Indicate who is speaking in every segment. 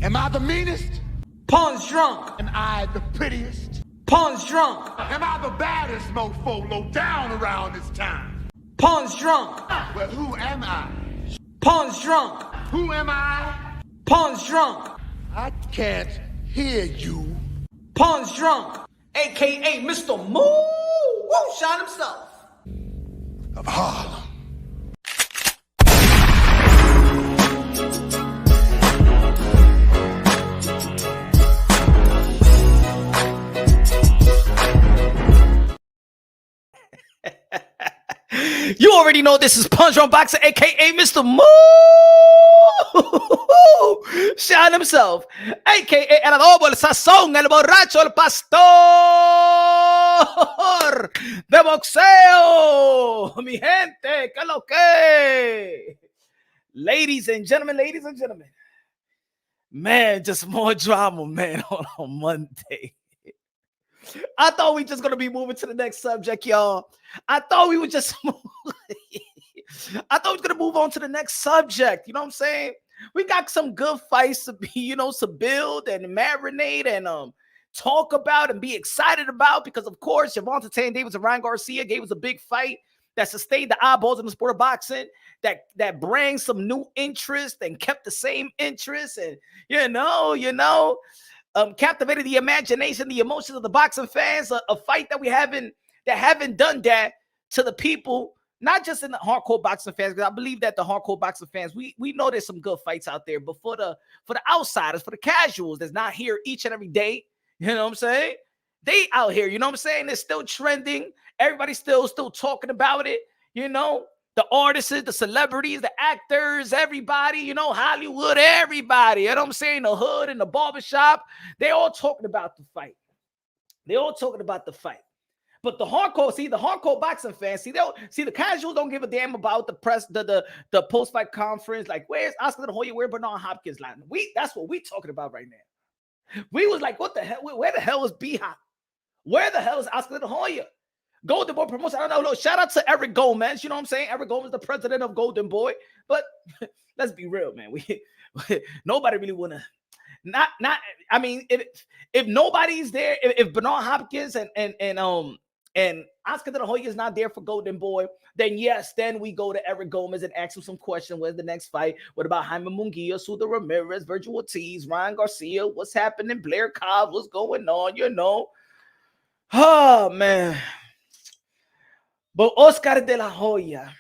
Speaker 1: Am I the meanest?
Speaker 2: Pun's drunk.
Speaker 1: Am I the prettiest?
Speaker 2: Pun's drunk.
Speaker 1: Am I the baddest mofo low down around this town?
Speaker 2: Pun's drunk.
Speaker 1: Well, who am I?
Speaker 2: Pun's drunk.
Speaker 1: Who am I?
Speaker 2: Pun's drunk.
Speaker 1: I can't hear you.
Speaker 2: Pun's drunk. AKA Mr. Moo. Won't shine himself.
Speaker 1: Of Harlem.
Speaker 2: You already know this is Punch on Boxer, aka Mr. Moo. Shine himself, aka el adobo, el sazón, el borracho, el pastor de boxeo. Mi gente, que lo que. Ladies and gentlemen, man, just more drama, man, on Monday. I thought we just gonna be moving to the next subject, y'all. I thought we were just I thought we was gonna move on to the next subject. You know what I'm saying? We got some good fights to be, to build and marinate and talk about and be excited about, because of course Gervonta Davis and Ryan Garcia gave us a big fight that sustained the eyeballs in the sport of boxing, that brings some new interest and kept the same interest, and captivated the imagination, the emotions of the boxing fans. A fight that haven't done that to the people, not just in the hardcore boxing fans, because I believe that the hardcore boxing fans, we know there's some good fights out there, but for the outsiders, for the casuals that's not here each and every day, you know what I'm saying? They out here, you know what I'm saying? They're still trending. Everybody's still talking about it, the artists, the celebrities, the actors, everybody, Hollywood, everybody, you know what I'm saying? The hood and the barbershop, they all talking about the fight. But the hardcore boxing fans, the casuals don't give a damn about the press, the post-fight conference. Like, where's Oscar De La Hoya? Where Bernard Hopkins? Like, that's what we talking about right now. We was like, what the hell? Where the hell is B-Hop? Where the hell is Oscar De La Hoya? Golden Boy promotion. I don't know. Shout out to Eric Gomez. You know what I'm saying? Eric Gomez, the president of Golden Boy. But let's be real, man. We nobody really wanna. I mean, if nobody's there, if Bernard Hopkins and Oscar De La Hoya is not there for Golden Boy, then yes, then we go to Eric Gomez and ask him some questions. Where's the next fight? What about Jaime Munguia, Suda Ramirez, Virgil Ortiz, Ryan Garcia? What's happening? Blair Cobb, what's going on? Oh, man. But Oscar De La Hoya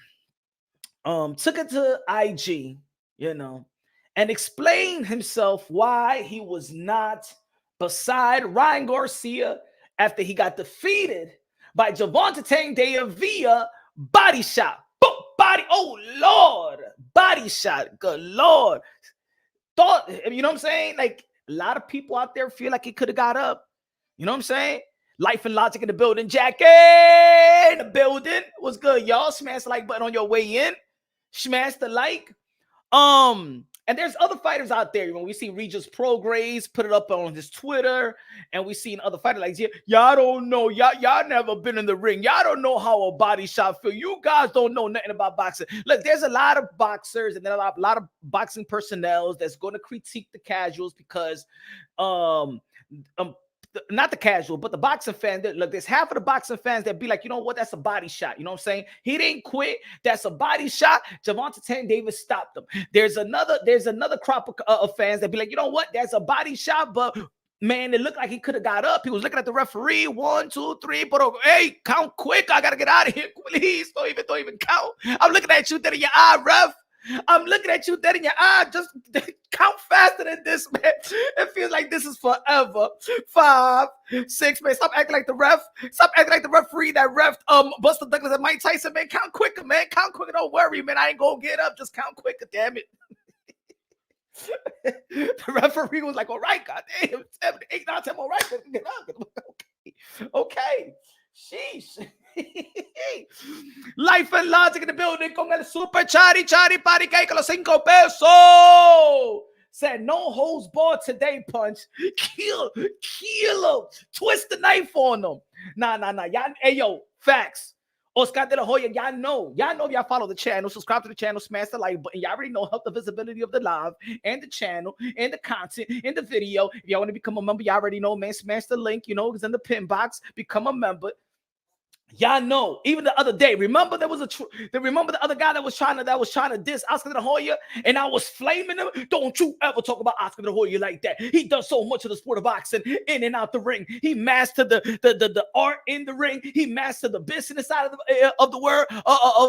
Speaker 2: took it to IG, and explained himself why he was not beside Ryan Garcia after he got defeated by Gervonta Davis via body shot. Boom, body. Oh, Lord. Body shot. Good Lord. Thought, you know what I'm saying? Like, a lot of people out there feel like he could have got up. You know what I'm saying? Life and Logic in the building. Jackie in the building. What's good, y'all? Smash the like button on your way in. Smash the like. And there's other fighters out there. When we see Regis Prograis put it up on his Twitter, and we seen other fighters like, y'all don't know. Y'all never been in the ring. Y'all don't know how a body shot feel. You guys don't know nothing about boxing. Look, there's a lot of boxers and then a lot of boxing personnel that's going to critique the casuals because not the casual, but the boxing fan. Look, there's half of the boxing fans that be like, you know what? That's a body shot. You know what I'm saying? He didn't quit. That's a body shot. Gervonta Davis stopped him. There's another crop of fans that be like, you know what? That's a body shot, but man, it looked like he could have got up. He was looking at the referee. 1, 2, 3. But hey, count quick. I gotta get out of here. Please don't even count. I'm looking at you dead in your eye, ref. I'm looking at you dead in your eye. Just count faster than this, man. It feels like this is forever. 5, 6, man. Stop acting like the ref. Stop acting like the referee that ref Buster Douglas and Mike Tyson, man. Count quicker, man. Count quicker. Don't worry, man. I ain't gonna get up. Just count quicker, damn it. The referee was like, all right, goddamn. 7, 8, 9, 10, all right. Get up. Okay. Sheesh. Life and Logic in the building con el super chari party cake con los 5 pesos. Said no holds barred today, Punch. Kill him. Twist the knife on them. Nah. Y'all, hey, yo, facts. Oscar de la Hoya, y'all know if y'all follow the channel, subscribe to the channel, smash the like button. Y'all already know, help the visibility of the live and the channel and the content and the video. If y'all want to become a member, y'all already know, man, smash the link, it's in the pin box. Become a member. Y'all know, even the other day, remember there was remember the other guy that was trying to diss Oscar de la Hoya, and I was flaming him. Don't you ever talk about Oscar de la Hoya like that. He does so much of the sport of boxing in and out the ring. He mastered the art in the ring. He mastered the business side of the world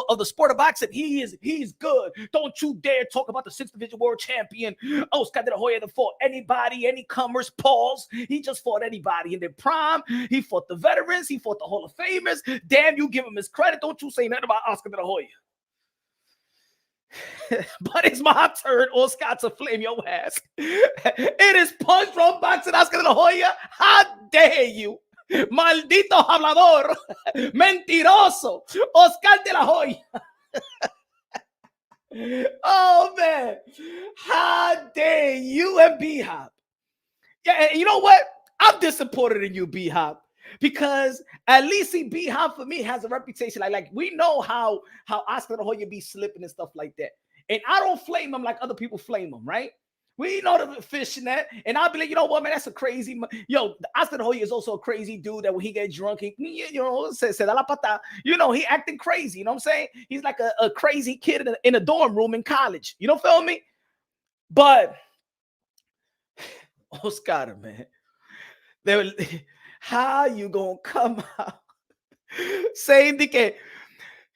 Speaker 2: of the sport of boxing. He's good. Don't you dare talk about the 6th division world champion Oscar de la Hoya that fought anybody, any comers, pause. He just fought anybody in their prime. He fought the veterans. He fought the Hall of Famers. Damn, you give him his credit. Don't you say nothing about Oscar de la Hoya. But it's my turn, Oscar, to flame your ass. It is Punch Drunk Boxing, Oscar de la Hoya. How dare you? Maldito hablador. Mentiroso. Oscar de la Hoya. Oh, man. How dare you and B-Hop? Yeah, and you know what? I'm disappointed in you, B-Hop. Because at least B-Hop for me has a reputation. Like we know how Oscar de la Hoya be slipping and stuff like that. And I don't flame him like other people flame him, right? We know the fish in that. And I'll be like, you know what, man, that's a crazy. Oscar de la Hoya is also a crazy dude that when he get drunk, he se da la pata. He acting crazy. You know what I'm saying? He's like a crazy kid in a dorm room in college. You don't feel me? But Oscar, man, how you gonna come out saying that?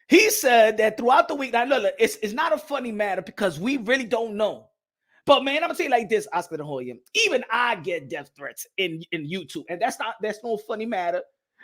Speaker 2: He said that throughout the week. Now, look, it's not a funny matter because we really don't know. But man, I'm gonna tell you like this, Oscar de la Hoya. Even I get death threats in YouTube, and that's no funny matter.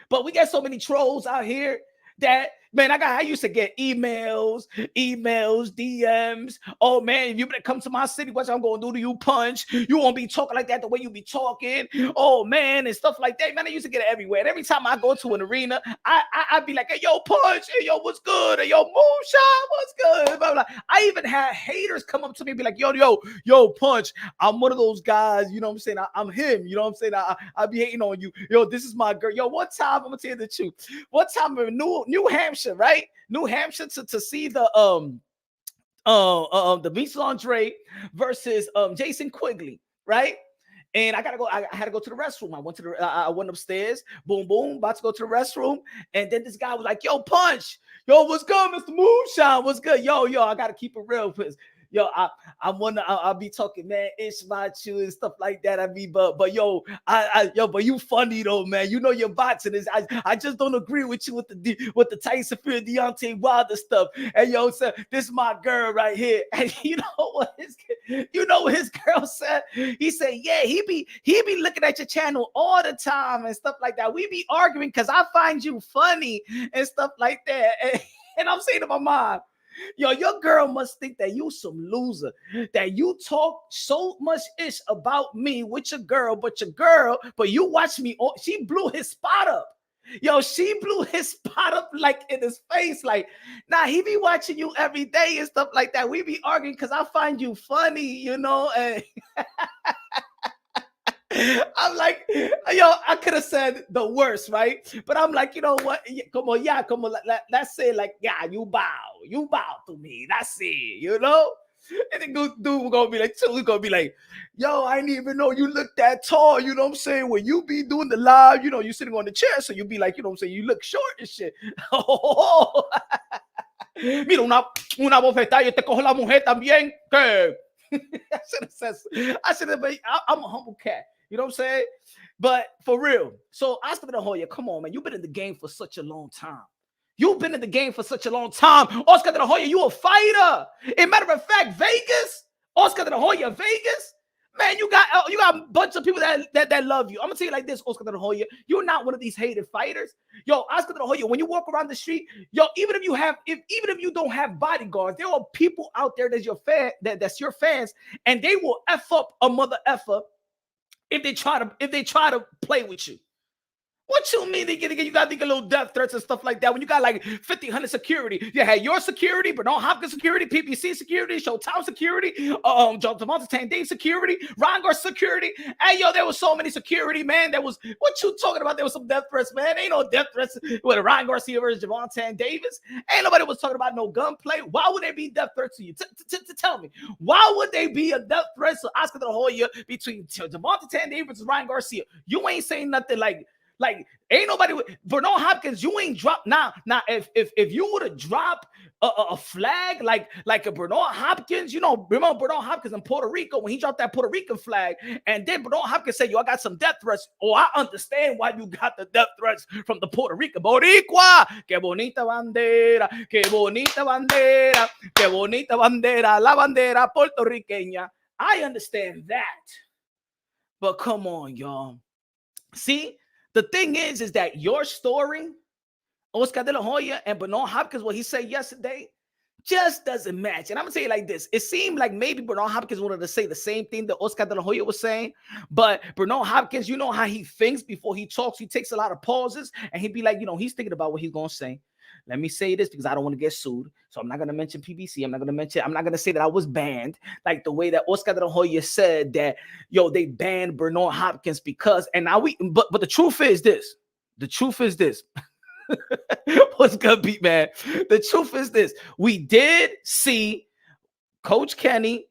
Speaker 2: But we got so many trolls out here that, man, I used to get emails, DMs. Oh man, if you better come to my city, what I'm gonna do to you, Punch? You won't be talking like that the way you be talking. Oh man, and stuff like that. Man, I used to get it everywhere. And every time I go to an arena, I'd be like, hey, yo, Punch, hey, yo, what's good? Hey, yo, Moonshine, what's good? Blah, blah. I even had haters come up to me and be like, yo, Punch, I'm one of those guys, you know what I'm saying? I'm him, you know what I'm saying? I be hating on you. Yo, this is my girl. Yo, one time, I'm gonna tell you the truth. One time in New Hampshire, right? New Hampshire to see the Vince Andre versus Jason Quigley, right? And I had to go to the restroom. I went upstairs, boom, boom, about to go to the restroom. And then this guy was like, yo, Punch, yo, what's good, Mr. Moonshine? What's good? Yo, I gotta keep it real, because I'll be talking, man, ish about you and stuff like that. But you funny though, man. You know your boxing is. I just don't agree with you with the Tyson Fury, Deontay Wilder stuff. And yo, sir, this is my girl right here. And you know what his girl said? He said, yeah, he be looking at your channel all the time and stuff like that. We be arguing because I find you funny and stuff like that. And I'm saying to my mom, yo, your girl must think that you some loser, that you talk so much ish about me with your girl, but you watch me. She blew his spot up. Yo, she blew his spot up like in his face. Like, nah, he be watching you every day and stuff like that. We be arguing because I find you funny, And I'm like, yo, I could have said the worst, right? But I'm like, you know what? Come on. Let's say like, yeah, you bow to me. That's it, And then dude gonna be like, yo, I didn't even know you look that tall. You know what I'm saying? When you be doing the live, you're sitting on the chair, so you be like, you know what I'm saying? You look short and shit. Mira, una bofetada, yo te cojo la mujer también. ¿Qué? I should have been. I'm a humble cat. You know what I'm saying? But for real. So Oscar de la Hoya, come on, man. You've been in the game for such a long time. Oscar de la Hoya, you a fighter. As a matter of fact, Vegas, Oscar de la Hoya, Vegas, man, you got a bunch of people that love you. I'm gonna tell you like this, Oscar de la Hoya, you're not one of these hated fighters. Yo, Oscar de la Hoya, when you walk around the street, yo, even if you don't have bodyguards, there are people out there that's your fans, and they will F up a mother effer if they try to play with you. What you mean you got these little death threats and stuff like that when you got like 50, 100 security? You had your security, Bernard Hopkins security, PPC security, Showtime security, Gervonta Davis security, Ryan Garcia security. Hey, yo, there was so many security, man. There was, what you talking about? There was some death threats, man. Ain't no death threats with Ryan Garcia versus Gervonta Davis. Ain't nobody was talking about no gunplay. Why would there be death threats to you? Tell me. Why would they be a death threat to Oscar de la Hoya between Gervonta Davis and Ryan Garcia? You ain't saying nothing like ain't nobody with Bernard Hopkins. You ain't dropped now. If you would have dropped a flag like a Bernard Hopkins, you know, remember Bernard Hopkins in Puerto Rico when he dropped that Puerto Rican flag, and then Bernard Hopkins said, "Yo, I got some death threats." Oh, I understand why you got the death threats from the Puerto Rican Boricua. Que bonita bandera, que bonita bandera, que bonita bandera, la bandera puertorriqueña. I understand that, but come on, y'all. See. The thing is that your story, Oscar de la Hoya and Bernard Hopkins, what he said yesterday, just doesn't match. And I'm going to say it like this. It seemed like maybe Bernard Hopkins wanted to say the same thing that Oscar de la Hoya was saying. But Bernard Hopkins, you know how he thinks before he talks. He takes a lot of pauses. And he'd be like, you know, he's thinking about what he's going to say. Let me say this because I don't want to get sued. So I'm not going to mention PBC. I'm not going to say that I was banned like the way that Oscar de la Hoya said that, yo, they banned Bernard Hopkins because, and now but the truth is this. The truth is this. What's good, beat man? The truth is this. We did see Coach Kevin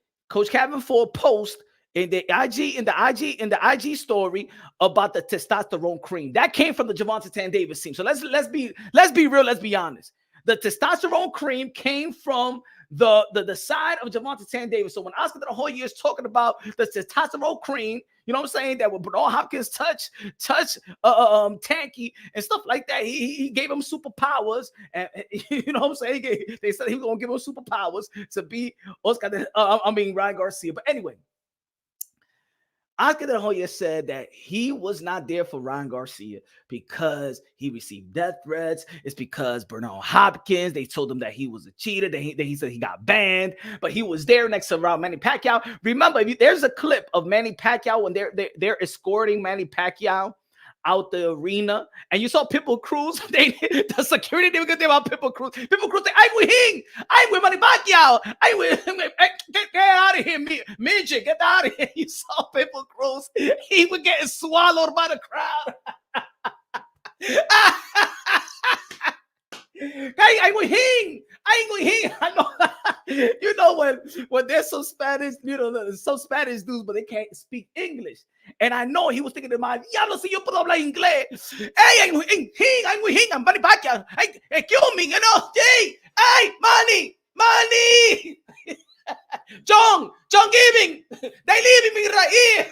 Speaker 2: Ford post in the IG story about the testosterone cream that came from the Gervonta Davis team. So let's be real. Let's be honest. The testosterone cream came from the side of Gervonta Davis. So when Oscar de la Hoya is talking about the testosterone cream, you know what I'm saying, that when Bernard Hopkins touch Tanky and stuff like that, he gave him superpowers, and you know what I'm saying. They said he was gonna give him superpowers to be Ryan Garcia. But anyway. Oscar de la Hoya said that he was not there for Ryan Garcia because he received death threats. It's because Bernard Hopkins, they told him that he was a cheater, that he said he got banned, but he was there next to Manny Pacquiao. Remember, there's a clip of Manny Pacquiao when they're escorting Manny Pacquiao out the arena, and you saw Pitbull Cruz. The security didn't get there about Pitbull Cruz. Pitbull Cruz said, I'm with Manny Pacquiao. Get out of here, midget. Get out of here. You saw Pitbull Cruz. He was getting swallowed by the crowd. Hey, I'm with him. I know. You know when there's some Spanish, you know, some Spanish dudes, but they can't speak English. And I know he was thinking to mind, ya no sé yo puedo hablar inglés. Hey, I'm with him. I'm Manny Pacquiao. Hey, kill me, you know. Hey, money. John Giving. They leaving me right here.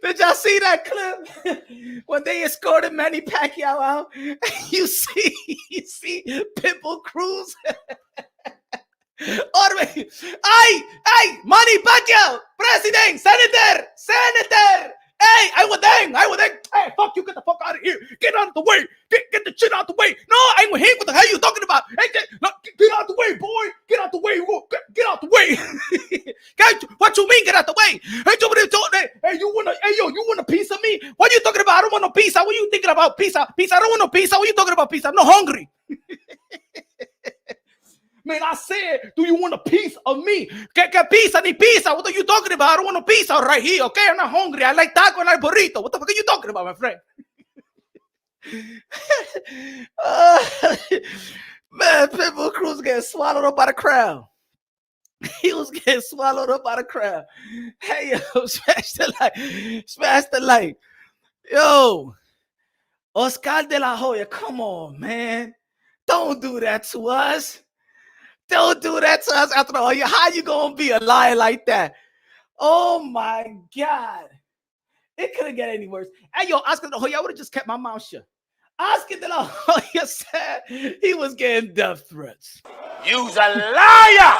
Speaker 2: Did y'all see that clip when they escorted Manny Pacquiao out? You see Pitbull Cruz. Hey, Manny Pacquiao, President, Senator. Hey, I would think. Hey, fuck you, get the fuck out of here. Get out of the way. Get the shit out of the way. No, I ain't with him. What the hell you talking about? Hey, get out of the way, boy. Get out the way. Get out the way. What you mean, get out the way? Hey, you want a piece of me? What are you talking about? I don't want no pizza. What are you thinking about? Pizza? I don't want no pizza. What are you talking about, pizza? I'm not hungry. Man, I said, do you want a piece of me? ¿Qué pizza? Ni pizza. What are you talking about? I don't want no pizza right here, okay? I'm not hungry. I like taco and I like burrito. What the fuck are you talking about, my friend? Man, Pitbull Cruz getting swallowed up by the crowd. He was getting swallowed up by the crowd. Hey, yo, smash the light. Yo, Oscar de la Hoya, come on, man. Don't do that to us. Don't do that to us after all. How you gonna be a liar like that? Oh my God. It couldn't get any worse. Hey, yo, Oscar de la Hoya, I would have just kept my mouth shut. Oscar de la Hoya said he was getting death threats.
Speaker 1: You's a liar!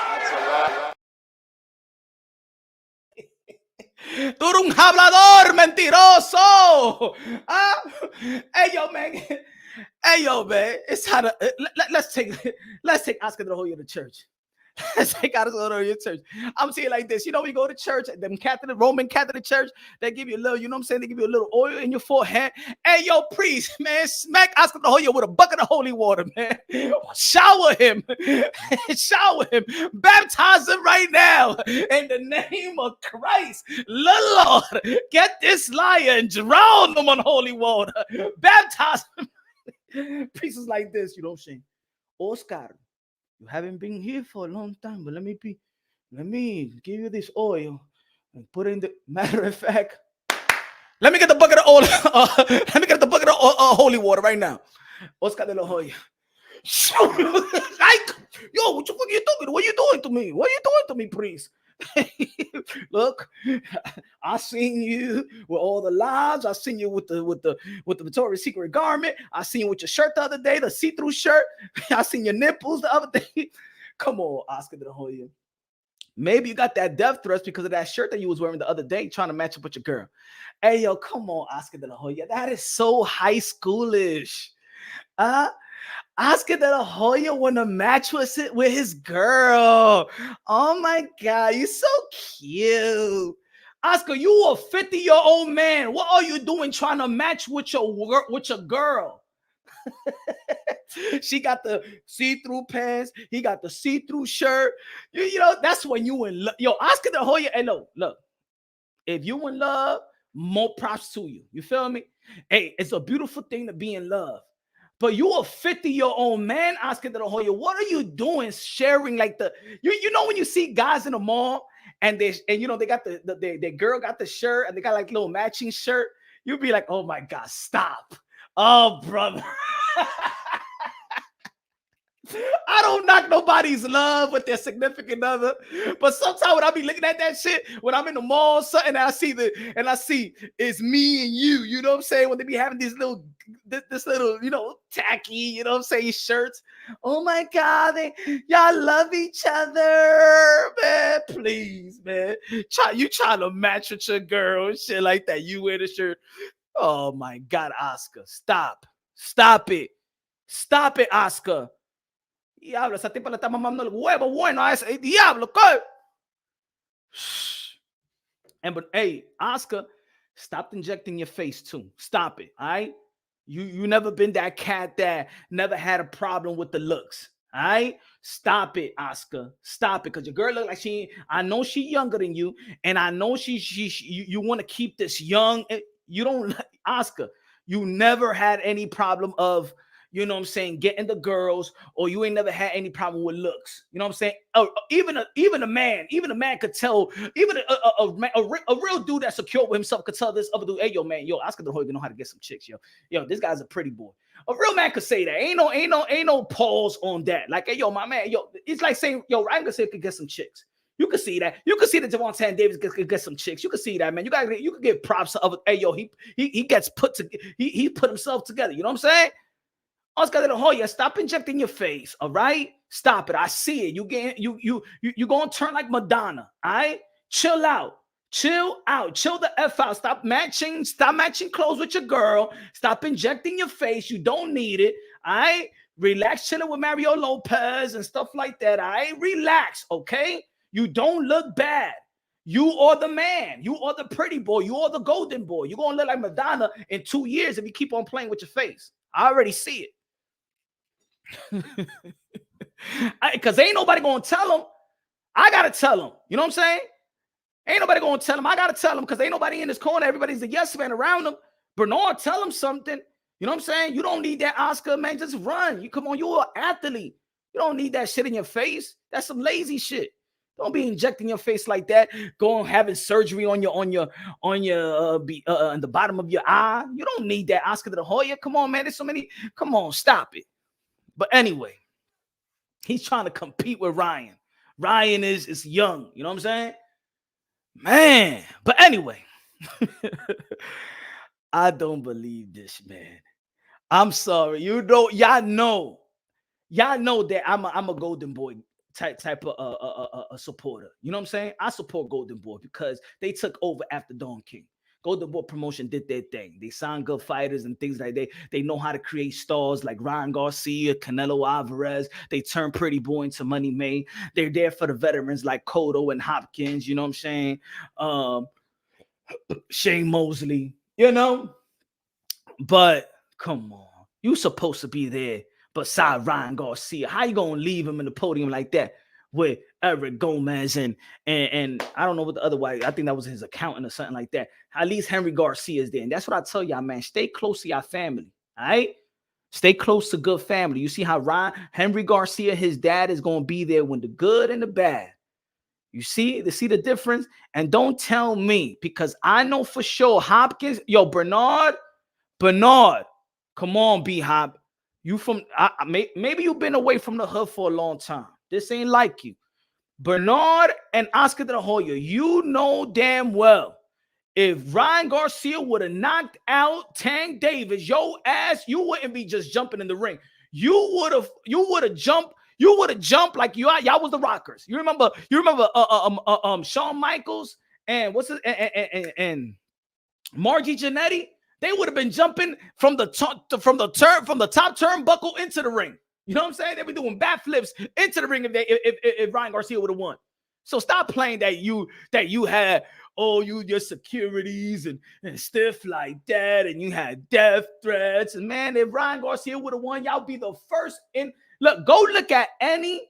Speaker 2: Tú eres un hablador mentiroso. Hey, yo, man. Hey, yo, man, it's how to let's take Oscar de la Hoya to church. They got us go to your church. I'm saying like this. You know, we go to church, them Catholic, Roman Catholic church, they give you a little, you know what I'm saying? They give you a little oil in your forehead. Hey, yo, priest, man, smack Oscar the Hoya with a bucket of holy water, man. Shower him. Shower him. Baptize him right now. In the name of Christ. Lord, get this liar and drown him on holy water. Baptize him. Priest is like this, you know what I'm saying? Oscar, you haven't been here for a long time, but let me give you this oil and put in the matter of fact. Let me get the bucket of oil. Let me get the bucket of holy water right now. Oscar de la Hoya. Like, yo, what are you doing? What are you doing to me? What are you doing to me, priest? Look, I seen you with all the lies. I seen you with the Victoria's Secret garment. I seen you with your shirt the other day, the see-through shirt. I seen your nipples the other day. Come on, Oscar de la Hoya. Maybe you got that death threats because of that shirt that you was wearing the other day, trying to match up with your girl. Hey, yo, come on, Oscar de la Hoya. That is so high schoolish. Oscar de la Hoya won a match with his girl. Oh my God, you're so cute. Oscar, you a 50-year-old man. What are you doing trying to match with your girl? She got the see-through pants. He got the see-through shirt. You know, that's when you in love. Yo, Oscar de la Hoya, hey, look. If you in love, more props to you. You feel me? Hey, it's a beautiful thing to be in love. But you a 50-year-old man, Oscar de la Hoya. What are you doing sharing like you know when you see guys in the mall and you know they got the girl got the shirt and they got like little matching shirt, you'd be like, oh my God, stop. Oh, brother. I don't knock nobody's love with their significant other, but sometimes when I be looking at that shit, when I'm in the mall or something, and I see it's me and you know what I'm saying? When they be having these this little, you know, tacky, you know what I'm saying, shirts. Oh my God, y'all love each other, man. Please, man. You trying to match with your girl and shit like that. You wear the shirt. Oh my God, Oscar, stop. Stop it. Stop it, Oscar. Diablo, esa tipa le está mamando el huevo bueno a ese. Diablo, ¿qué? But hey, Oscar, stop injecting your face too. Stop it, all right? You never been that cat that never had a problem with the looks. All right, stop it, Oscar. Stop it, because your girl look like I know she younger than you, and I know you want to keep this young. You don't, Oscar. You never had any problem of, you know what I'm saying, getting the girls, or you ain't never had any problem with looks. You know what I'm saying? Oh, even a man could tell, even a real dude that's secure with himself could tell this other dude, hey, yo, man, yo, Oscar the Hoya know how to get some chicks, yo, this guy's a pretty boy. A real man could say that. Ain't no pause on that. Like, hey, yo, my man, yo, it's like saying, yo, Ryan Garcia could get some chicks. You can see that. You can see that Gervonta Davis could get some chicks. You can see that, man. You can give props to other. Hey, yo, he gets he put himself together. You know what I'm saying? Oscar de la Hoya, stop injecting your face, all right? Stop it. I see it. You gonna turn like Madonna, all right? Chill out. Chill the F out. Stop matching clothes with your girl. Stop injecting your face. You don't need it. All right? Relax, chilling with Mario Lopez and stuff like that. All right? Relax, okay? You don't look bad. You are the man. You are the pretty boy. You are the golden boy. You're gonna look like Madonna in 2 years if you keep on playing with your face. I already see it. Because ain't nobody gonna tell him. I gotta tell him. You know what I'm saying? Ain't nobody gonna tell him. I gotta tell him, because ain't nobody in this corner. Everybody's a yes man around him. Bernard, tell him something. You know what I'm saying? You don't need that, Oscar, man. Just run. You come on. You're an athlete. You don't need that shit in your face. That's some lazy shit. Don't be injecting your face like that. Going having surgery on your in the bottom of your eye. You don't need that, Oscar de la Hoya. Come on, man. There's so many. Come on, stop it. But anyway, he's trying to compete with Ryan. Ryan is young. You know what I'm saying? Man. But anyway, I don't believe this, man. I'm sorry. Y'all know that I'm a Golden Boy type of a supporter. You know what I'm saying? I support Golden Boy because they took over after Don King. Golden Boy Promotion did their thing. They signed good fighters and things like that. They know how to create stars like Ryan Garcia, Canelo Alvarez. They turn Pretty Boy into Money May. They're there for the veterans like Cotto and Hopkins. You know what I'm saying? Shane Mosley. You know, but come on, you supposed to be there beside Ryan Garcia. How you gonna leave him in the podium like that with Eric Gomez and I don't know what the other way. I think that was his accountant or something like that. At least Henry Garcia is there, and that's what I tell y'all, man. Stay close to your family, all right? Stay close to good family. You see how Henry Garcia, his dad, is gonna be there when the good and the bad. You see the difference? And don't tell me, because I know for sure Hopkins, Bernard, come on, B-Hop. You from maybe you've been away from the hood for a long time. This ain't like you. Bernard and Oscar de la Hoya, you know damn well if Ryan Garcia would have knocked out Tank Davis, your ass, you wouldn't be just jumping in the ring. You would have jumped like y'all was the Rockers. You remember Shawn Michaels and and Margie Jannetty? They would have been jumping from the top turnbuckle into the ring. You know what I'm saying? They'd be doing backflips into the ring if Ryan Garcia would have won. So stop playing that you had your securities and stuff like that, and you had death threats. And man, if Ryan Garcia would have won, y'all be the first in. Look, go look at any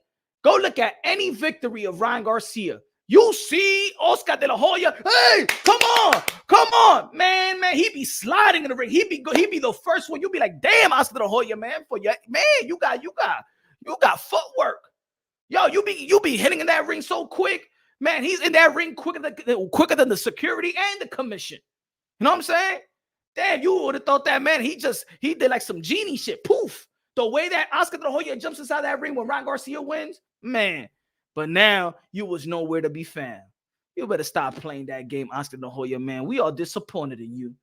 Speaker 2: victory of Ryan Garcia. You see Oscar de la Hoya. Hey, come on, man. He be sliding in the ring. He be the first one. You be like, damn, Oscar de la Hoya, man. You got footwork. Yo, you be hitting in that ring so quick, man. He's in that ring quicker than the security and the commission. You know what I'm saying? Damn, you would have thought that, man. He did like some genie shit. Poof. The way that Oscar de la Hoya jumps inside that ring when Ryan Garcia wins, man. But now you was nowhere to be found. You better stop playing that game, Oscar de la Hoya, man. We are disappointed in you.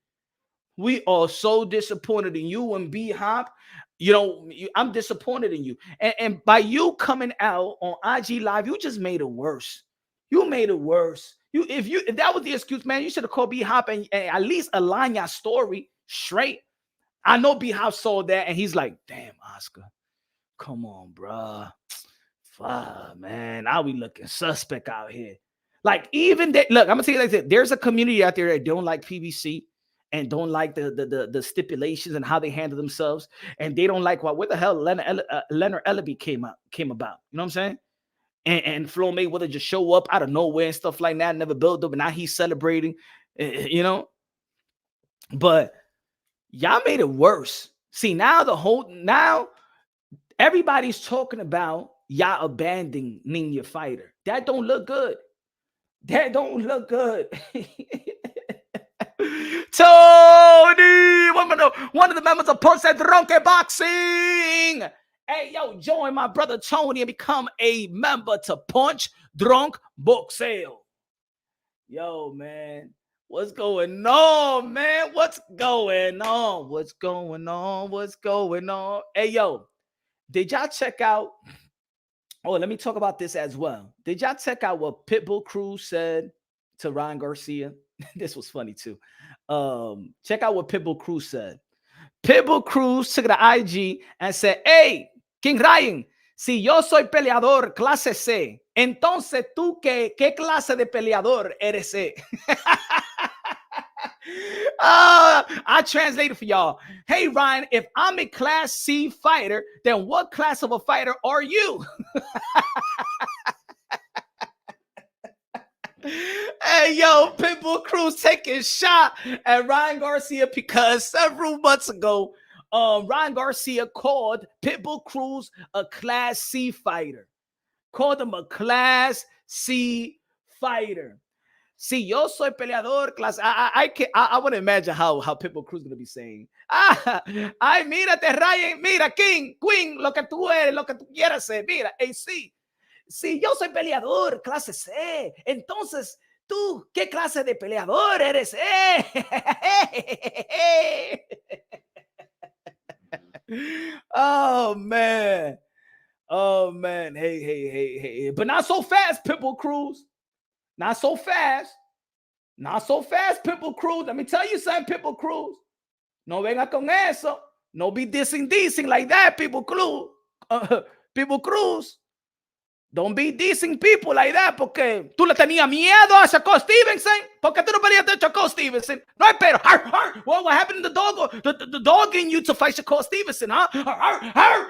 Speaker 2: We are so disappointed in you and B-Hop. You know, I'm disappointed in you. And by you coming out on IG Live, you just made it worse. You made it worse. If that was the excuse, man, you should have called B-Hop and at least align your story straight. I know B-Hop saw that and he's like, damn, Oscar, come on, bruh. Fuck, man, now we looking suspect out here. Like, even that, look, I'm gonna tell you like this. There's a community out there that don't like PBC and don't like the stipulations and how they handle themselves, and they don't like what the hell Leonard Ellaby came about. You know what I'm saying? And Flo Mayweather just show up out of nowhere and stuff like that, never build up, and now he's celebrating, you know. But y'all made it worse. See, now everybody's talking about y'all abandoning your fighter. That don't look good. That don't look good. Tony, one of the members of Ponce Drunken Boxing. Hey, yo, join my brother Tony and become a member to Punch Drunk Boxeo. Yo, man. What's going on, man? What's going on? Hey, yo, did y'all check out? Oh, let me talk about this as well. Did y'all check out what Pitbull Cruz said to Ryan Garcia? This was funny too. Check out what Pitbull Cruz said. Pitbull Cruz took the IG and said, hey, King Ryan, si yo soy peleador clase C, entonces tú qué clase de peleador eres? I translated for y'all. Hey, Ryan, if I'm a class C fighter, then what class of a fighter are you? Hey, yo, Pitbull Cruz taking shot at Ryan Garcia because several months ago, Ryan Garcia called Pitbull Cruz a class C fighter. Called him a class C fighter. Si yo soy peleador, clase. I want to imagine how Pitbull Cruz is going to be saying. Ay, mírate, Ryan, mira, King, Queen, lo que tú eres, lo que tú quieras ser. Mira, sí. Si yo soy peleador, clase C, entonces tú, ¿qué clase de peleador eres? Oh, man. Hey. But not so fast, Pitbull Cruz. Not so fast. Not so fast, Pitbull Cruz. Let me tell you something, Pitbull Cruz. No venga con eso. No be dissing like that, Pitbull Cruz. Pitbull Cruz. Don't be dissing people like that, porque tú le tenías miedo a Shakur Stevenson. ¿Por qué tú no peleaste a Shakur Stevenson? No, pero, well, what happened to the dog? The dog in you to fight Shakur Stevenson, huh?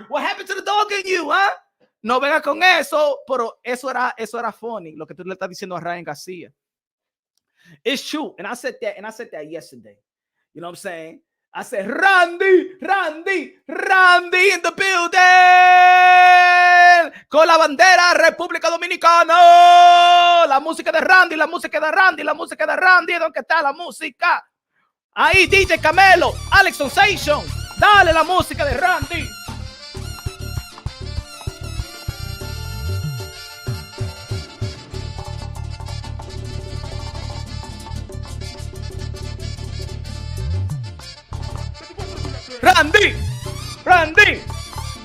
Speaker 2: What happened to the dog in you, huh? No venga con eso, pero eso era funny, lo que tú le estás diciendo a Ryan Garcia. It's true, and I said that yesterday. You know what I'm saying? I said, Randy in the building, con la bandera República Dominicana, la música de Randy, ¿dónde está la música? Ahí, DJ Camelo, Alex Sensation, dale la música de Randy.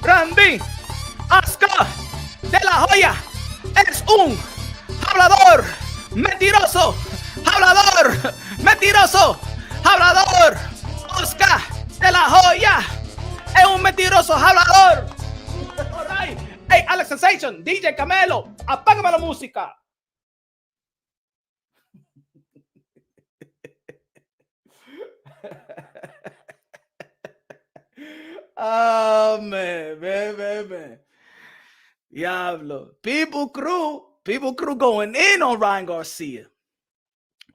Speaker 2: Randy, Oscar de la Hoya es un hablador, mentiroso, Oscar de la Hoya es un mentiroso hablador. All right. Hey, Alex Sensation, DJ Camelo, apágame la música. Oh, man. Diablo. People crew going in on Ryan Garcia.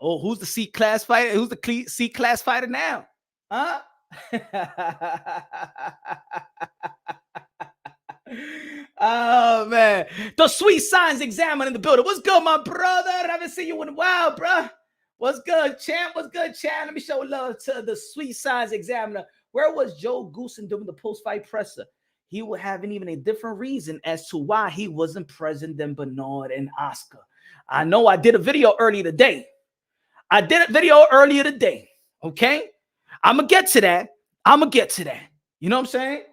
Speaker 2: Oh, who's the C-class fighter? Who's the C-class fighter now? Huh? Oh, man. The Sweet Signs Examiner in the building. What's good, my brother? I haven't seen you in a while, bro. What's good, champ? Let me show love to the Sweet Signs Examiner. Where was Joe Goosen doing the post-fight presser? He would have even a different reason as to why he wasn't present than Bernard and Oscar. I know I did a video earlier today. Okay? I'm going to get to that. You know what I'm saying?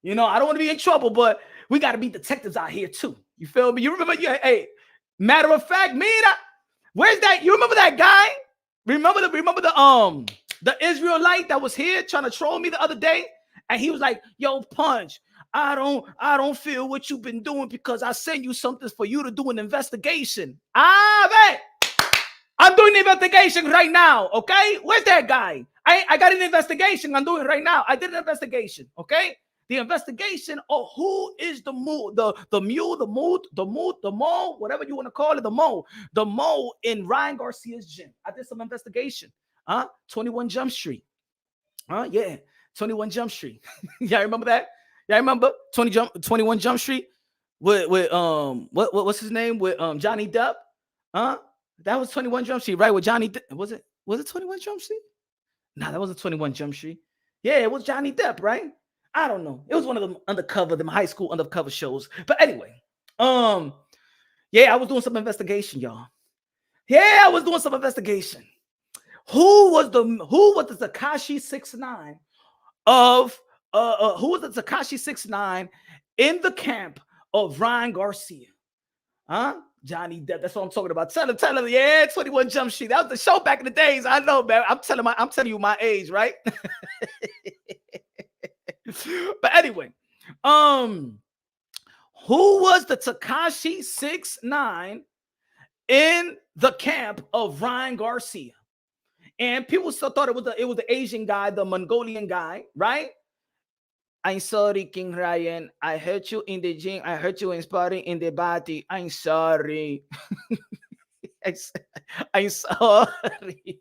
Speaker 2: You know, I don't want to be in trouble, but we got to be detectives out here too. You feel me? You remember, hey, matter of fact, mira, where's that? You remember that guy? Remember the Israelite that was here trying to troll me the other day? And he was like, yo, Punch, I don't feel what you've been doing because I sent you something for you to do an investigation. Man, I'm doing the investigation right now, okay? Where's that guy? I got an investigation I'm doing right now. I did an investigation, okay? The investigation of who is the mole, whatever you want to call it, the mole in Ryan Garcia's gym. I did some investigation. 21 Jump Street. Yeah, 21 Jump Street. Y'all remember that? Y'all remember 21 Jump Street with what's his name with Johnny Depp? That was 21 Jump Street, right? With Johnny Depp. Was it 21 Jump Street? Nah, that wasn't 21 Jump Street. Yeah, it was Johnny Depp, right? I don't know. It was one of them high school undercover shows. But anyway, yeah, I was doing some investigation, y'all. Yeah, I was doing some investigation. Who was the Tekashi 6ix9ine of who was the Tekashi 6ix9ine in the camp of Ryan Garcia? Johnny Depp. That's what I'm talking about. Tell him. Yeah, 21 Jump Street. That was the show back in the days. I know, man. I'm telling you my age, right? But anyway, who was the Tekashi 6ix9ine in the camp of Ryan Garcia? And people still thought it was the Asian guy, the Mongolian guy, right? I'm sorry, King Ryan. I hurt you in the gym. I hurt you in sparring in the body. I'm sorry. I'm sorry.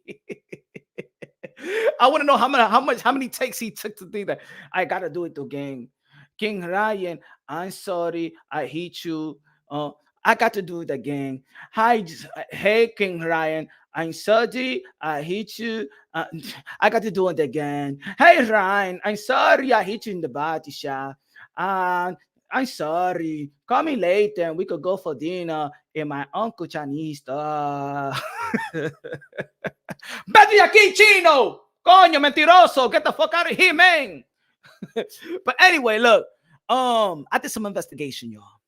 Speaker 2: I want to know how many takes he took to do that. I gotta do it again. King Ryan, I'm sorry. I hit you. I got to do it again. Hey, King Ryan. I'm sorry, I hit you. I got to do it again. Hey, Ryan, I'm sorry I hit you in the body shop. I'm sorry. Call me later and we could go for dinner in my Uncle Chinese store. Vete de aquí, Chino! Coño, mentiroso! Get the fuck out of here, man! But anyway, look. I did some investigation, y'all.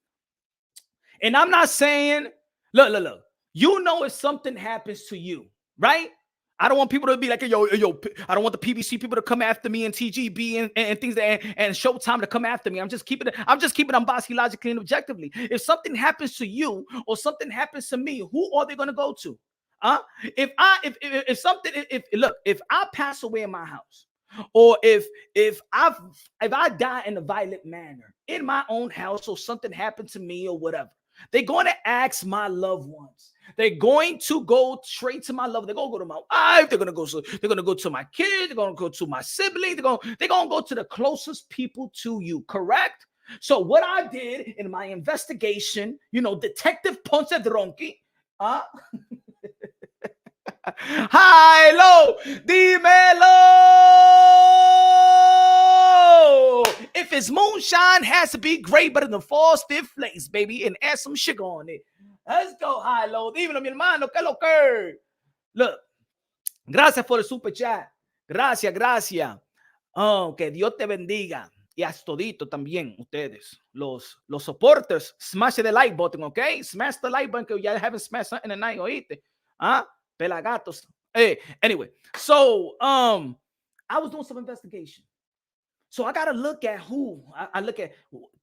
Speaker 2: And I'm not saying, look. You know if something happens to you, right? I don't want people to be like, yo, I don't want the PBC people to come after me and TGB and things that and Showtime to come after me. I'm just keeping them bossy logically and objectively. If something happens to you or something happens to me, who are they gonna go to? If something if I pass away in my house, or if I die in a violent manner in my own house, or something happened to me or whatever, they're going to ask my loved ones. They're going to go straight to my love. They're gonna go to my wife. They're gonna go to my kids. They're gonna go to my siblings. They're gonna go to the closest people to you. Correct? So what I did in my investigation, Detective Ponce Dronki, high, low, dímelo. If it's moonshine, has to be great, but in the fall stiff flakes, baby, and add some sugar on it. Let's go, high, low. Dímelo, mi hermano, que lo que. Look, gracias por el super chat. Gracias. Oh, que Dios te bendiga. Y a todito también, ustedes, los supporters. Smash the like button, okay? Smash the like button, que ya haven't smashed something tonight, oíste. Pelagatos. Hey, anyway, so I was doing some investigation. So I gotta look at who I look at.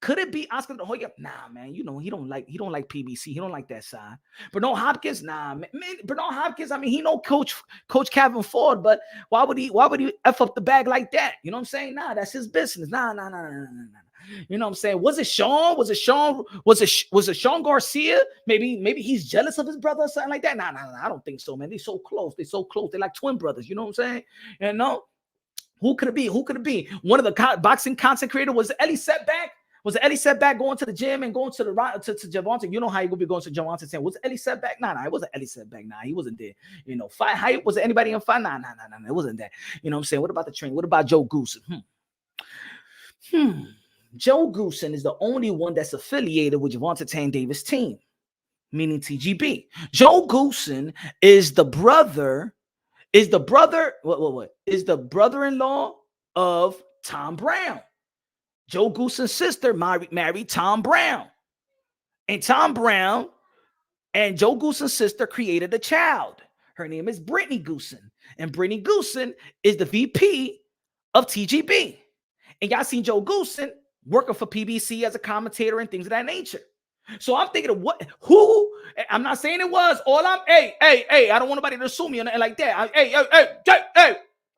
Speaker 2: Could it be Oscar De Hoya? Nah, man. He don't like PBC. He don't like that side. Bernard Hopkins, nah, man. Bernard Hopkins. I mean, he know Coach Calvin Ford, but why would he f up the bag like that? You know what I'm saying? Nah, that's his business. Nah. You know what I'm saying? Was it Sean? Was it Sean Garcia? Maybe he's jealous of his brother or something like that. Nah. I don't think so, man. They're so close. They're like twin brothers. You know what I'm saying? You know. Who could it be? One of the boxing content creators was Ellie Setback. Was Ellie Setback going to the gym and going to Gervonta? You know how he would be going to Gervonta saying, was Ellie Setback? Nah, it wasn't Ellie Setback. Nah, he wasn't there. Fight hype. Was it anybody in fight? Nah, it wasn't that. You know what I'm saying? What about the train? What about Joe Goosen? Joe Goosen is the only one that's affiliated with Gervonta Davis' team, meaning TGB. Joe Goosen is the brother. Is the brother-in-law of Tom Brown. Joe Goosen's sister married Tom Brown. And Tom Brown and Joe Goosen's sister created a child. Her name is Brittany Goosen. And Brittany Goosen is the VP of TGB. And y'all seen Joe Goosen working for PBC as a commentator and things of that nature. So I'm thinking of who, I'm not saying it was, hey, I don't want nobody to assume me or nothing like that. Hey,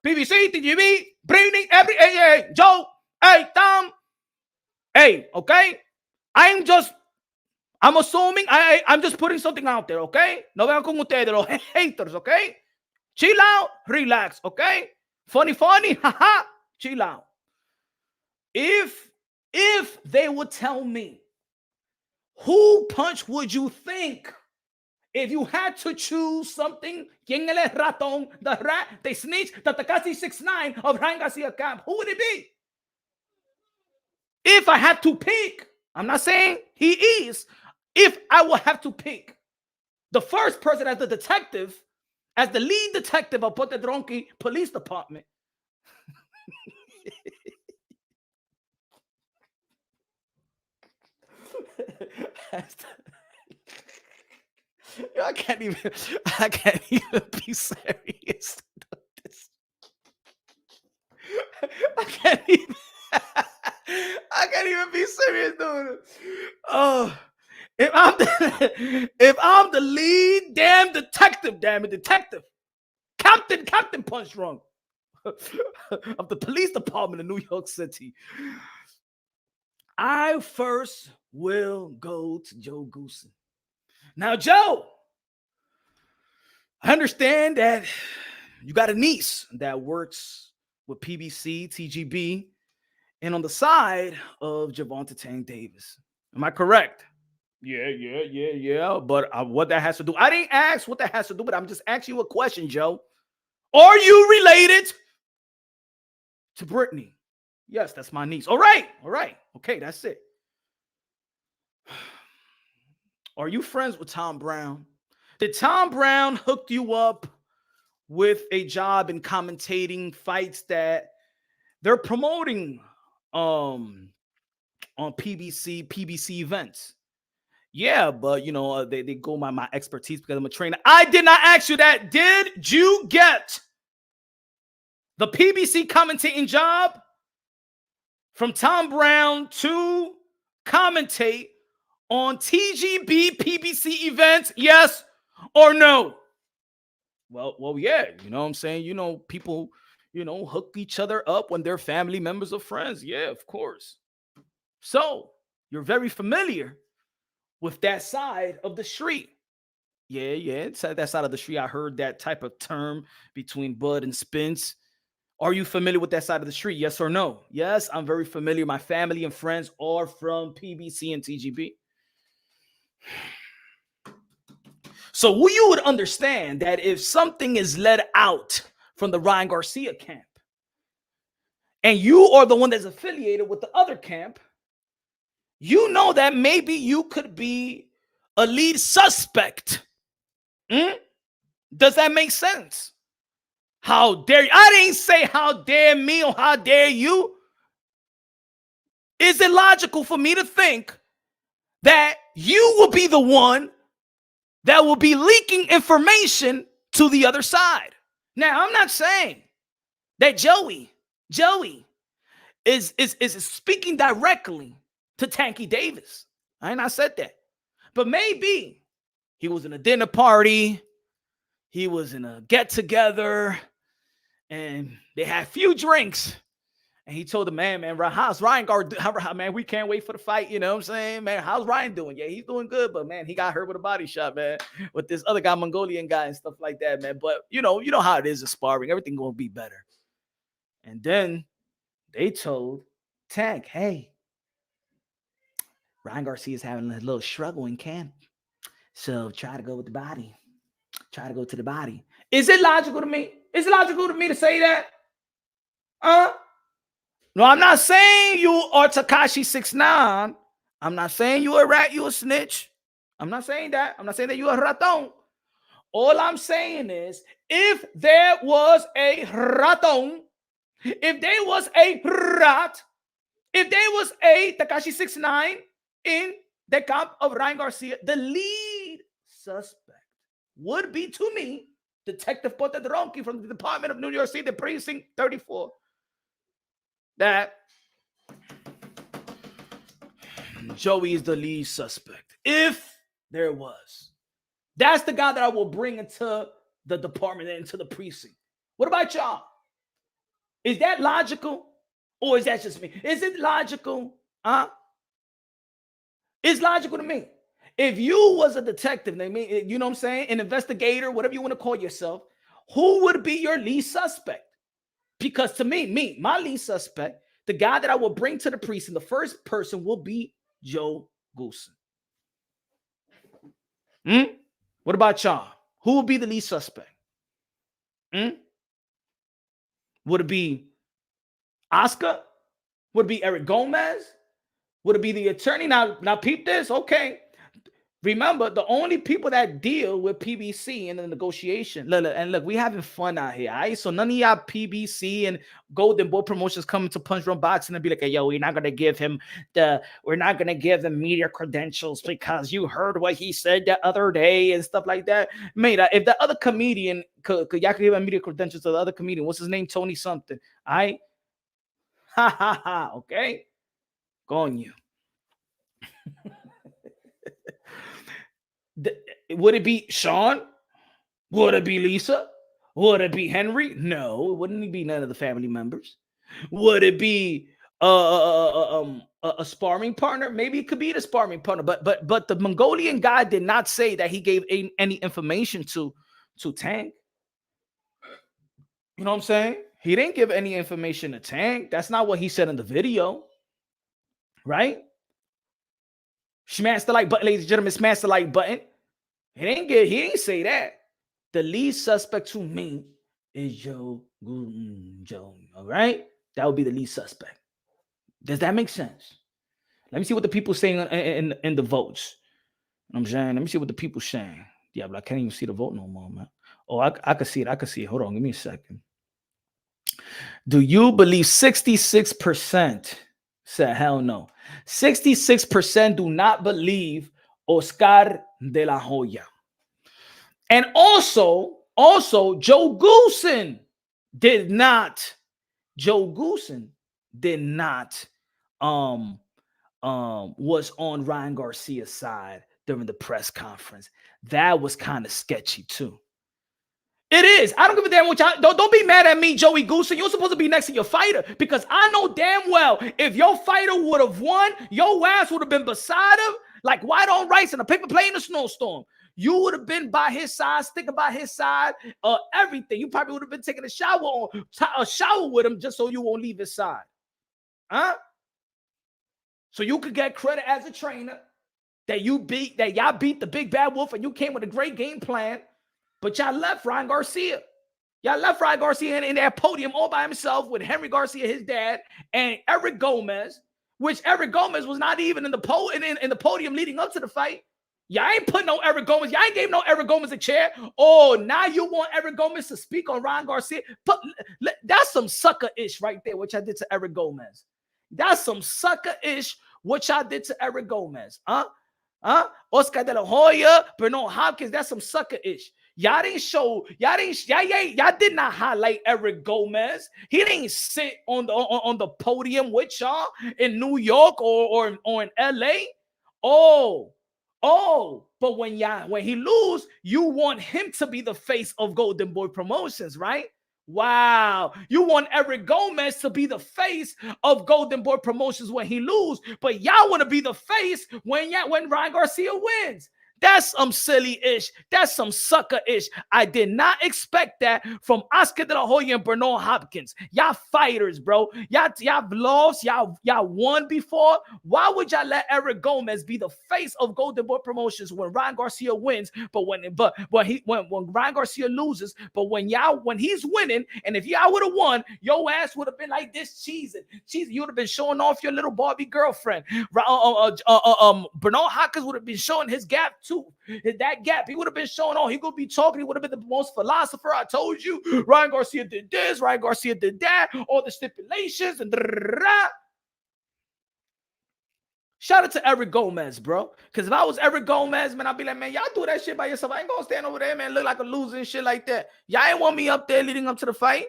Speaker 2: PBC, TGB, Brittany, hey, Joe, hey, Tom, hey, okay? I'm assuming, I'm just putting something out there, okay? No vean con ustedes, los haters, okay? Chill out, relax, okay? Funny, haha, chill out. If they would tell me, who punch would you think? If you had to choose something, ¿quién el ratón, the rat, the snitch, the Takashi 6ix9ine of Ryan Garcia camp? Who would it be? If I had to pick, I'm not saying he is. If I would have to pick the first person as the detective, as the lead detective of Ponte Dronki Police Department. I can't even be serious. I can't even be serious, dude. Oh, if I'm the lead damn detective, Captain Punch Drunk of the police department in New York City, I first will go to Joe Goosen. Now, Joe, I understand that you got a niece that works with PBC, TGB, and on the side of Gervonta Davis. Am I correct? Yeah. But what that has to do, I didn't ask what that has to do, but I'm just asking you a question, Joe. Are you related to Brittany? Yes, that's my niece. All right. Okay, that's it. Are you friends with Tom Brown? Did Tom Brown hook you up with a job in commentating fights that they're promoting on PBC events? Yeah, but they go my expertise because I'm a trainer. I did not ask you that. Did you get the PBC commentating job from Tom Brown to commentate on TGB PBC events? Yes or no? Well, yeah. You know what I'm saying? People, hook each other up when they're family members or friends. Yeah, of course. So you're very familiar with that side of the street. Yeah, it's that side of the street. I heard that type of term between Bud and Spence. Are you familiar with that side of the street? Yes or no? Yes, I'm very familiar. My family and friends are from PBC and TGB. So you would understand that if something is let out from the Ryan Garcia camp, and you are the one that's affiliated with the other camp, you know that maybe you could be a lead suspect. Does that make sense? How dare you? I didn't say how dare me or how dare you. Is it logical for me to think that you will be the one that will be leaking information to the other side? Now, I'm not saying that Joey is speaking directly to Tanky Davis. I ain't not said that. But maybe he was in a dinner party, he was in a get-together, and they had a few drinks. And he told the man, how's Ryan Garcia? Man, we can't wait for the fight. You know what I'm saying? Man, how's Ryan doing? Yeah, he's doing good. But, man, he got hurt with a body shot, man, with this other guy, Mongolian guy and stuff like that, man. But, you know how it is in sparring. Everything going to be better. And then they told Tank, hey, Ryan Garcia is having a little struggle in camp. So try to go with the body. Try to go to the body. Is it logical to me? Is it logical to me to say that? No, I'm not saying you are Tekashi 6ix9ine. I'm not saying you a rat, you a snitch. I'm not saying that. I'm not saying that you a raton. All I'm saying is, if there was a raton, if there was a rat, if there was a Tekashi 6ix9ine in the camp of Ryan Garcia, the lead suspect would be, to me, Detective Potadronki from the Department of New York City, Precinct 34. That Joey is the lead suspect. If there was. That's the guy that I will bring into the department and into the precinct. What about y'all? Is that logical? Or is that just me? Is it logical? It's logical to me. If you was a detective, you know what I'm saying? An investigator, whatever you want to call yourself, who would be your lead suspect? Because to me, my lead suspect, the guy that I will bring to the precinct, the first person will be Joe Goosen. What about y'all? Who will be the lead suspect? Would it be Oscar? Would it be Eric Gomez? Would it be the attorney? Now peep this. Okay. Remember, the only people that deal with PBC in the negotiation, look, we having fun out here, all right? So none of y'all PBC and Golden Boy Promotions coming to Punch Drunk Boxing and be like, hey, yo, we're not gonna give him media credentials because you heard what he said the other day and stuff like that. Mate, if the other comedian y'all could give him media credentials to the other comedian, what's his name? Tony something. All right. Okay. Go on you. Would it be Sean? Would it be Lisa? Would it be Henry? No, it wouldn't be none of the family members. Would it be a sparring partner? Maybe it could be the sparring partner, but the Mongolian guy did not say that he gave any information to Tank. You know what I'm saying? He didn't give any information to Tank. That's not what he said in the video, right? Smash the like button, ladies and gentlemen. Smash the like button. He didn't say that. The lead suspect to me is Joe. All right, that would be the lead suspect. Does that make sense? Let me see what the people saying in the votes. You know what I'm saying, let me see what the people saying. Yeah, but I can't even see the vote no more, man. Oh, I can see it. I can see it. Hold on, give me a second. Do you believe 66% said hell no? 66% do not believe Oscar de la Hoya. And also Joe Goosen did not was on Ryan Garcia's side during the press conference. That was kind of sketchy too. It is. I don't give a damn what y'all. Don't be mad at me, Joey Goosen. You're supposed to be next to your fighter because I know damn well if your fighter would have won, your ass would have been beside him like white on rice in a paper plane in a snowstorm. You would have been by his side, sticking by his side, everything. You probably would have been taking a shower with him just so you won't leave his side. Huh? So you could get credit as a trainer that y'all beat the big bad wolf and you came with a great game plan. But y'all left Ryan Garcia. Y'all left Ryan Garcia in that podium all by himself with Henry Garcia, his dad, and Eric Gomez, which Eric Gomez was not even in the podium leading up to the fight. Y'all ain't put no Eric Gomez. Y'all ain't gave no Eric Gomez a chair. Oh, now you want Eric Gomez to speak on Ryan Garcia? That's some sucker-ish right there, which I did to Eric Gomez. That's some sucker-ish, which I did to Eric Gomez. Oscar de la Hoya, Bernard Hopkins, that's some sucker-ish. Y'all did not highlight Eric Gomez. He didn't sit on the podium with y'all in New York or in LA. But when he lose, you want him to be the face of Golden Boy Promotions, right? Wow. You want Eric Gomez to be the face of Golden Boy Promotions when he lose, but y'all want to be the face when Ryan Garcia wins. That's some silly-ish. That's some sucker-ish. I did not expect that from Oscar de la Hoya and Bernard Hopkins. Y'all fighters, bro. Y'all lost. Y'all won before. Why would y'all let Eric Gomez be the face of Golden Boy Promotions when Ryan Garcia wins? But when Ryan Garcia loses, but when he's winning, and if y'all would have won, your ass would have been like this cheesing. You would have been showing off your little Barbie girlfriend. Bernard Hopkins would have been showing his gap too. That gap, he would have been showing on. He gonna be talking. He would have been the most philosopher. I told you, Ryan Garcia did this, Ryan Garcia did that, all the stipulations and shout out to Eric Gomez, bro. Because if I was Eric Gomez, man, I'd be like, man, y'all do that shit by yourself. I ain't gonna stand over there, man, look like a loser and shit like that. Y'all ain't want me up there leading up to the fight.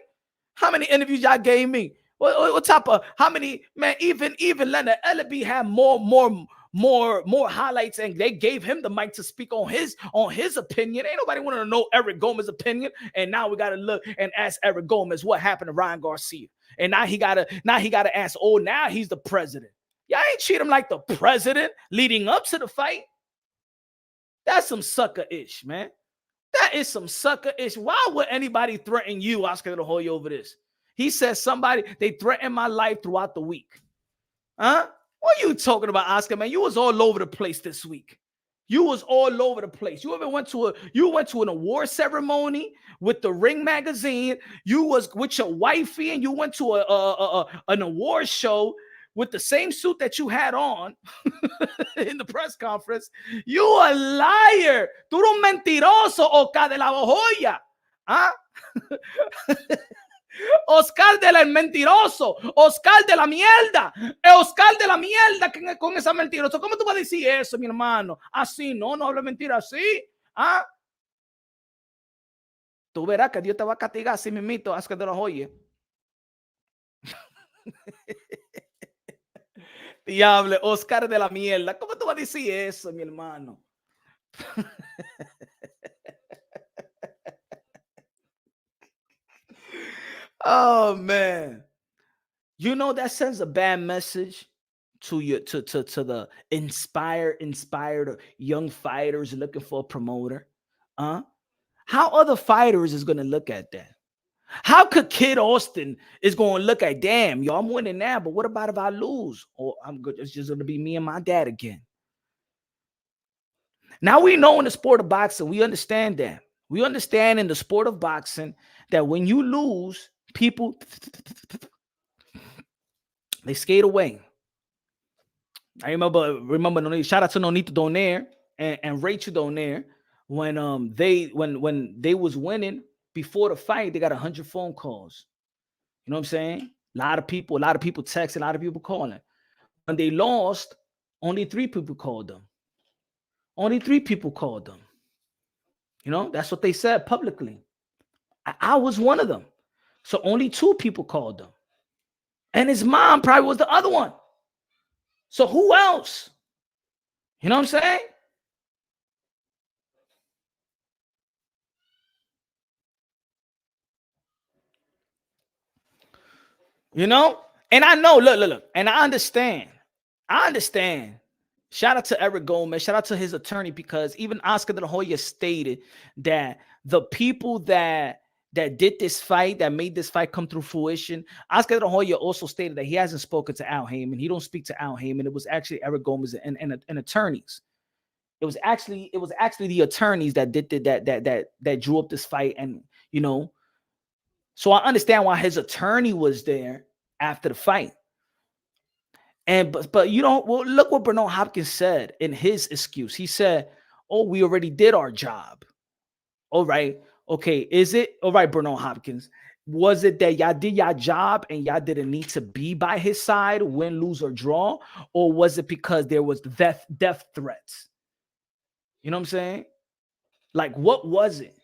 Speaker 2: How many interviews y'all gave me? What type of how many, man? Even Leonard Ellaby had more highlights, and they gave him the mic to speak on his opinion. Ain't nobody want to know Eric Gomez's opinion, and now we gotta look and ask Eric Gomez what happened to Ryan Garcia, and now he gotta ask. Oh, now he's the president. Y'all ain't treat him like the president leading up to the fight. That's some sucker-ish, man. That is some sucker-ish. Why would anybody threaten you, Oscar de la Hoya, over this? He says they threatened my life throughout the week. Huh? What are you talking about, Oscar, man? You was all over the place this week. You was all over the place. You went to an award ceremony with the Ring magazine. You was with your wifey, and you went to an award show with the same suit that you had on in the press conference. You a liar. Tú eres un mentiroso, Oscar de la Hoya. Huh? Oscar del mentiroso, Oscar de la mierda, Oscar de la mierda con esa mentirosa. ¿Cómo tú vas a decir eso, mi hermano? Así, no habla mentira así. ¿Ah? Tú verás que Dios te va a castigar así mismito, Oscar de la Hoya. Diable, Oscar de la mierda. ¿Cómo tú vas a decir eso, mi hermano? Oh man, you know that sends a bad message to the inspired young fighters looking for a promoter. How other fighters is gonna look at that? How could Kid Austin is gonna look at, damn, yo, I'm winning now, but what about if I lose? Or I'm good, it's just gonna be me and my dad again. Now we know in the sport of boxing, we understand that. We understand in the sport of boxing that when you lose, people, they skate away. I remember shout out to Nonito Donaire and Rachel Donaire when they was winning before the fight, they got 100 phone calls. You know what I'm saying? A lot of people texting, a lot of people calling. When they lost, only 3 people called them. Only 3 people called them. That's what they said publicly. I was one of them. So only 2 people called them. And his mom probably was the other one. So who else? You know what I'm saying? And I know, look, and I understand. Shout out to Eric Gomez. Shout out to his attorney, because even Oscar De La Hoya stated that the people that did this fight, that made this fight come through fruition, Oscar De La Hoya also stated that he hasn't spoken to Al Heyman. He don't speak to Al Heyman. It was actually Eric Gomez and attorneys. It was actually the attorneys that did that drew up this fight, and so I understand why his attorney was there after the fight. And but well, look what Bernard Hopkins said in his excuse. He said, "Oh, we already did our job." All right. Okay. Is it all right, Bernard Hopkins? Was it that y'all did your job and y'all didn't need to be by his side, win, lose, or draw? Or was it because there was death threats? You know what I'm saying? Like, what was it?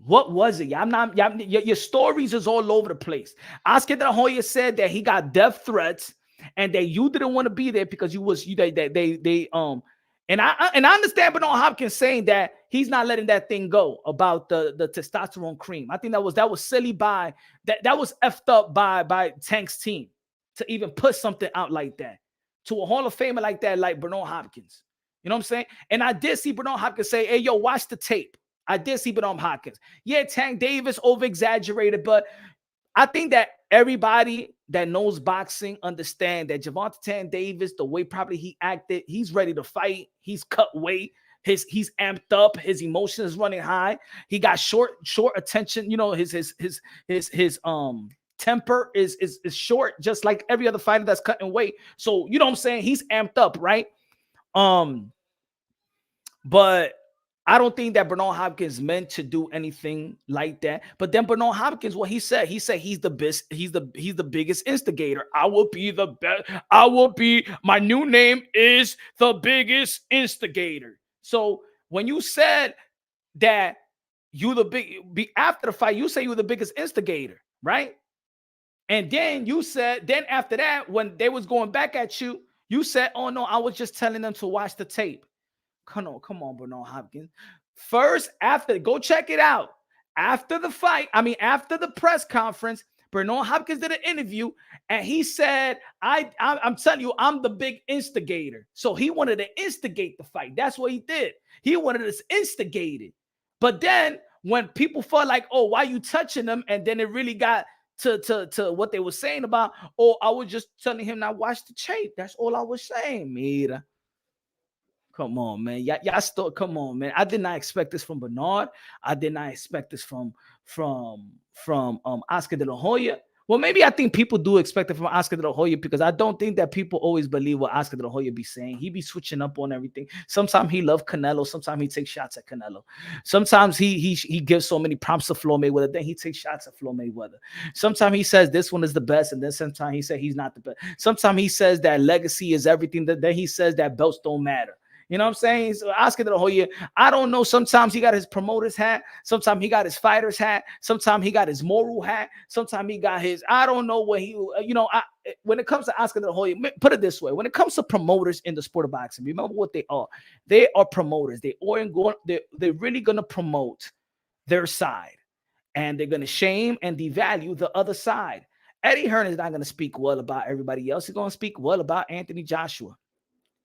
Speaker 2: What was it? Your stories is all over the place. Oscar De La Hoya said that he got death threats and that you didn't want to be there because and I understand Bernard Hopkins saying that he's not letting that thing go about the testosterone cream. I think that was silly that was effed up by Tank's team to even put something out like that to a Hall of Famer like that, like Bernard Hopkins. You know what I'm saying? And I did see Bernard Hopkins say, "Hey, yo, watch the tape." I did see Bernard Hopkins. Yeah, Tank Davis over-exaggerated, but I think that everybody that knows boxing understand that Gervonta Tank Davis, the way probably he acted, he's ready to fight. He's cut weight. He's amped up. His emotion is running high. He got short attention. His temper is short, just like every other fighter that's cutting weight. So you know what I'm saying? He's amped up, right? But I don't think that Bernard Hopkins meant to do anything like that. But then Bernard Hopkins, what he said he's the best, he's the biggest instigator. I will be the best. My new name is the biggest instigator. So when you said that after the fight, you say you were the biggest instigator, right? And then you said, then after that, when they was going back at you, you said, "Oh no, I was just telling them to watch the tape." Come on, Bernard Hopkins. First, go check it out. After the fight, after the press conference, Bernard Hopkins did an interview and he said, I'm telling you, I'm the big instigator. So he wanted to instigate the fight. That's what he did. He wanted to instigate it. But then when people felt like, "Oh, why you touching them?" And then it really got to what they were saying about, "Oh, I was just telling him not watch the tape." That's all I was saying, Mira. Come on, man. Y'all still come on, man. I did not expect this from Bernard. I did not expect this from Oscar De La Hoya. Well, maybe I think people do expect it from Oscar De La Hoya because I don't think that people always believe what Oscar De La Hoya be saying. He be switching up on everything. Sometimes he loves Canelo. Sometimes he takes shots at Canelo. Sometimes he gives so many prompts to Floyd Mayweather. Then he takes shots at Floyd Mayweather. Sometimes he says this one is the best, and then sometimes he says he's not the best. Sometimes he says that legacy is everything. Then he says that belts don't matter. You know what I'm saying? So Oscar De La Hoya, I don't know. Sometimes he got his promoter's hat. Sometimes he got his fighter's hat. Sometimes he got his moral hat. Sometimes he got his, I don't know what he, when it comes to Oscar De La Hoya, put it this way. When it comes to promoters in the sport of boxing, remember what they are. They are promoters. They're really going to promote their side. And they're going to shame and devalue the other side. Eddie Hearn is not going to speak well about everybody else. He's going to speak well about Anthony Joshua.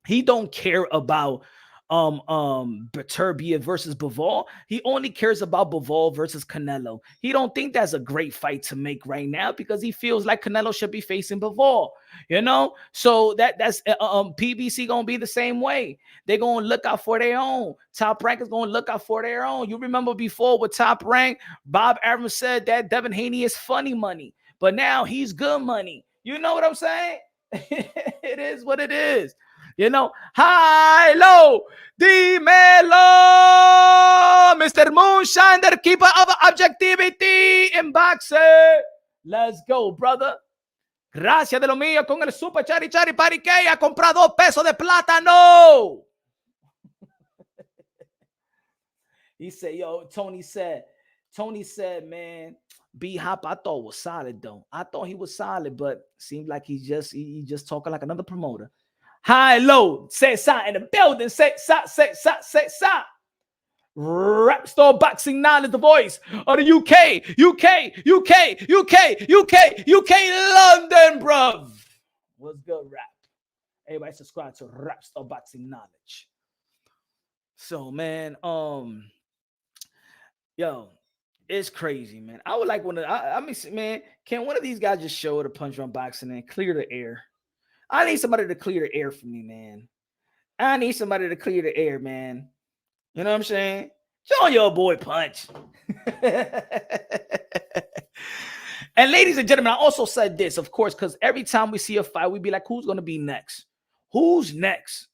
Speaker 2: He don't care about Beterbiev versus Bivol. He only cares about Bivol versus Canelo. He don't think that's a great fight to make right now because he feels like Canelo should be facing Bivol. So that's PBC gonna be the same way. They're gonna look out for their own. Top Rank is gonna look out for their own. You remember before with Top Rank, Bob Arum said that Devin Haney is funny money, but now he's good money. You know what I'm saying? It is what it is. High, low, dímelo, Mr. Moonshine, the keeper of objectivity in boxing. Let's go, brother. Gracias de lo mío con el super chari chari parique. Ha comprado $2 de plátano. He said, yo, Tony said, man, B Hop, I thought was solid though. I thought he was solid, but seemed like he just talking like another promoter. High, low, say sa in the building, say sa, say sa, say sa. Rap Star Boxing 9 is the voice of the UK, London, bruv. What's good, rap? Everybody subscribe to Rap Star Boxing Knowledge. So, man, yo, it's crazy, man. I would like one of, I mean, man, can one of these guys just show the punch on boxing and clear the air? I need somebody to clear the air for me, man. I need somebody to clear the air, man. You know what I'm saying? Show your boy punch. And ladies and gentlemen, I also said this, of course, because every time we see a fight, we be like, who's going to be next? Who's next?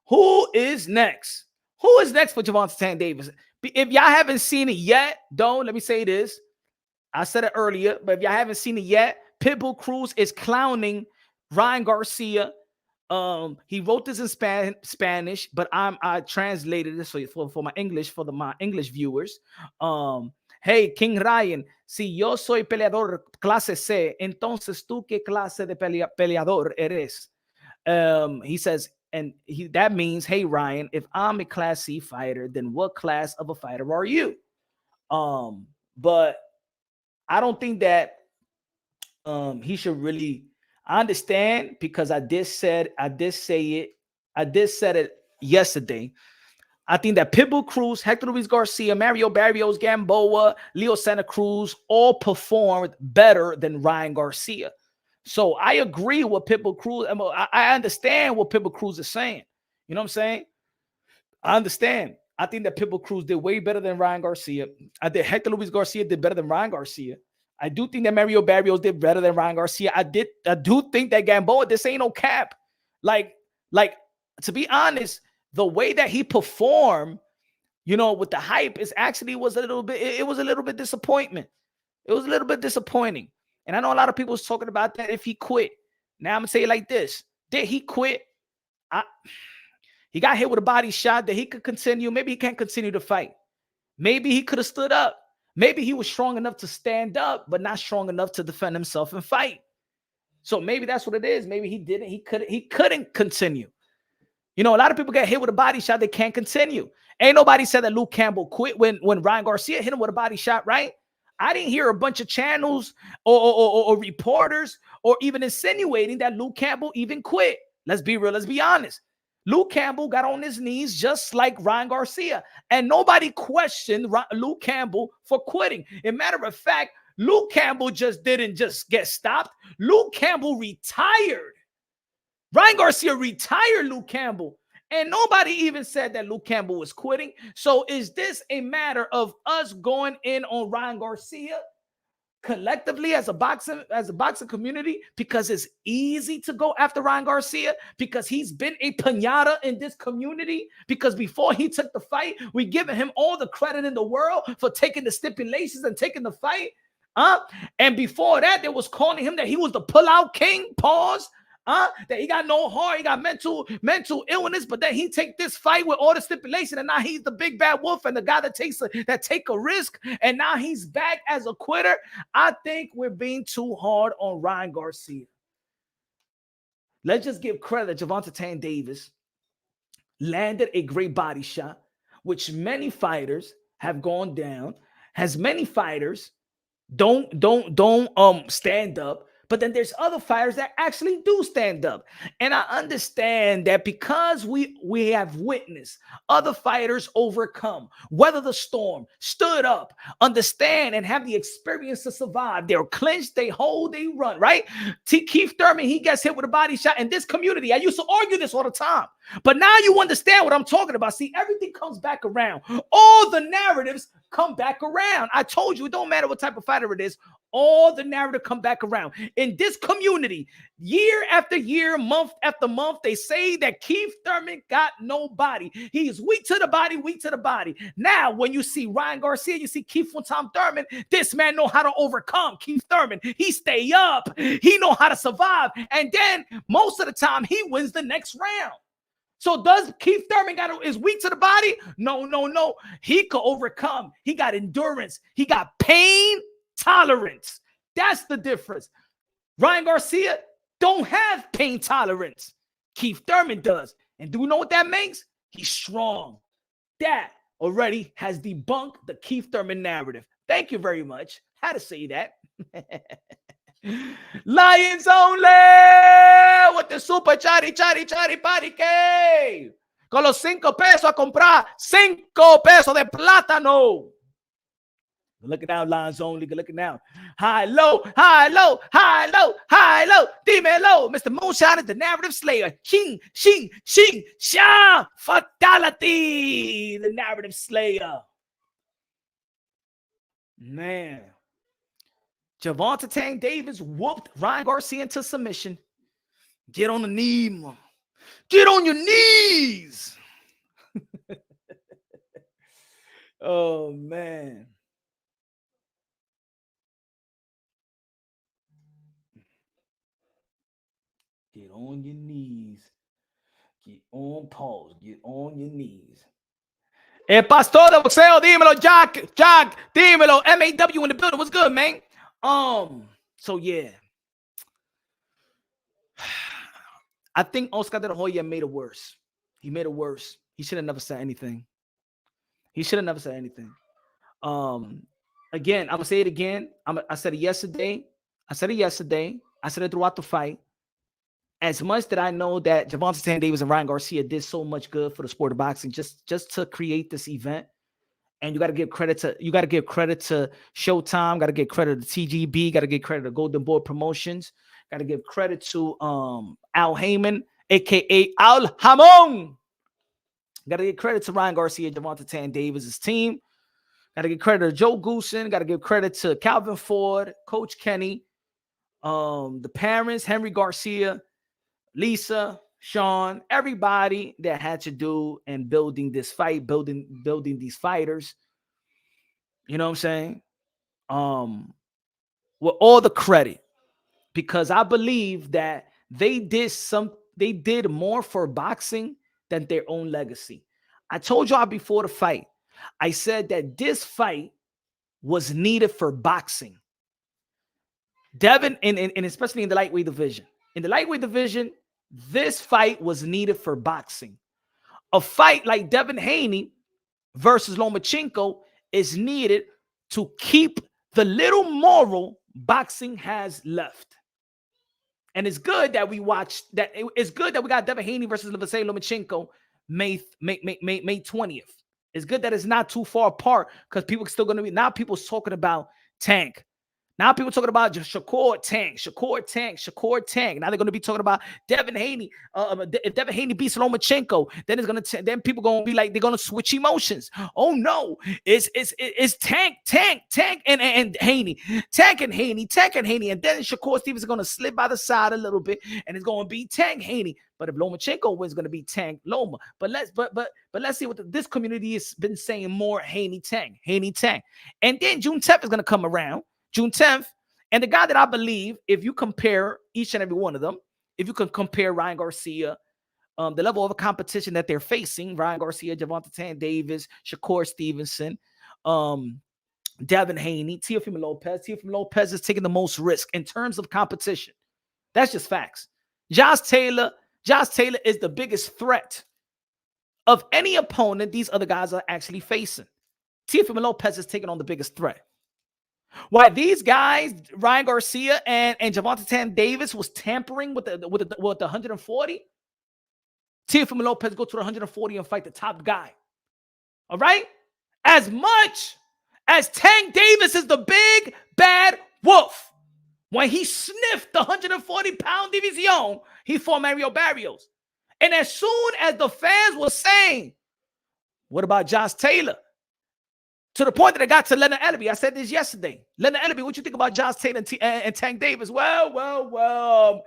Speaker 2: Who is next? Who is next for Gervonta Davis? If y'all haven't seen it yet, though, let me say this. I said it earlier, but if y'all haven't seen it yet, Pitbull Cruz is clowning Ryan Garcia. He wrote this in Spanish, but I translated this for my English, for my English viewers. Hey, King Ryan, si yo soy peleador clase C, entonces tú qué clase de peleador eres? He says, and that means, hey Ryan, if I'm a class C fighter, then what class of a fighter are you? But I don't think that he should really. I understand, because I did say it yesterday. I think that Pitbull Cruz, Hector Luis Garcia, Mario Barrios, Gamboa, Leo Santa Cruz all performed better than Ryan Garcia. So I agree with Pitbull Cruz. I understand what Pitbull Cruz is saying. You know what I'm saying? I understand. I think that Pitbull Cruz did way better than Ryan Garcia. I think Hector Luis Garcia did better than Ryan Garcia. I do think that Mario Barrios did better than Ryan Garcia. I do think that Gamboa, this ain't no cap. Like, to be honest, the way that he performed, you know, with the hype was a little bit disappointment. It was a little bit disappointing. And I know a lot of people was talking about that if he quit. Now I'm gonna say it like this. Did he quit? He got hit with a body shot that he could continue. Maybe he can't continue to fight. Maybe he could have stood up. Maybe he was strong enough to stand up, but not strong enough to defend himself and fight. So maybe that's what it is. Maybe he didn't. He couldn't continue. You know, a lot of people get hit with a body shot, they can't continue. Ain't nobody said that Luke Campbell quit when Ryan Garcia hit him with a body shot, right? I didn't hear a bunch of channels or reporters or even insinuating that Luke Campbell even quit. Let's be real. Let's be honest. Luke Campbell got on his knees just like Ryan Garcia, and nobody questioned Luke Campbell for quitting. As a matter of fact, Luke Campbell didn't just get stopped. Luke Campbell retired. Ryan Garcia retired Luke Campbell, and nobody even said that Luke Campbell was quitting. So is this a matter of us going in on Ryan Garcia collectively as a boxing community because it's easy to go after Ryan Garcia because he's been a piñata in this community, because before he took the fight, we giving him all the credit in the world for taking the stipulations and taking the fight? And before that, they was calling him that he was the pull-out king, pause. That he got no heart, he got mental illness, but then he take this fight with all the stipulation, and now he's the big bad wolf and the guy that take a risk, and now he's back as a quitter. I think we're being too hard on Ryan Garcia. Let's just give credit that Gervonta Davis landed a great body shot, which many fighters have gone down. Has many fighters don't stand up. But then there's other fighters that actually do stand up. And I understand that because we have witnessed other fighters overcome, weather the storm, stood up, understand, and have the experience to survive. They're clinched, they hold, they run, right? Keith Thurman, he gets hit with a body shot in this community. I used to argue this all the time. But now you understand what I'm talking about. See, everything comes back around. All the narratives come back around. I told you, it don't matter what type of fighter it is. All the narrative come back around. In this community, year after year, month after month, they say that Keith Thurman got no body. He's weak to the body, weak to the body. Now, when you see Ryan Garcia, you see Keith Thurman, this man know how to overcome Keith Thurman. He stay up. He know how to survive. And then most of the time, he wins the next round. So does Keith Thurman is weak to the body? No. He could overcome. He got endurance. He got pain tolerance. That's the difference. Ryan Garcia don't have pain tolerance. Keith Thurman does. And do you know what that makes? He's strong. That already has debunked the Keith Thurman narrative. Thank you very much. Had to say that. Lions only with the super chari parique. Con los 5 pesos a comprar 5 pesos de plátano. Good looking down, Lions only. Good looking down. High, low. Dímelo. Mr. Moonshine is the narrative slayer. Shing, sha. Fatality. The narrative slayer. Man. Gervonta Davis whooped Ryan Garcia into submission. Get on the knee, man. Get on your knees. Oh, man. Get on your knees. Get on pause. Get on your knees. El Pastor de Boxeo, dímelo, Jack, dímelo, MAW in the building. What's good, man? So yeah. I think Oscar de la Hoya made it worse. He made it worse. He should have never said anything. Again, I'm gonna say it again. I said it yesterday. I said it throughout the fight. As much that I know that Gervonta Davis and Ryan Garcia did so much good for the sport of boxing, just to create this event. And you got to give credit to Showtime, got to give credit to TGB, got to give credit to Golden Boy Promotions, got to give credit to Al Heyman, aka Al Hamon. Got to give credit to Ryan Garcia, Gervonta Davis' team. Got to give credit to Joe Goosen, got to give credit to Calvin Ford, Coach Kenny, the parents, Henry Garcia, Lisa, Sean, everybody that had to do in building this fight, building these fighters. You know what I'm saying? With all the credit, because I believe that they did more for boxing than their own legacy. I told y'all before the fight, I said that this fight was needed for boxing. Devin, and especially in the lightweight division. In the lightweight division, this fight was needed for boxing. A fight like Devin Haney versus Lomachenko is needed to keep the little moral boxing has left. And it's good that we watched that. It's good that we got Devin Haney versus Vasily Lomachenko May 20th. It's good that it's not too far apart because people are still going to be, now people's talking about Tank. Now people talking about Shakur Tank. Now they're going to be talking about Devin Haney. If Devin Haney beats Lomachenko, then people going to be like, they're going to switch emotions. Oh no, it's Tank and Haney. Tank and Haney. And then Shakur Stevens is going to slip by the side a little bit and it's going to be Tank Haney. But if Lomachenko wins, it's going to be Tank Loma. But let's see what this community has been saying more. Haney Tank. And then June 10th is going to come around. June 10th, and the guy that I believe, if you compare each and every one of them, if you can compare Ryan Garcia, the level of competition that they're facing, Ryan Garcia, Gervonta Davis, Shakur Stevenson, Devin Haney, Teofimo Lopez. Teofimo Lopez is taking the most risk in terms of competition. That's just facts. Josh Taylor is the biggest threat of any opponent these other guys are actually facing. Teofimo Lopez is taking on the biggest threat. Why these guys, Ryan Garcia and Gervonta Davis, was tampering with the 140. Teofimo Lopez go to the 140 and fight the top guy. All right? As much as Tank Davis is the big bad wolf, when he sniffed the 140-pound division, he fought Mario Barrios. And as soon as the fans were saying, what about Josh Taylor? To the point that I got to Leonard Ellerby. I said this yesterday. Leonard Ellerby, what you think about Josh Taylor and Tank Davis? Well.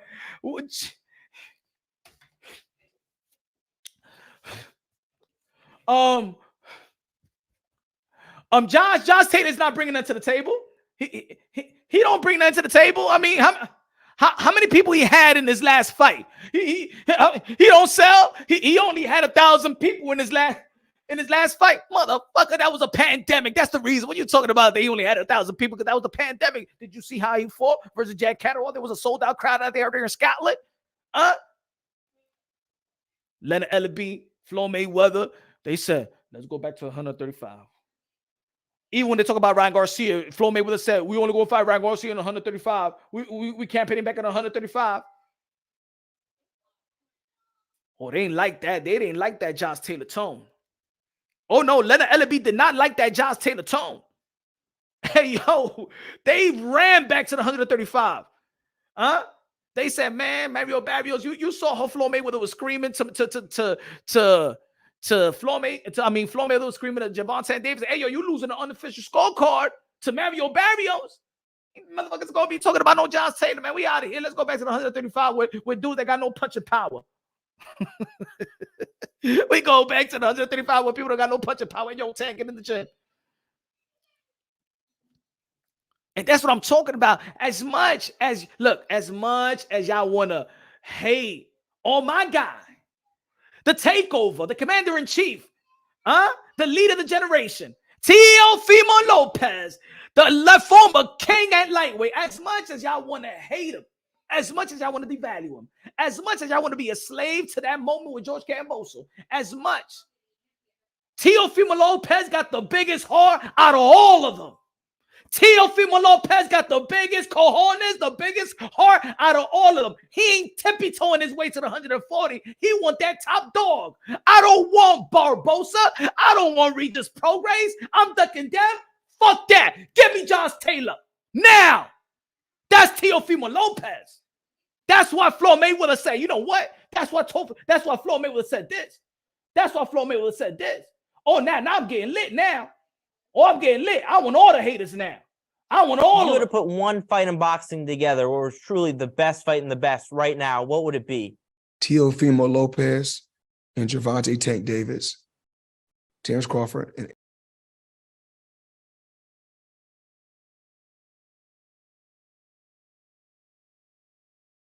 Speaker 2: Josh Taylor's not bringing that to the table. He don't bring that to the table. I mean, How many people he had in his last fight? He don't sell. He only had 1,000 people in his last fight. Motherfucker, that was a pandemic. That's the reason. What you talking about? They only had 1,000 people because that was a pandemic. Did you see how he fought versus Jack Catterall? There was a sold out crowd out there in Scotland. Leonard Ellaby, Floyd Mayweather. They said, let's go back to 135. Even when they talk about Ryan Garcia, Floyd Mayweather said, we only go fight Ryan Garcia in 135. We can't pay him back at 135. Oh, they ain't like that. They didn't like that Josh Taylor tone. Oh, no, Leonard Ellaby did not like that Josh Taylor tone. Hey, yo, they ran back to the 135. They said, man, Mario Barrios, you saw how Floyd Mayweather was screaming to Floyd Mayweather was screaming at Gervonta Davis. Hey, yo, you losing an unofficial scorecard to Mario Barrios. Motherfuckers gonna be talking about no Josh Taylor, man. We out of here. Let's go back to the 135 with dudes that got no punching power. We go back to the 135 where people that got no punching power and yo tanking in the gym. And that's what I'm talking about. As much as y'all want to hate on my guy, the takeover, the commander-in-chief, the leader of the generation, Teofimo Lopez, the former king at lightweight, as much as y'all want to hate him, as much as y'all want to devalue him, as much as y'all want to be a slave to that moment with George Camboso, as much, Teofimo Lopez got the biggest heart out of all of them. Teofimo Lopez got the biggest cojones, the biggest heart out of all of them. He ain't tippy-toeing his way to the 140. He want that top dog. I don't want Barbosa. I don't want Regis Prograis. I'm ducking them. Fuck that. Give me Josh Taylor. Now. That's Teofimo Lopez. That's why Floyd Mayweather said, you know what? That's why Floyd Mayweather said this. That's why Floyd Mayweather said this. Oh, now I'm getting lit now. Oh, I'm getting lit. I want all the haters now. I want all of them.
Speaker 3: You would have put one fight in boxing together or was truly the best fight in the best right now, what would it be?
Speaker 4: Teofimo Lopez and Gervonta Tank Davis, Terrence Crawford, and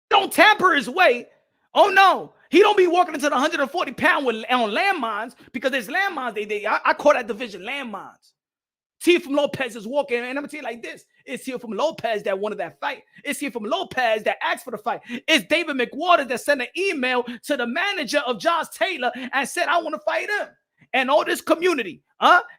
Speaker 2: don't tamper his way. Oh no, he don't be walking into the 140-pound on landmines because there's landmines. I call that division landmines. Teofimo Lopez is walking, and I'm gonna tell you like this: it's Teofimo Lopez that wanted that fight. It's Teofimo Lopez that asked for the fight. It's David McWater that sent an email to the manager of Josh Taylor and said, "I want to fight him." And all this community,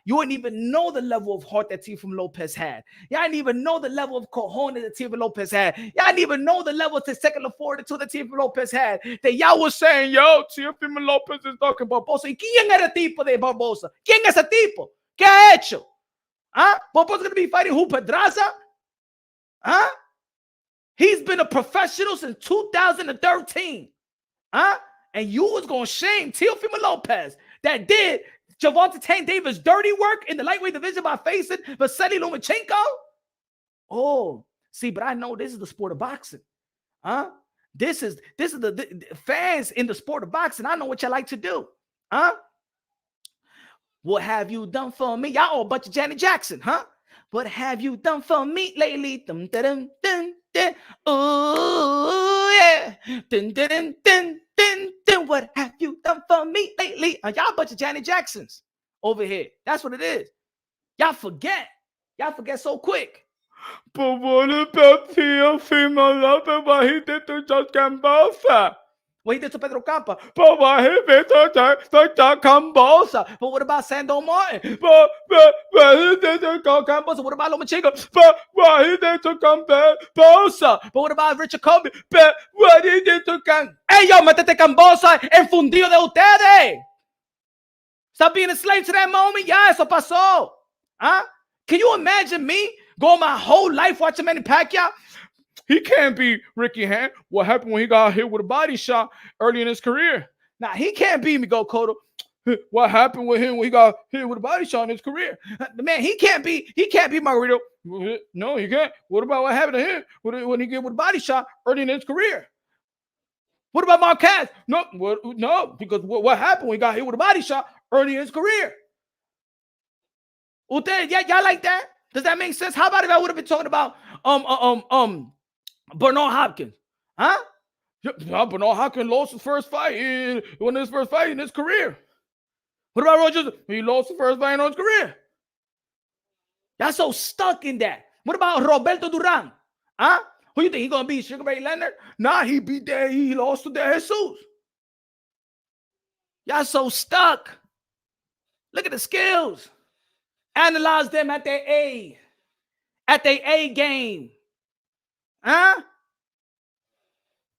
Speaker 2: you wouldn't even know the level of heart that Teofimo Lopez had. Y'all didn't even know the level of cojones that Teofimo Lopez had. Y'all didn't even know the level of second fortitude that Teofimo Lopez had. That y'all was saying, yo, Teofimo Lopez is talking Barbosa. ¿Y quién era el tipo de Barbosa? ¿Quién es ese tipo? ¿Qué ha hecho? Barbosa's going to be fighting who, Pedraza? He's been a professional since 2013. And you was going to shame Teofimo Lopez that did Gervonta Davis dirty work in the lightweight division by facing Vasily Lomachenko? Oh, see, but I know this is the sport of boxing. This is the fans in the sport of boxing. I know what y'all like to do. What have you done for me? Y'all all a bunch of Janet Jackson, What have you done for me lately? Dun, dun, dun, dun. Ooh, yeah. Dun, dun, dun, dun, dun, dun. What have you done for me lately? Y'all a bunch of Janet Jacksons over here. That's what it is. Y'all forget. Y'all forget so quick. But what about Teofimo Lopez? What he did to George Cambosa? What he did to Pedro Campa? But what he did to Cambosa? But what about Sando Martin? But he did to Cambosa? What about Lomachenko? But what he did to Cambosa? But what about Richard Colby? But what he did to Cambosa? Hey, yo, métete Cambosa en fundido de ustedes. Stop being a slave to that moment. Ya, eso pasó. Can you imagine me going my whole life watching Manny Pacquiao? He can't be Ricky Hand. What happened when he got hit with a body shot early in his career? Now, he can't beat me, Go Cotto. What happened with him when he got hit with a body shot in his career? Man, he can't be Margarito. No, he can't. What about what happened to him when he got with a body shot early in his career? What about Marquez? No, because what happened when he got hit with a body shot early in his career? Y'all like that? Does that make sense? How about if I would have been talking about Bernard Hopkins. Huh? Yeah, Bernard Hopkins lost his first fight in his first fight in his career. What about Rogers? He lost the first fight in his career. Y'all so stuck in that. What about Roberto Duran? Huh? Who you think he gonna beat? Sugar Ray Leonard? Nah, he beat that. He lost to De Jesus. Y'all so stuck. Look at the skills. Analyze them at their A. At their A game. Huh?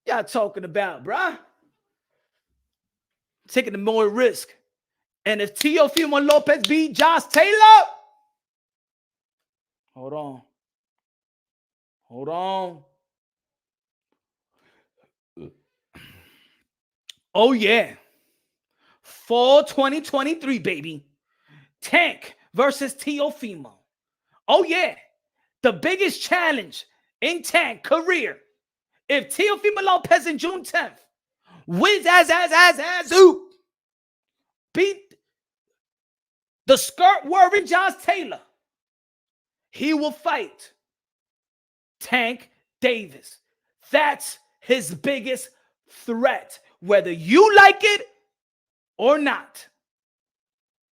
Speaker 2: Y'all talking about, bruh? Taking the more risk. And if Teofimo Lopez beat Josh Taylor, hold on. Oh, yeah. Fall 2023, baby. Tank versus Teofimo. Oh, yeah. The biggest challenge in Tank career. If Teofimo Lopez in June 10th wins beat the skirt-wearing Josh Taylor, he will fight Tank Davis. That's his biggest threat, whether you like it or not.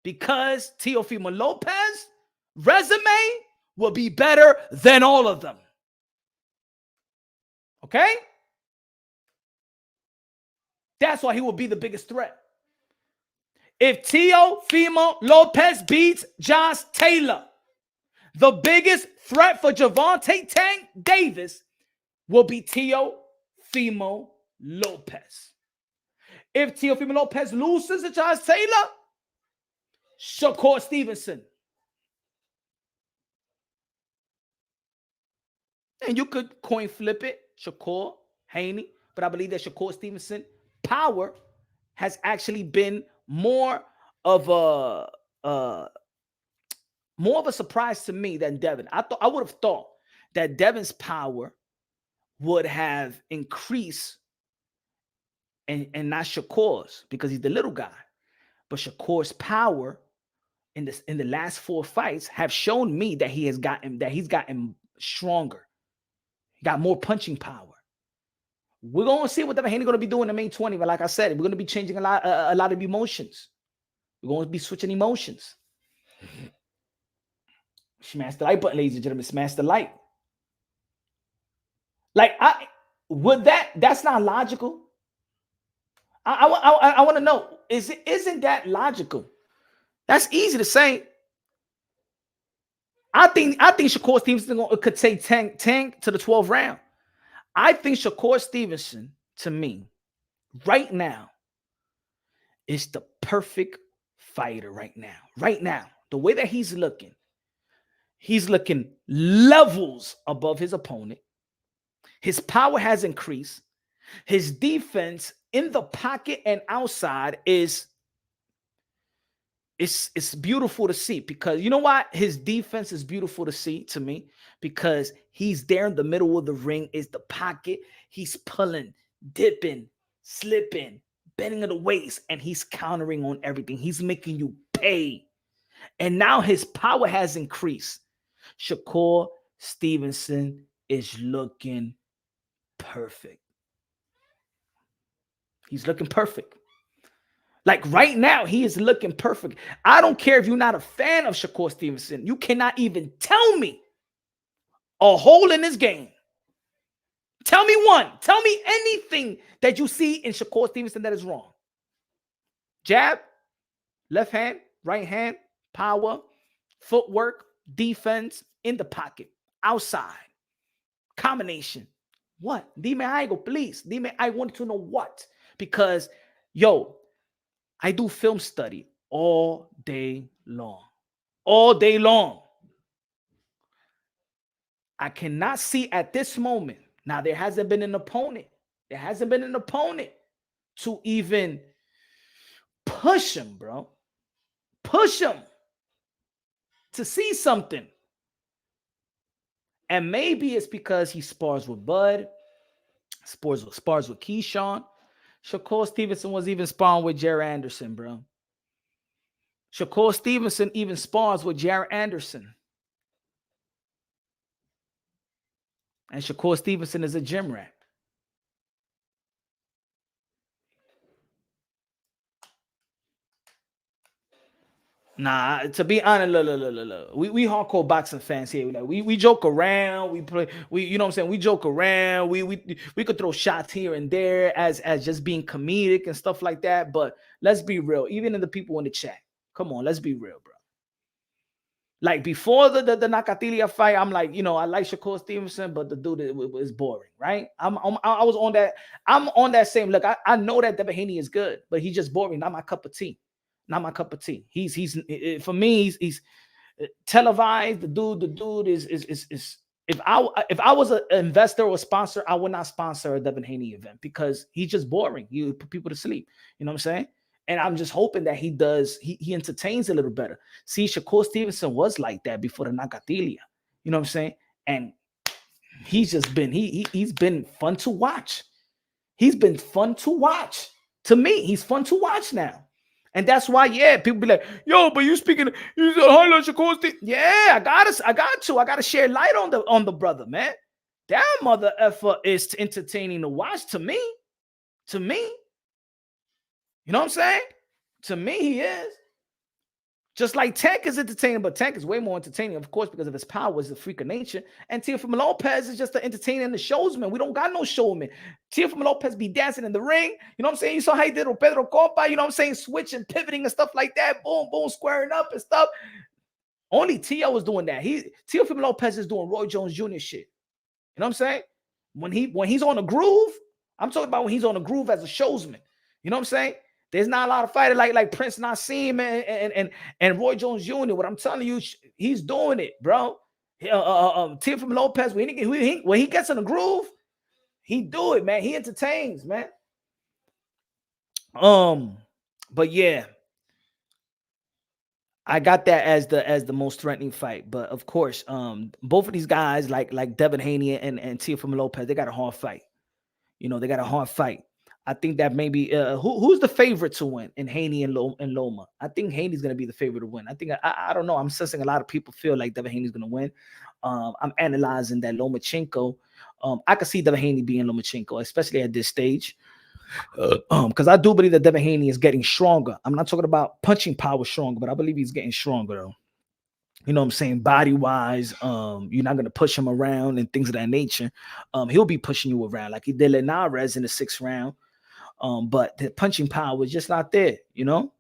Speaker 2: Because Teofimo Lopez resume will be better than all of them. Okay? That's why he will be the biggest threat. If Teofimo Lopez beats Josh Taylor, the biggest threat for Gervonta Tank Davis will be Teofimo Lopez. If Teofimo Lopez loses to Josh Taylor, Shakur Stevenson. And you could coin flip it, Shakur, Haney, but I believe that Shakur Stevenson power has actually been more of a surprise to me than Devin. I would have thought that Devin's power would have increased and not Shakur's, because he's the little guy. But Shakur's power in the last 4 fights have shown me that he's gotten stronger. He got more punching power. We're going to see what Devin Haney going to be doing in the main 20. But like I said, we're going to be changing a lot of emotions. We're going to be switching emotions. Smash the like button, ladies and gentlemen. Smash the like. Like, that's not logical. I want to know, isn't that logical? That's easy to say. I think Shakur Stevenson could take Tank to the 12th round. I think Shakur Stevenson, to me, right now, is the perfect fighter right now. Right now, the way that he's looking levels above his opponent. His power has increased. His defense in the pocket and outside is it's beautiful to see, because you know why his defense is beautiful to see to me? Because he's there in the middle of the ring, is the pocket. He's pulling, dipping, slipping, bending of the waist, and he's countering on everything. He's making you pay. And now his power has increased. Shakur Stevenson is looking perfect. He's looking perfect. Like right now, he is looking perfect. I don't care if you're not a fan of Shakur Stevenson. You cannot even tell me a hole in his game. Tell me one. Tell me anything that you see in Shakur Stevenson that is wrong. Jab, left hand, right hand, power, footwork, defense, in the pocket, outside, combination. What? Dime algo, please. I want to know what. Because, yo, I do film study all day long. All day long. I cannot see at this moment. Now, there hasn't been an opponent. There hasn't been an opponent to even push him, bro. Push him to see something. And maybe it's because he spars with Bud, spars with Keyshawn. Shakur Stevenson was even sparring with Jared Anderson, bro. Shakur Stevenson even spars with Jared Anderson. And Shakur Stevenson is a gym rat. Nah, to be honest, look. We hardcore boxing fans here. Like we joke around, we play, you know what I'm saying? We joke around, we could throw shots here and there as just being comedic and stuff like that. But let's be real, even in the people in the chat. Come on, let's be real, bro. Like before the Nakatilia fight, I'm like, you know, I like Shakur Stevenson, but the dude is boring, right? I was on that. I'm on that same look. I know that Devin Haney is good, but he's just boring. Not my cup of tea. Not my cup of tea. He's for me. He's televised. The dude is. If I was an investor or a sponsor, I would not sponsor a Devin Haney event because he's just boring. You put people to sleep. You know what I'm saying? And I'm just hoping that he entertains a little better. See, Shakur Stevenson was like that before the Nakatilia. You know what I'm saying? And he's just been he's been fun to watch. He's been fun to watch. To me, he's fun to watch now. And that's why, yeah, people be like, yo, but you highlight Shakur Stevenson. Yeah, I gotta share light on the brother, man. That mother effer is entertaining to watch to me. To me. You know what I'm saying? To me, he is. Just like Tank is entertaining, but Tank is way more entertaining, of course, because of his power as a freak of nature. And Teofimo Lopez is just the entertainer and the showsman. We don't got no showman. Teofimo Lopez be dancing in the ring. You know what I'm saying? You saw how he did with Pedro Copa, you know what I'm saying? Switching, pivoting and stuff like that. Boom, boom, squaring up and stuff. Only Tio was doing that. Teofimo Lopez is doing Roy Jones Jr. shit. You know what I'm saying? When he's on a groove, I'm talking about when he's on a groove as a showsman. You know what I'm saying? There's not a lot of fighters like Prince Nassim and Roy Jones Jr. What I'm telling you, he's doing it, bro. Teofimo Lopez, when he gets in a groove, he do it, man. He entertains, man. But yeah, I got that as the most threatening fight. But of course, both of these guys, like Devin Haney and Teofimo Lopez, they got a hard fight. You know, they got a hard fight. I think that maybe who's the favorite to win in Haney and Loma? I think Haney's gonna be the favorite to win. I think I don't know. I'm sensing a lot of people feel like Devin Haney's gonna win. I'm analyzing that Lomachenko. I could see Devin Haney being Lomachenko, especially at this stage. Because I do believe that Devin Haney is getting stronger. I'm not talking about punching power stronger, but I believe he's getting stronger though. You know what I'm saying? Body wise, you're not gonna push him around and things of that nature. He'll be pushing you around like he did Linares in the 6th round. But the punching power is just not there, you know,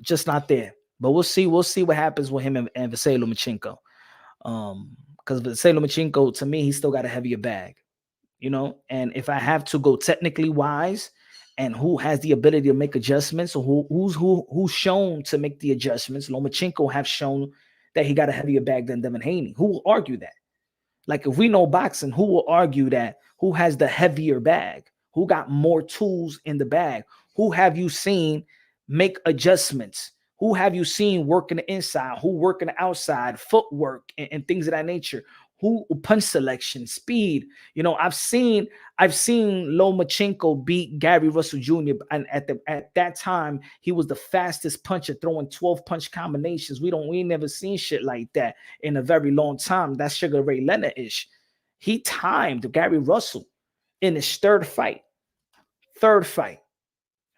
Speaker 2: just not there. But we'll see what happens with him and Vasily Lomachenko. Because Vasily Lomachenko, to me, he's still got a heavier bag, you know. And if I have to go technically wise, and who has the ability to make adjustments, or who's shown to make the adjustments, Lomachenko have shown that he got a heavier bag than Devin Haney. Who will argue that? Like, if we know boxing, who will argue that? Who has the heavier bag? Who got more tools in the bag? Who have you seen make adjustments? Who have you seen working the inside? Who working the outside? Footwork and things of that nature. Who punch selection, speed. You know, I've seen Lomachenko beat Gary Russell Jr. And at that time, he was the fastest puncher, throwing 12 punch combinations. We ain't never seen shit like that in a very long time. That's Sugar Ray Leonard-ish. He timed Gary Russell in his third fight. You know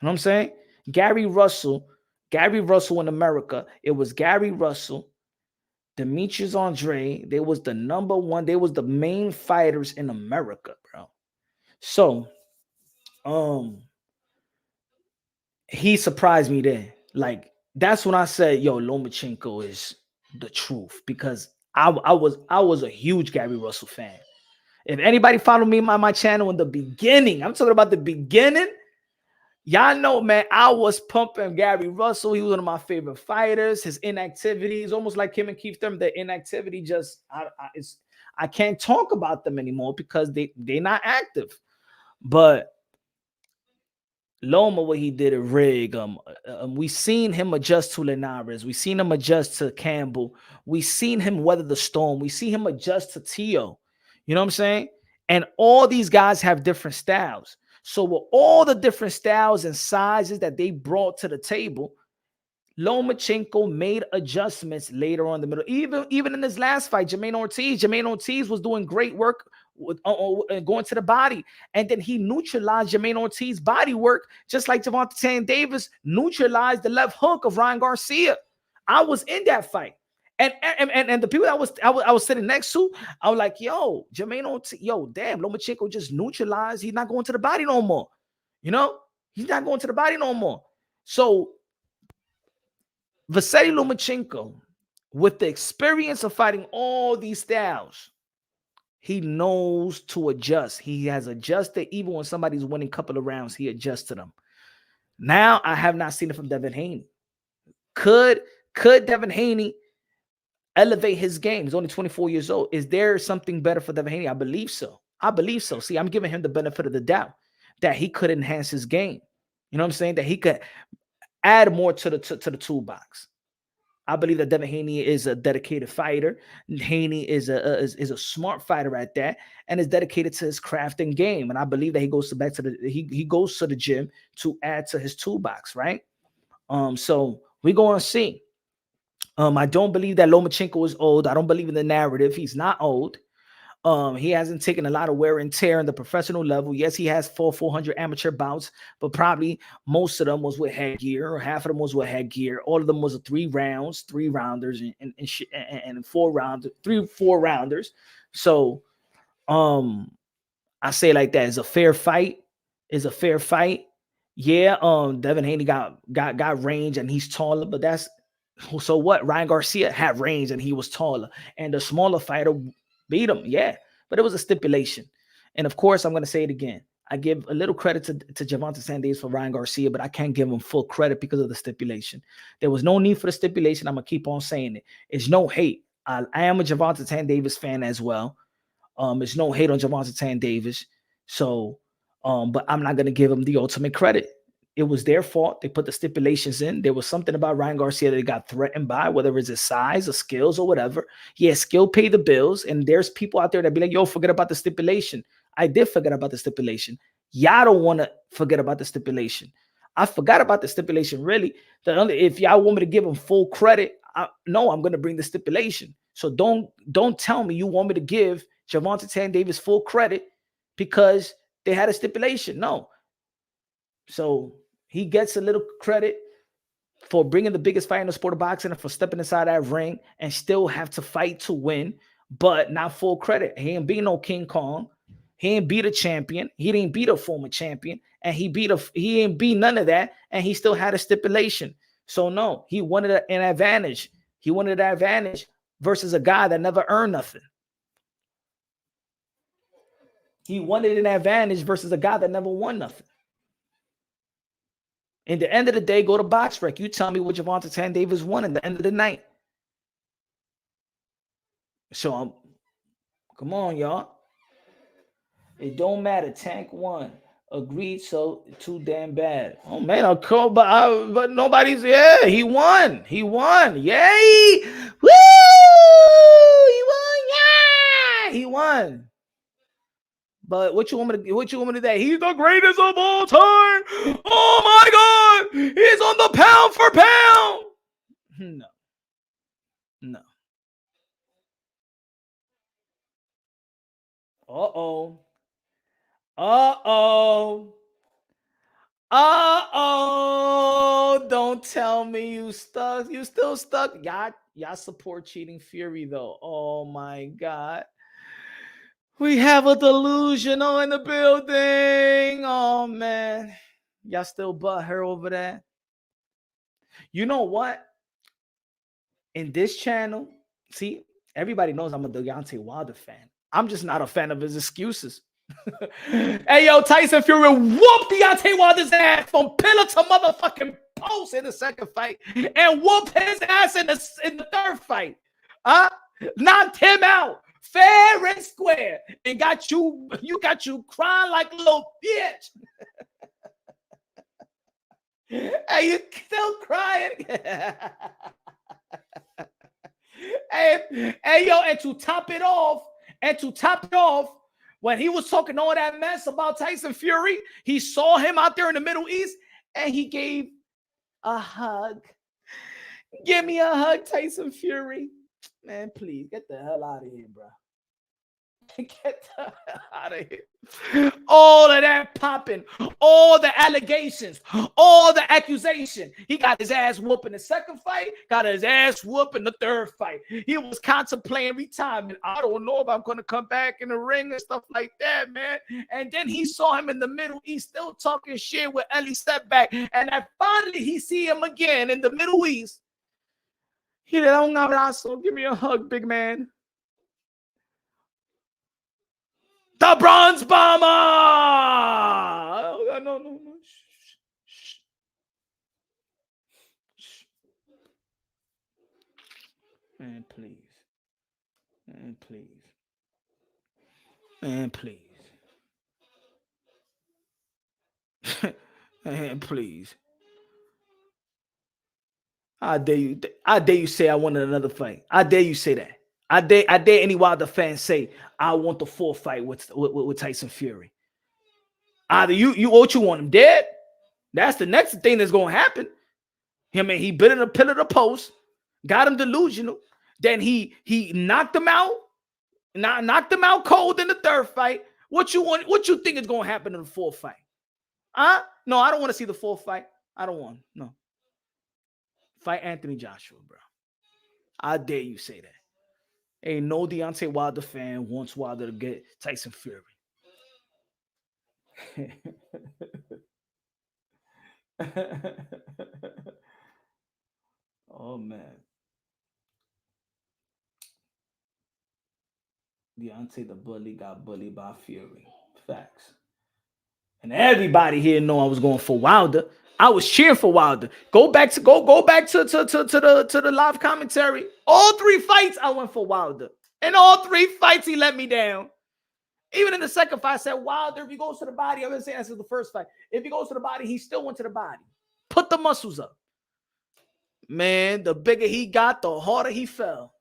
Speaker 2: what I'm saying? Gary Russell in America. It was Gary Russell, Demetrius Andre. They was the number one. They was the main fighters in America, bro. So, he surprised me there. Like, that's when I said, yo, Lomachenko is the truth, because I was a huge Gary Russell fan. If anybody followed me on my channel in the beginning, I'm talking about the beginning, y'all know, man, I was pumping Gary Russell. He was one of my favorite fighters. His inactivity is almost like him and Keith Thurman. The inactivity just, I can't talk about them anymore because they're not active. But Loma, what he did at Rig, we seen him adjust to Linares. We seen him adjust to Campbell. We seen him weather the storm. We see him adjust to Tio. You know what I'm saying? And all these guys have different styles. So with all the different styles and sizes that they brought to the table, Lomachenko made adjustments later on in the middle. Even in his last fight, Jermaine Ortiz was doing great work with going to the body. And then he neutralized Jermaine Ortiz's body work, just like Gervonta Davis neutralized the left hook of Ryan Garcia. I was in that fight. And the people I was sitting next to, I was like, yo, Jermaine Ortiz, yo, damn, Lomachenko just neutralized. He's not going to the body no more. You know, he's not going to the body no more. So Vasily Lomachenko, with the experience of fighting all these styles, he knows to adjust. He has adjusted. Even when somebody's winning a couple of rounds, he adjusts to them. Now, I have not seen it from Devin Haney. Could Devin Haney elevate his game? He's only 24 years old. Is there something better for Devin Haney? I believe so. See, I'm giving him the benefit of the doubt that he could enhance his game. You know what I'm saying? That he could add more to the toolbox. I believe that Devin Haney is a dedicated fighter. Haney is a smart fighter at that, and is dedicated to his craft and game. And I believe that he goes to he goes to the gym to add to his toolbox, right? So we're going to see. I don't believe that Lomachenko is old. I don't believe in the narrative. He's not old. He hasn't taken a lot of wear and tear in the professional level. Yes, he has 400 amateur bouts, but probably most of them was with headgear, or half of them was with headgear. All of them was a 3 rounders, and 4 rounders. So, I say like that is a fair fight. Yeah. Devin Haney got range and he's taller, but that's so what? Ryan Garcia had range and he was taller, and the smaller fighter beat him, yeah, but it was a stipulation. And of course, I'm going to say it again. I give a little credit to Gervonta Davis for Ryan Garcia, but I can't give him full credit because of the stipulation. There was no need for the stipulation. I'm going to keep on saying it. It's no hate. I am a Gervonta Davis fan as well. It's no hate on Gervonta Davis. So, but I'm not going to give him the ultimate credit. It was their fault. They put the stipulations in. There was something about Ryan Garcia that they got threatened by, whether it's his size or skills or whatever. Yeah, skill pay the bills. And there's people out there that be like, yo, forget about the stipulation. I did forget about the stipulation. Y'all don't want to forget about the stipulation. I forgot about the stipulation, really. If y'all want me to give him full credit, no, I'm going to bring the stipulation. So don't tell me you want me to give Gervonta Davis full credit because they had a stipulation. No. So he gets a little credit for bringing the biggest fight in the sport of boxing and for stepping inside that ring and still have to fight to win, but not full credit. He ain't beat no King Kong. He ain't beat a champion. He didn't beat a former champion, and he ain't beat none of that, and he still had a stipulation. So no, he wanted an advantage. He wanted an advantage versus a guy that never earned nothing. He wanted an advantage versus a guy that never won nothing. In the end of the day, go to Box Rec. You tell me what Gervonta Davis won at the end of the night. So, come on, y'all. It don't matter. Tank won. Agreed. So too damn bad. Oh man, I'll call, but nobody's. Yeah, he won. He won. Yay! Woo! He won. Yeah, he won. But what you want me to say? He's the greatest of all time. Oh my God. He's on the pound for pound. No. Don't tell me you stuck. You still stuck. Y'all support cheating Fury though. Oh my God. We have a delusional in the building. Oh, man. Y'all still butt her over that? You know what? In this channel, see, everybody knows I'm a Deontay Wilder fan. I'm just not a fan of his excuses. Hey, yo, Tyson Fury whooped Deontay Wilder's ass from pillar to motherfucking post in the second fight and whooped his ass in the third fight. Knocked him out. Fair and square, and got you crying like a little bitch. Hey, you still crying? hey, yo, and to top it off, when he was talking all that mess about Tyson Fury, he saw him out there in the Middle East, and he gave a hug Give me a hug, Tyson Fury. Man, please get the hell out of here, bro. Get the hell out of here. All of that popping, all the allegations, all the accusation. He got his ass whooped in the second fight, got his ass whooped in the third fight. He was contemplating retirement. I don't know if I'm going to come back in the ring and stuff like that, man. And then he saw him in the Middle East still talking shit with Ellie Stepback. And then finally he see him again in the Middle East. He said, "Un abrazo, give me a hug, big man." The Bronze Bomber! Oh, no. Shh. Man, please. Man, please. Man, please. Man, please. I dare you say I wanted another fight. I dare you say that. I dare any Wilder fan say I want the full fight with Tyson Fury. Either you want him dead. That's the next thing that's gonna happen. I mean, he bit in a pillar to post, got him delusional. Then he knocked him out, knocked him out cold in the third fight. What you think is gonna happen in the fourth fight? No, I don't want to see the fourth fight. I don't want. No. Fight Anthony Joshua, bro. I dare you say that. Ain't no Deontay Wilder fan wants Wilder to get Tyson Fury. Oh, man. Deontay the bully got bullied by Fury. Facts. And everybody here know I was going for Wilder. I was cheering for Wilder. Go back to the live commentary. All three fights I went for Wilder. In all three fights he let me down. Even in the second fight, I said Wilder, if he goes to the body, I've been saying this is the first fight. If he goes to the body, he still went to the body. Put the muscles up. Man, the bigger he got, the harder he fell.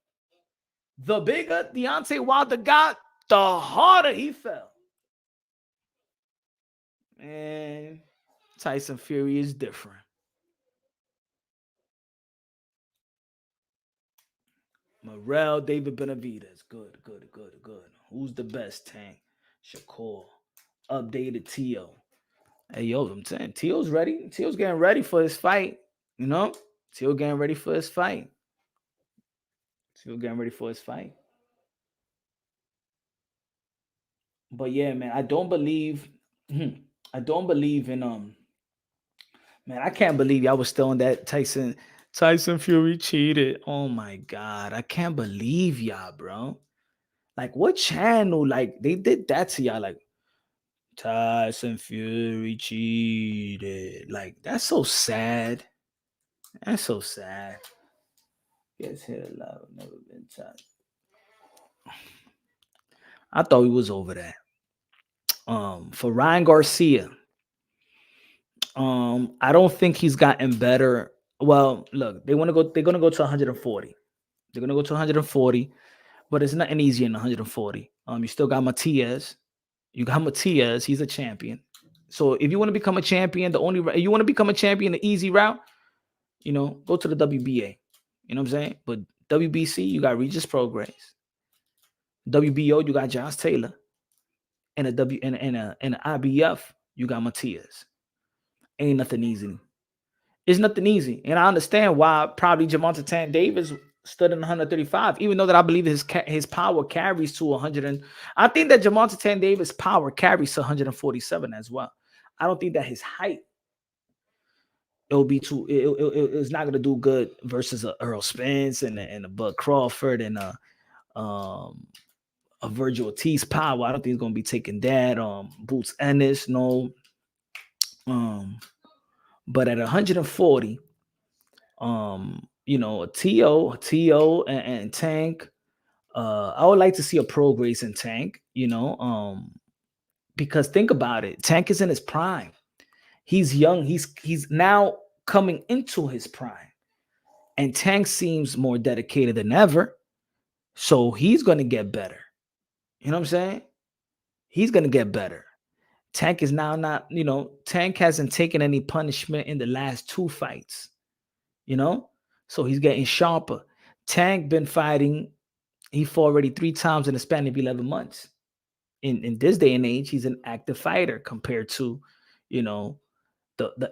Speaker 2: The bigger Deontay Wilder got, the harder he fell. Man, Tyson Fury is different. Morrell, David Benavidez. Good. Who's the best, Tank? Shakur. Updated Tio. Hey, yo, I'm saying Tio's ready. Tio's getting ready for his fight. You know? Tio getting ready for his fight. But yeah, man, I don't believe in man, I can't believe y'all was still on that Tyson Fury cheated. Oh my God. I can't believe y'all, bro. Like, what channel? Like, they did that to y'all. Like, Tyson Fury cheated. Like, that's so sad. Gets hit a lot. Never been touched. I thought we was over that. For Ryan Garcia, I don't think he's gotten better. Well, look, they're gonna go to 140. They're gonna go to 140, but it's nothing easy in 140. You still got Matias. You got Matias. He's a champion. So if you want to become a champion, the easy route, go to the WBA. You know what I'm saying? But WBC, you got Regis Prograis. WBO, you got Josh Taylor. And a IBF, you got Matias. Ain't nothing easy. It's nothing easy. And I understand why probably Gervonta Davis stood in 135, even though that I believe his power carries to 100. I think that Gervonta Davis' power carries to 147 as well. I don't think that his height, it's not going to do good versus a Earl Spence and a Bud Crawford and a Virgil Ortiz power. I don't think he's going to be taking that. Boots Ennis, no. But at 140, a T.O. and Tank. I would like to see a Prograis in Tank, because think about it. Tank is in his prime. He's young. He's now coming into his prime. And Tank seems more dedicated than ever. So he's going to get better. You know what I'm saying? He's going to get better. Tank is now not, Tank hasn't taken any punishment in the last two fights. So he's getting sharper. Tank been fighting. He fought already 3 times in the span of 11 months. In this day and age, he's an active fighter compared to, the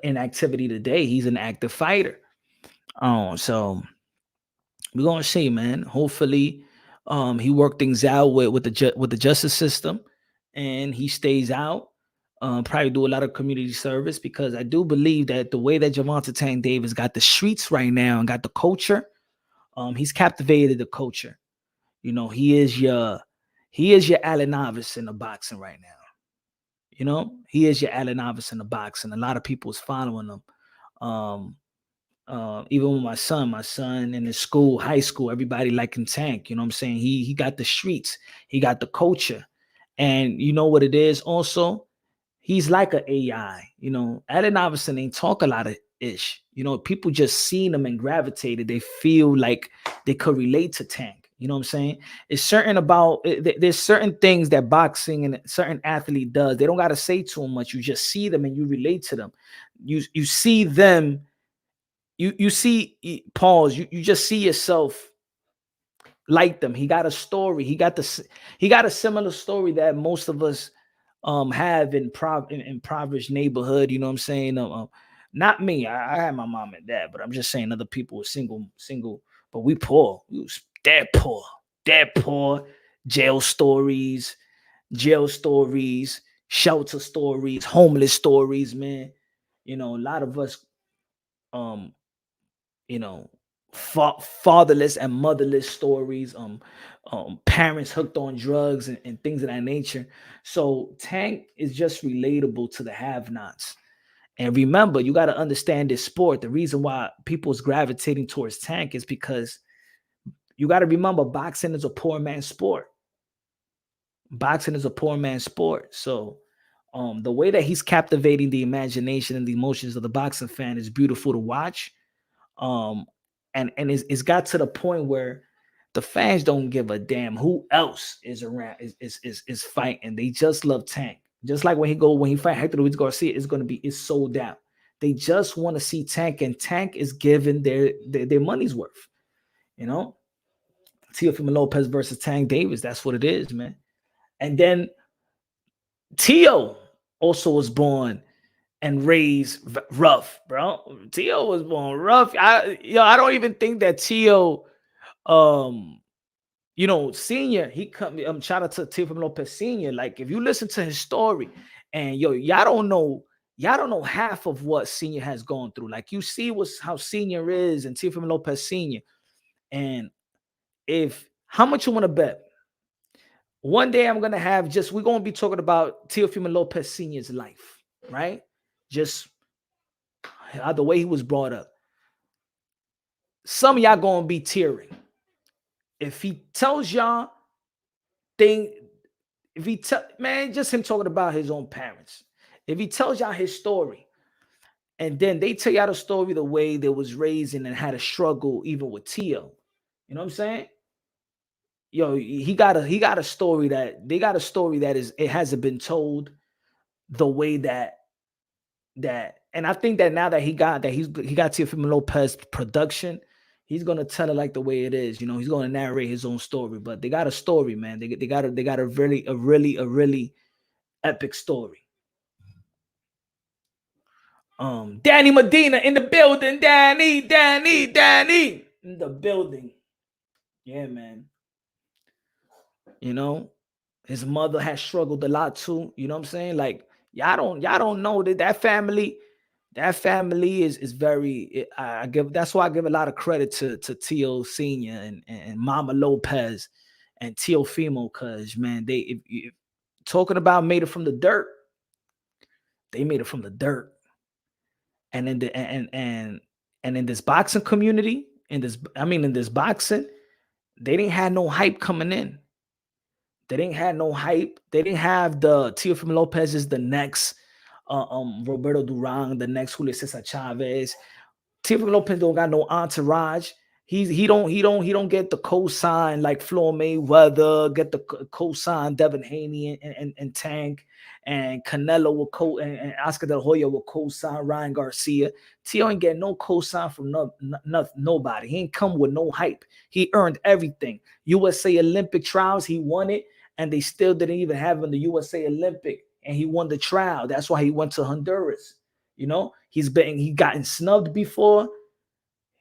Speaker 2: inactivity today. He's an active fighter. So we're gonna see, man. Hopefully, he worked things out with the justice system, and he stays out. Probably do a lot of community service, because I do believe that the way that Gervonta Tank Davis got the streets right now and got the culture, he's captivated the culture. He is your Allen Iverson of boxing right now. He is your Allen Iverson of boxing. A lot of people is following him. Even with my son in his school, high school, everybody liking Tank. You know what I'm saying? He got the streets, he got the culture. And you know what it is also? He's like an AI. Allen Iverson ain't talk a lot of ish. People just seen him and gravitated. They feel like they could relate to Tank. You know what I'm saying? It's certain about there's certain things that boxing and certain athlete does. They don't got to say too much. You just see them and you relate to them. You see them. You see, pause. You just see yourself like them. He got a story. He got a similar story that most of us have in impoverished neighborhood. You know what I'm saying? Not me. I had my mom and dad, but I'm just saying other people were single. But we poor. We was dead poor. Jail stories, shelter stories, homeless stories, man. A lot of us, fatherless and motherless stories, parents hooked on drugs and things of that nature. So Tank is just relatable to the have-nots. And remember, you got to understand this sport. The reason why people is gravitating towards Tank is because you got to remember, boxing is a poor man's sport. So the way that he's captivating the imagination and the emotions of the boxing fan is beautiful to watch. And it's got to the point where the fans don't give a damn who else is around is fighting. They just love Tank. Just like when he fight Hector Luis Garcia, it's sold out. They just want to see Tank, and Tank is giving their money's worth. Teofimo Lopez versus Tank Davis. That's what it is, man. And then Tio also was born and raised rough, bro. Tio was born rough. I don't even think that Tio, senior, he come. Shout out to Teofimo Lopez Senior. Like, if you listen to his story, and y'all don't know half of what Senior has gone through. Like, you see how Senior is and Teofimo Lopez Senior. And how much you want to bet? One day we're going to be talking about Teofimo Lopez Senior's life, right? Just the way he was brought up. Some of y'all going to be tearing. If he tells y'all just him talking about his own parents. If he tells y'all his story, and then they tell y'all the story the way they was raised and had a struggle even with Tio. You know what I'm saying? He got a story that it hasn't been told the way that, and I think that now that he got Teofimo Lopez production, he's gonna tell it like the way it is. He's gonna narrate his own story. But they got a story, man. They got a really epic story. Danny Medina in the building. Danny in the building. Yeah, man. His mother has struggled a lot too. You know what I'm saying? Like, y'all don't know that family. That family is very. That's why I give a lot of credit to Tio Senior and Mama Lopez and Teofimo, because, man, if talking about made it from the dirt, they made it from the dirt. And in the and in this boxing community, in this boxing, they didn't have no hype coming in. They didn't have no hype. They didn't have the Teofimo Lopez is the next Roberto Duran, the next Julio Cesar Chavez. Teofimo Lopez don't got no entourage. He don't get the cosign like Floyd Mayweather, get the cosign Devin Haney and Tank, and Canelo will and Oscar De La Hoya will cosign Ryan Garcia. Tio ain't get no cosign from nobody. He ain't come with no hype. He earned everything. USA Olympic trials, he won it, and they still didn't even have him in the USA Olympic, and he won the trial. That's why he went to Honduras. You know, he gotten snubbed before.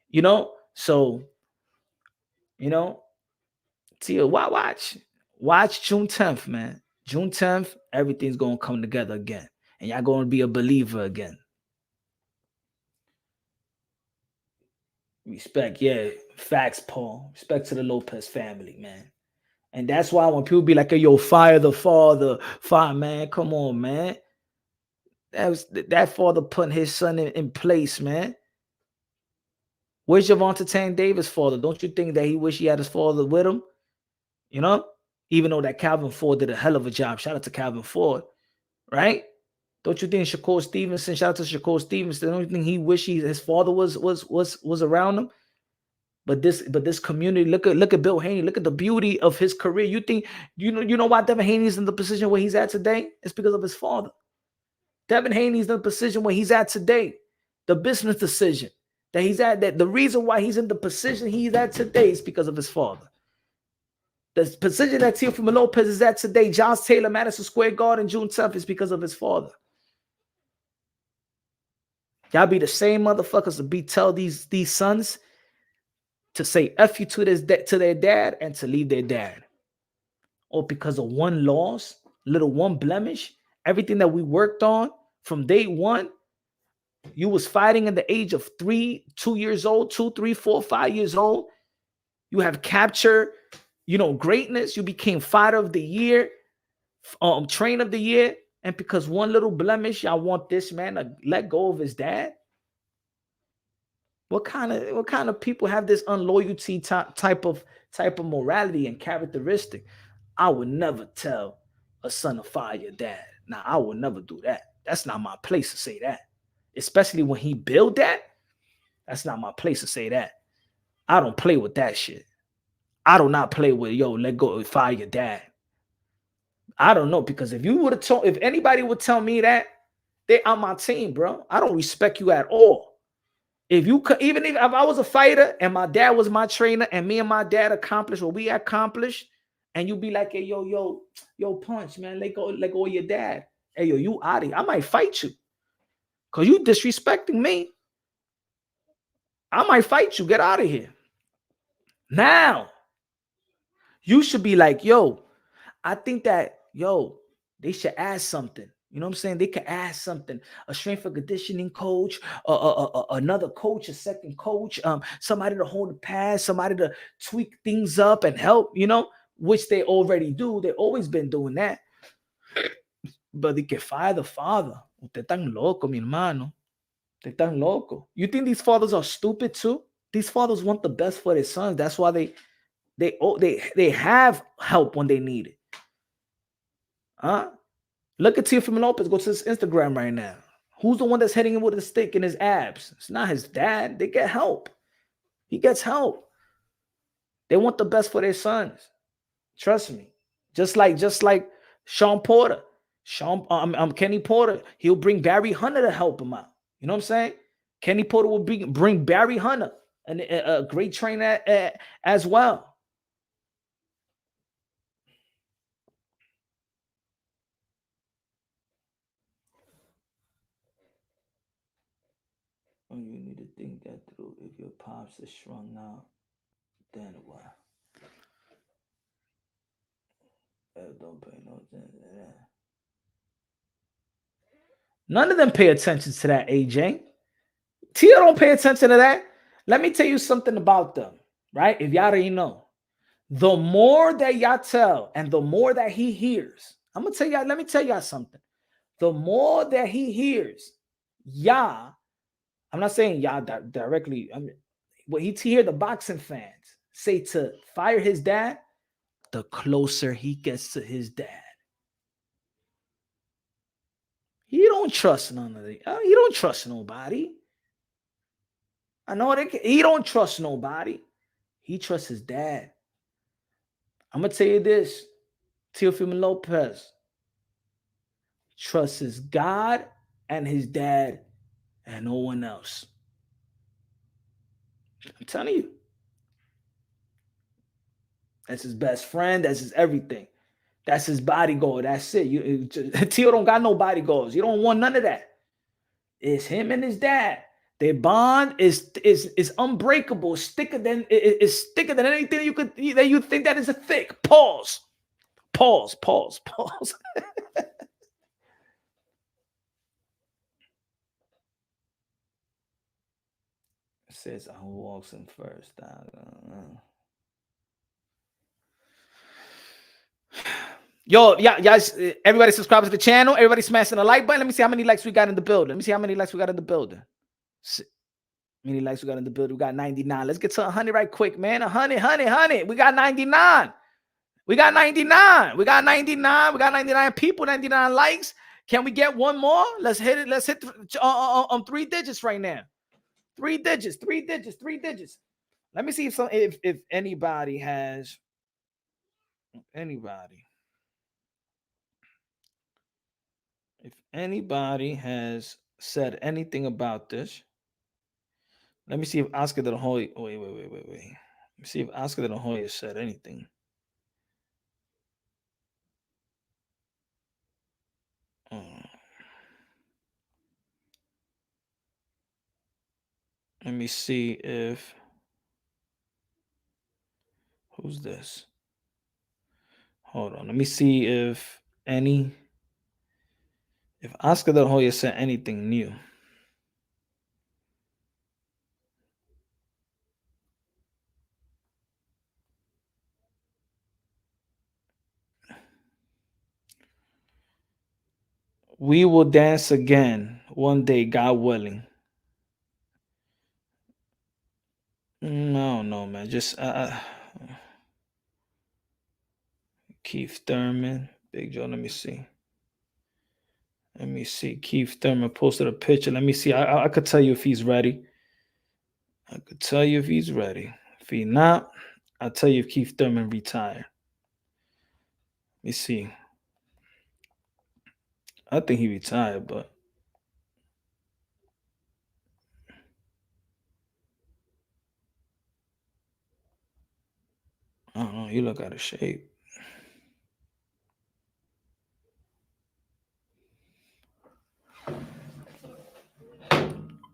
Speaker 2: You know, so you know, Tio, watch June 10th, man. June 10th, everything's gonna come together again, and y'all gonna be a believer again. Respect, yeah, facts, Paul. Respect to the Lopez family, man. And that's why when people be like, hey, yo, fire the father, fire, man, come on, man. That father putting his son in place, man. Where's Gervonta Davis' father? Don't you think that he wish he had his father with him? You know, even though that Calvin Ford did a hell of a job. Shout out to Calvin Ford, right? Don't you think Shakur Stevenson? Shout out to Shakur Stevenson. Don't you think he wish his father was around him? But this community, look at Bill Haney. Look at the beauty of his career. You think you know why Devin Haney is in the position where he's at today? It's because of his father. Devin Haney's in the position where he's at today. The business decision that he's at, that the reason why he's in the position he's at today is because of his father. The position that Teofimo Lopez is at today, John Taylor, Madison Square Garden, June 10th, is because of his father. Y'all be the same motherfuckers to tell these sons to say F you to their dad and to leave their dad. Or because of one loss, little one blemish, everything that we worked on from day one, you was fighting at the age of 2 years old, 2, 3, 4, 5 years old. You have captured, greatness. You became fighter of the year, train of the year. And because one little blemish, y'all want this man to let go of his dad? What kind of people have this unloyalty type of morality and characteristic? I would never tell a son to fire your dad. Now, I would never do that. That's not my place to say that. Especially when he built that. That's not my place to say that. I don't play with that shit. I do not play with, let go, fire your dad. I don't know, because if anybody would tell me that, they on my team, bro. I don't respect you at all. If I was a fighter and my dad was my trainer and me and my dad accomplished what we accomplished, and you be like, hey, yo, Punch, man, let go of your dad. Hey, yo, you out of here. I might fight you because you disrespecting me. I might fight you. Get out of here. Now, you should be like, yo, I think that, they should add something. You know what I'm saying? They could add something. A strength and conditioning coach, another coach, a second coach, somebody to hold the pass, somebody to tweak things up and help, which they already do. They've always been doing that. But they can fire the father. Usted tan loco, mi hermano. Usted tan loco. You think these fathers are stupid too? These fathers want the best for their sons. That's why they have help when they need it. Huh? Look at Teofimo Lopez. Go to his Instagram right now. Who's the one that's hitting him with a stick in his abs? It's not his dad. They get help. He gets help. They want the best for their sons. Trust me. Just like Sean Porter. Kenny Porter. He'll bring Barry Hunter to help him out. You know what I'm saying? Kenny Porter will bring Barry Hunter, and a great trainer as well. You need to think that through. If your pops is strung out, then what? Don't pay no attention to that. None of them pay attention to that, AJ. Tia don't pay attention to that. Let me tell you something about them, right? If y'all already know, the more that y'all tell and the more that he hears, let me tell y'all something. The more that he hears, y'all, I'm not saying y'all directly, when he hear the boxing fans say to fire his dad, the closer he gets to his dad. He don't trust none of it. He don't trust nobody. I know he don't trust nobody. He trusts his dad. I'm gonna tell you this, Teofimo Lopez trusts his God and his dad and no one else. I'm telling you. That's his best friend. That's his everything. That's his bodyguard. That's it. Tio don't got no bodyguards. You don't want none of that. It's him and his dad. Their bond is unbreakable. Thicker than anything you think that is a thick. Pause. It says who walks in first. Yo, yeah, guys, everybody subscribe to the channel. Everybody smashing the like button. Let me see how many likes we got in the building. How many likes we got in the building. We got 99. Let's get to 100 right quick, man. 100. We got 99. We got 99 people, 99 likes. Can we get one more? Let's hit it. Let's hit 3 digits right now. 3 digits. Let me see if anybody has If anybody has said anything about this. Let me see if Oscar de la Hoya. Wait. Let me see if Oscar de la Hoya said anything. Let me see if. Who's this? Hold on. Let me see if Oscar de la Hoya said anything new. We will dance again one day, God willing. I don't know, man. Just Keith Thurman, Big Joe. Let me see. Keith Thurman posted a picture. Let me see. I could tell you if he's ready. If he's not, I'll tell you if Keith Thurman retired. Let me see. I think he retired, but I don't know. You look out of shape.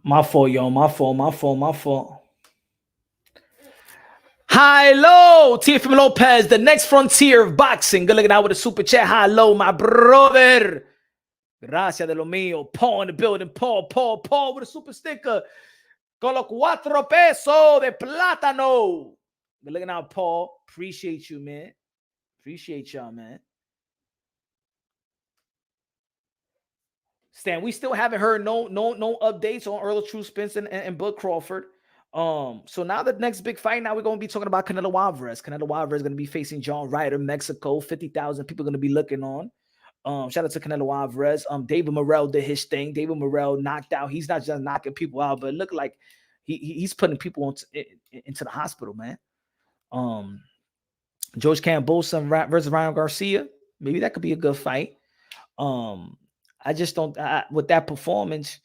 Speaker 2: My fault, yo. My fault. High low, Teofimo Lopez, the next frontier of boxing. Good looking out with a super chat. High low, my brother. Gracias de lo mío. Paul in the building. Paul with a super sticker. Con los 4 pesos de plátano. Good looking out, Paul. Appreciate you, man. Appreciate y'all, man. Stan, we still haven't heard no updates on Earl of True Spence and Bud Crawford. So now the next big fight, now we're going to be talking about Canelo Alvarez. Canelo Alvarez is going to be facing John Ryder, Mexico. 50,000 people going to be looking on. Shout out to Canelo Alvarez. David Morrell did his thing. David Morrell knocked out. He's not just knocking people out, but it looked like he's putting people into the hospital, man. George Kambosos versus Ryan Garcia. Maybe that could be a good fight. I just don't with that performance,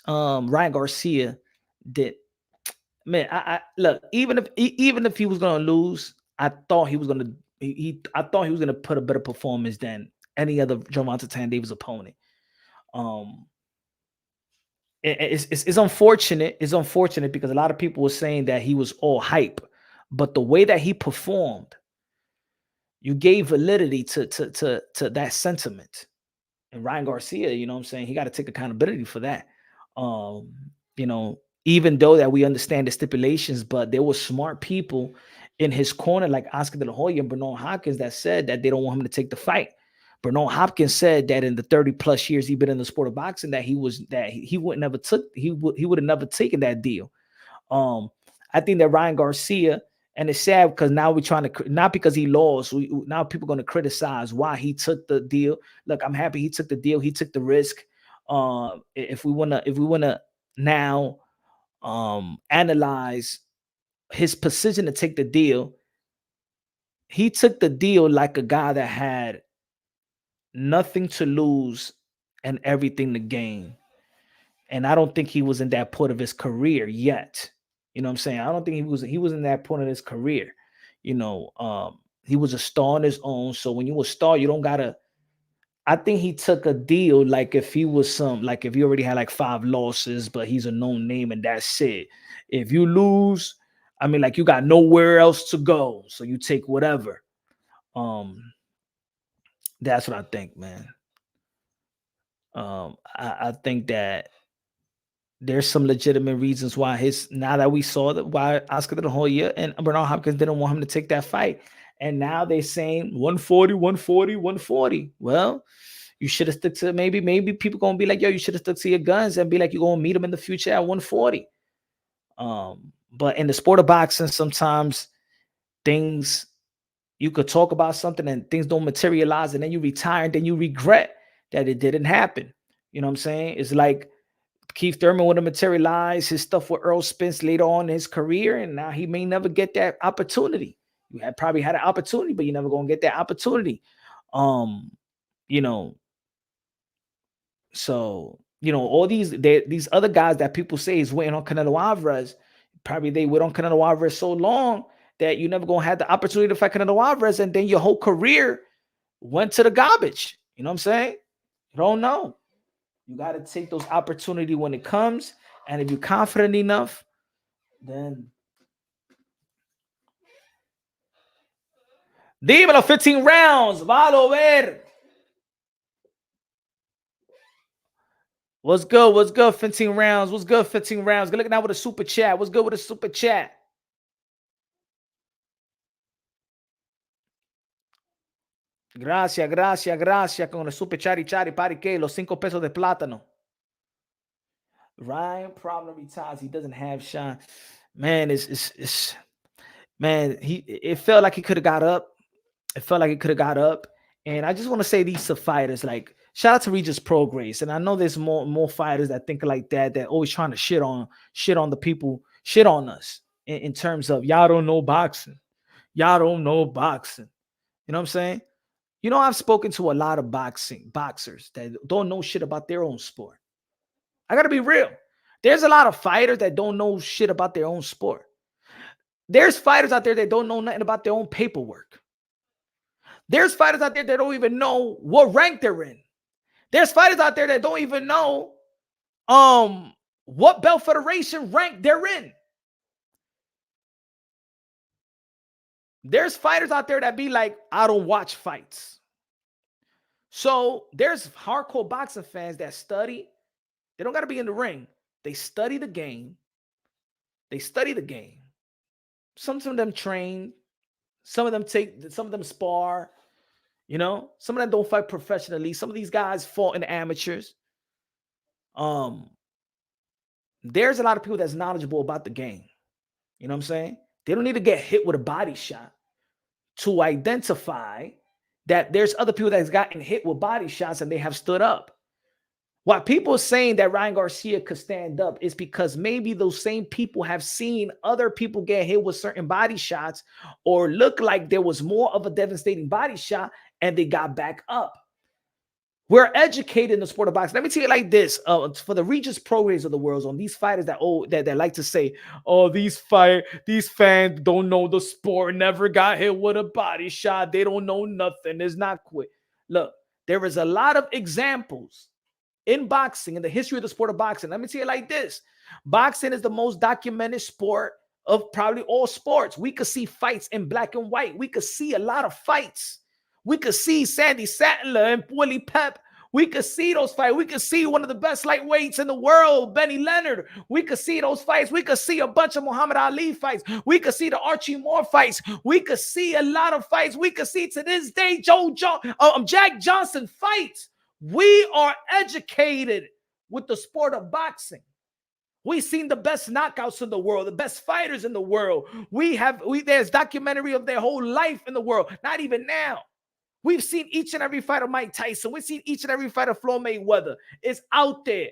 Speaker 2: Ryan Garcia did. Man, I look, even if he was gonna lose, I thought he was gonna put a better performance than any other Gervonta Davis opponent. It's unfortunate. It's unfortunate because a lot of people were saying that he was all hype, but the way that he performed, you gave validity to that sentiment. And Ryan Garcia, you know what I'm saying? He got to take accountability for that. You know, even though that we understand the stipulations, but there were smart people in his corner, like Oscar de la Hoya and Bernard Hopkins, that said that they don't want him to take the fight. Bernard Hopkins said that in the 30 plus years he'd been in the sport of boxing, that he would have never taken that deal. I think that Ryan Garcia, and it's sad because now we're trying to, not because he lost, now people are going to criticize why he took the deal. Look, I'm happy he took the deal. He took the risk. If we want to now analyze his position to take the deal, he took the deal like a guy that had nothing to lose and everything to gain. And I don't think he was in that point of his career yet. You know what I'm saying? I don't think he was in that point of his career. You know, he was a star on his own. So when you a star, you don't gotta. I think he took a deal like if he was like if he already had like 5 losses, but he's a known name and that's it. If you lose, I mean, like you got nowhere else to go, so you take whatever. That's what I think, man. I think that there's some legitimate reasons why now that we saw that why Oscar De La Hoya and Bernard Hopkins didn't want him to take that fight. And now they're saying 140, 140, 140. Well, you should have stuck to maybe people gonna be like, yo, you should have stuck to your guns and be like, you're gonna meet him in the future at 140. But in the sport of boxing, sometimes things you could talk about something and things don't materialize, and then you retire and then you regret that it didn't happen. You know what I'm saying? It's like Keith Thurman would have materialized his stuff with Earl Spence later on in his career, and now he may never get that opportunity. You had probably had an opportunity, but you're never gonna get that opportunity. You know, so all these other guys that people say is waiting on Canelo Alvarez, probably they wait on Canelo Alvarez so long that you never gonna have the opportunity to fight Canelo Alvarez, and then your whole career went to the garbage. You know what I'm saying? You don't know. You got to take those opportunities when it comes. And if you're confident enough, then dímelo, 15 rounds. Valo ver. What's good? What's good? 15 rounds. What's good? 15 rounds. Good looking out with a super chat. What's good with a super chat? Gracias, gracias, gracias con el super chari chari pari que los 5 pesos de plátano. Ryan problem retires. He doesn't have shine. Man, it's man, it felt like he could have got up. It felt like he could have got up. And I just want to say these fighters, like shout out to Regis Prograis. And I know there's more fighters that think like that always trying to shit on the people, shit on us in terms of y'all don't know boxing. Y'all don't know boxing. You know what I'm saying? I've spoken to a lot of boxers that don't know shit about their own sport. I got to be real. There's a lot of fighters that don't know shit about their own sport. There's fighters out there that don't know nothing about their own paperwork. There's fighters out there that don't even know what rank they're in. There's fighters out there that don't even know what belt federation rank they're in. There's fighters out there that be like, I don't watch fights. So there's hardcore boxing fans that study. They don't got to be in the ring. They study the game. Some of them train. Some of them spar. Some of them don't fight professionally. Some of these guys fought in amateurs. There's a lot of people that's knowledgeable about the game. You know what I'm saying? They don't need to get hit with a body shot to identify that there's other people that's gotten hit with body shots and they have stood up. Why people are saying that Ryan Garcia could stand up is because maybe those same people have seen other people get hit with certain body shots or look like there was more of a devastating body shot and they got back up. We're educated in the sport of boxing. Let me tell you like this: for the Regis Prograis of the world, on these fighters that like to say, "Oh, these fans don't know the sport, never got hit with a body shot, they don't know nothing, it's not quick." Look, there is a lot of examples in boxing, in the history of the sport of boxing. Let me tell you like this: boxing is the most documented sport of probably all sports. We could see fights in black and white. We could see a lot of fights. We could see Sandy Sattler and Willie Pep. We could see those fights. We could see one of the best lightweights in the world, Benny Leonard. We could see those fights. We could see a bunch of Muhammad Ali fights. We could see the Archie Moore fights. We could see a lot of fights. We could see to this day Jack Johnson fights. We are educated with the sport of boxing. We've seen the best knockouts in the world, the best fighters in the world. There's documentary of their whole life in the world. Not even now. We've seen each and every fight of Mike Tyson. We've seen each and every fight of Floyd Mayweather. It's out there.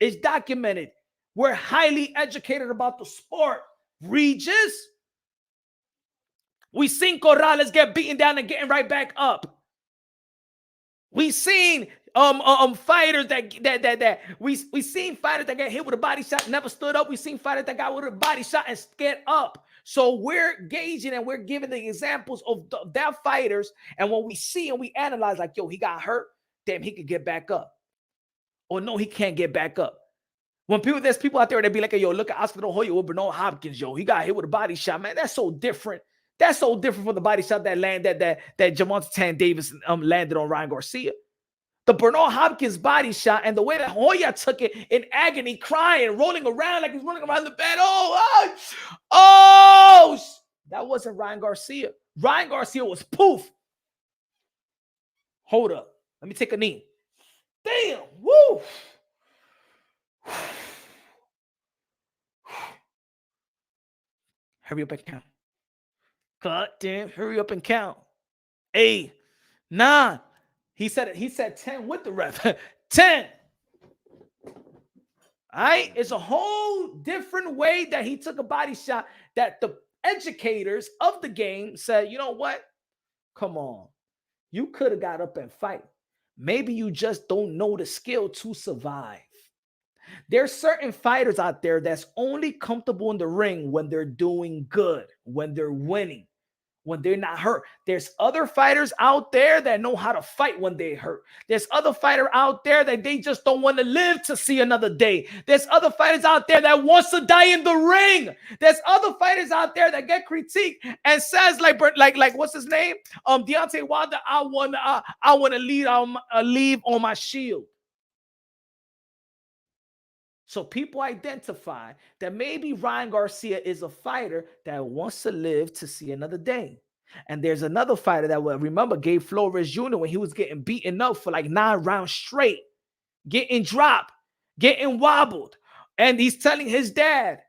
Speaker 2: It's documented. We're highly educated about the sport. Regis, We seen Corrales get beaten down and getting right back up. We seen fighters that we seen fighters that get hit with a body shot, never stood up. We seen fighters that got with a body shot and get up. So we're gauging and we're giving the examples of that fighters. And when we see and we analyze, like, yo, he got hurt, damn, he could get back up. Or no, he can't get back up. When there's people out there that be like, yo, look at Oscar De La Hoya with Bernard Hopkins, yo, he got hit with a body shot, man. That's so different. That's so different from the body shot that Gervonta Davis landed on Ryan Garcia. The Bernard Hopkins body shot and the way that Hoya took it in agony, crying, rolling around like he's running around the bed. That wasn't Ryan Garcia. Ryan Garcia was poof. Hold up. Let me take a knee. Damn. Woo. Hurry up and count. God damn, hurry up and count. 8, 9. He said 10 with the ref. 10. All right. It's a whole different way that he took a body shot that the educators of the game said, you know what? Come on. You could have got up and fight. Maybe you just don't know the skill to survive. There's certain fighters out there that's only comfortable in the ring when they're doing good, when they're winning, when they're not hurt. There's other fighters out there that know how to fight when they hurt. There's other fighter out there that they just don't want to live to see another day. There's other fighters out there that wants to die in the ring. There's other fighters out there that get critiqued and says like what's his name? Deontay Wilder, I want to leave on my shield. So people identify that maybe Ryan Garcia is a fighter that wants to live to see another day. And there's another fighter that will remember Gabe Flores Jr. when he was getting beaten up for like 9 rounds straight, getting dropped, getting wobbled. And he's telling his dad,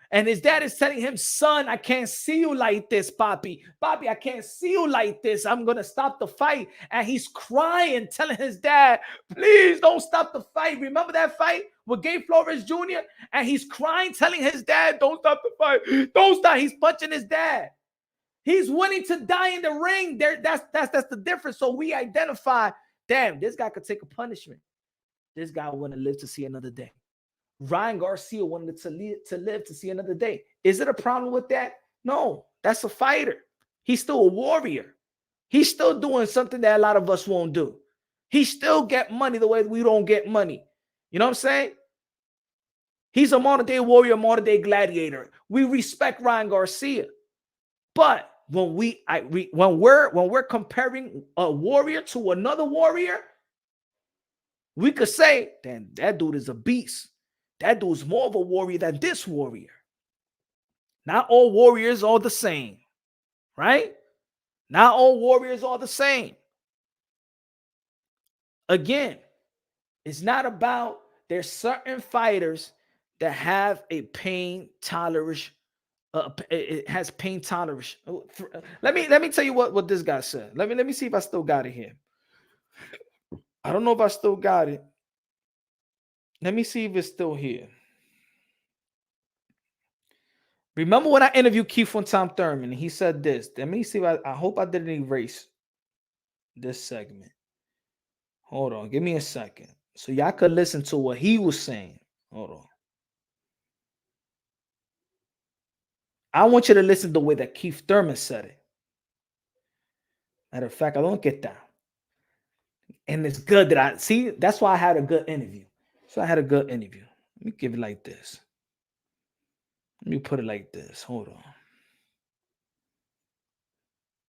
Speaker 2: and his dad is telling him, son, I can't see you like this, Papi. Papi, I can't see you like this. I'm going to stop the fight. And he's crying, telling his dad, please don't stop the fight. Remember that fight with Gabe Flores Jr.? And he's crying, telling his dad, don't stop the fight. Don't stop. He's punching his dad. He's willing to die in the ring. That's the difference. So we identify, damn, this guy could take a punishment. This guy want to live to see another day. Ryan Garcia wanted to live to see another day. Is it a problem with that? No, that's a fighter. He's still a warrior. He's still doing something that a lot of us won't do. He still get money the way we don't get money. You know what I'm saying? He's a modern day warrior, modern day gladiator. We respect Ryan Garcia. But when we're comparing a warrior to another warrior, we could say, damn, that dude is a beast. That dude's more of a warrior than this warrior. Not all warriors are the same, right? Not all warriors are the same. Again, it's not about, there's certain fighters that have a pain tolerance. It has pain tolerance. Let me tell you what this guy said. Let me see if I still got it here. I don't know if I still got it. Let me see if it's still here. Remember when I interviewed Keith on Tom Thurman, and he said this. Let me see if I hope I didn't erase this segment. Hold on. Give me a second. So y'all could listen to what he was saying. Hold on. I want you to listen to the way that Keith Thurman said it. Matter of fact, I don't get that. And it's good that I see. That's why I had a good interview. So I had a good interview. Let me give it like this. Let me put it like this. Hold on.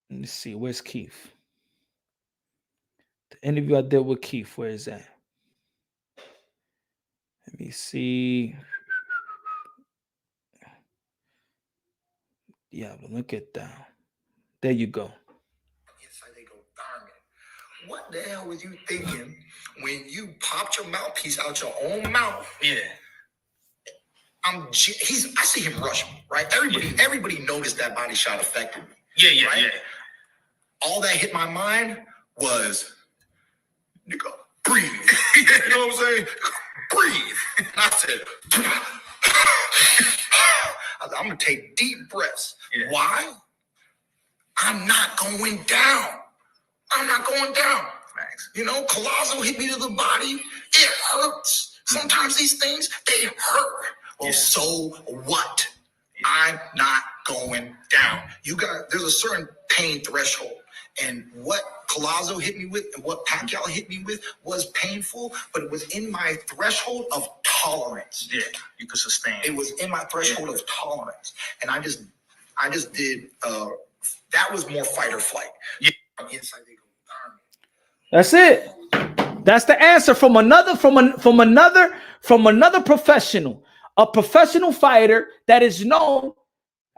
Speaker 2: Let me see. Where's Keith? The interview I did with Keith. Where is that? Let me see. Yeah, but look at that. There you go.
Speaker 5: Inside they go, darn it. What the hell was you thinking when you popped your mouthpiece out your own mouth? Yeah. I see him rush me, right? Everybody noticed that body shot affected me. Yeah, right? Yeah. All that hit my mind was, nigga, breathe. You know what I'm saying? Breathe. And I said, I'm gonna take deep breaths. Yeah. Why? I'm not going down. I'm not going down. Thanks. You know, Colossal hit me to the body. It hurts. Sometimes these things, they hurt. Well, so what? I'm not going down. There's a certain pain threshold. And what Colossal hit me with and what Pacquiao hit me with was painful, but it was in my threshold of tolerance. Yeah, you could sustain. It was in my threshold of tolerance. And I just did, that was more fight or flight. Yeah. Inside they go, darn.
Speaker 2: That's it. That's the answer from another professional, a professional fighter that is known.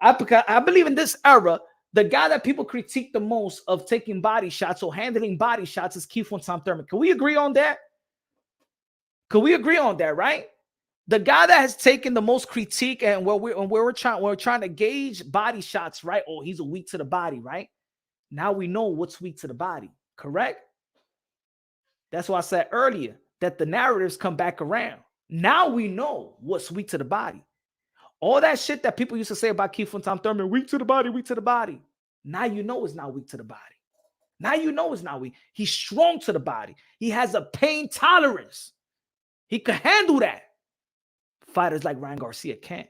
Speaker 2: I believe in this era, the guy that people critique the most of taking body shots or handling body shots is Keith Thurman. Can we agree on that? Can we agree on that? Right? The guy that has taken the most critique and where we're trying to gauge body shots, right? Oh, he's a weak to the body, right? Now we know what's weak to the body. Correct? That's why I said earlier that the narratives come back around. Now we know what's weak to the body. All that shit that people used to say about Keith Thurman, weak to the body, weak to the body. Now you know it's not weak to the body. Now you know it's not weak. He's strong to the body. He has a pain tolerance. He can handle that. Fighters like Ryan Garcia can't.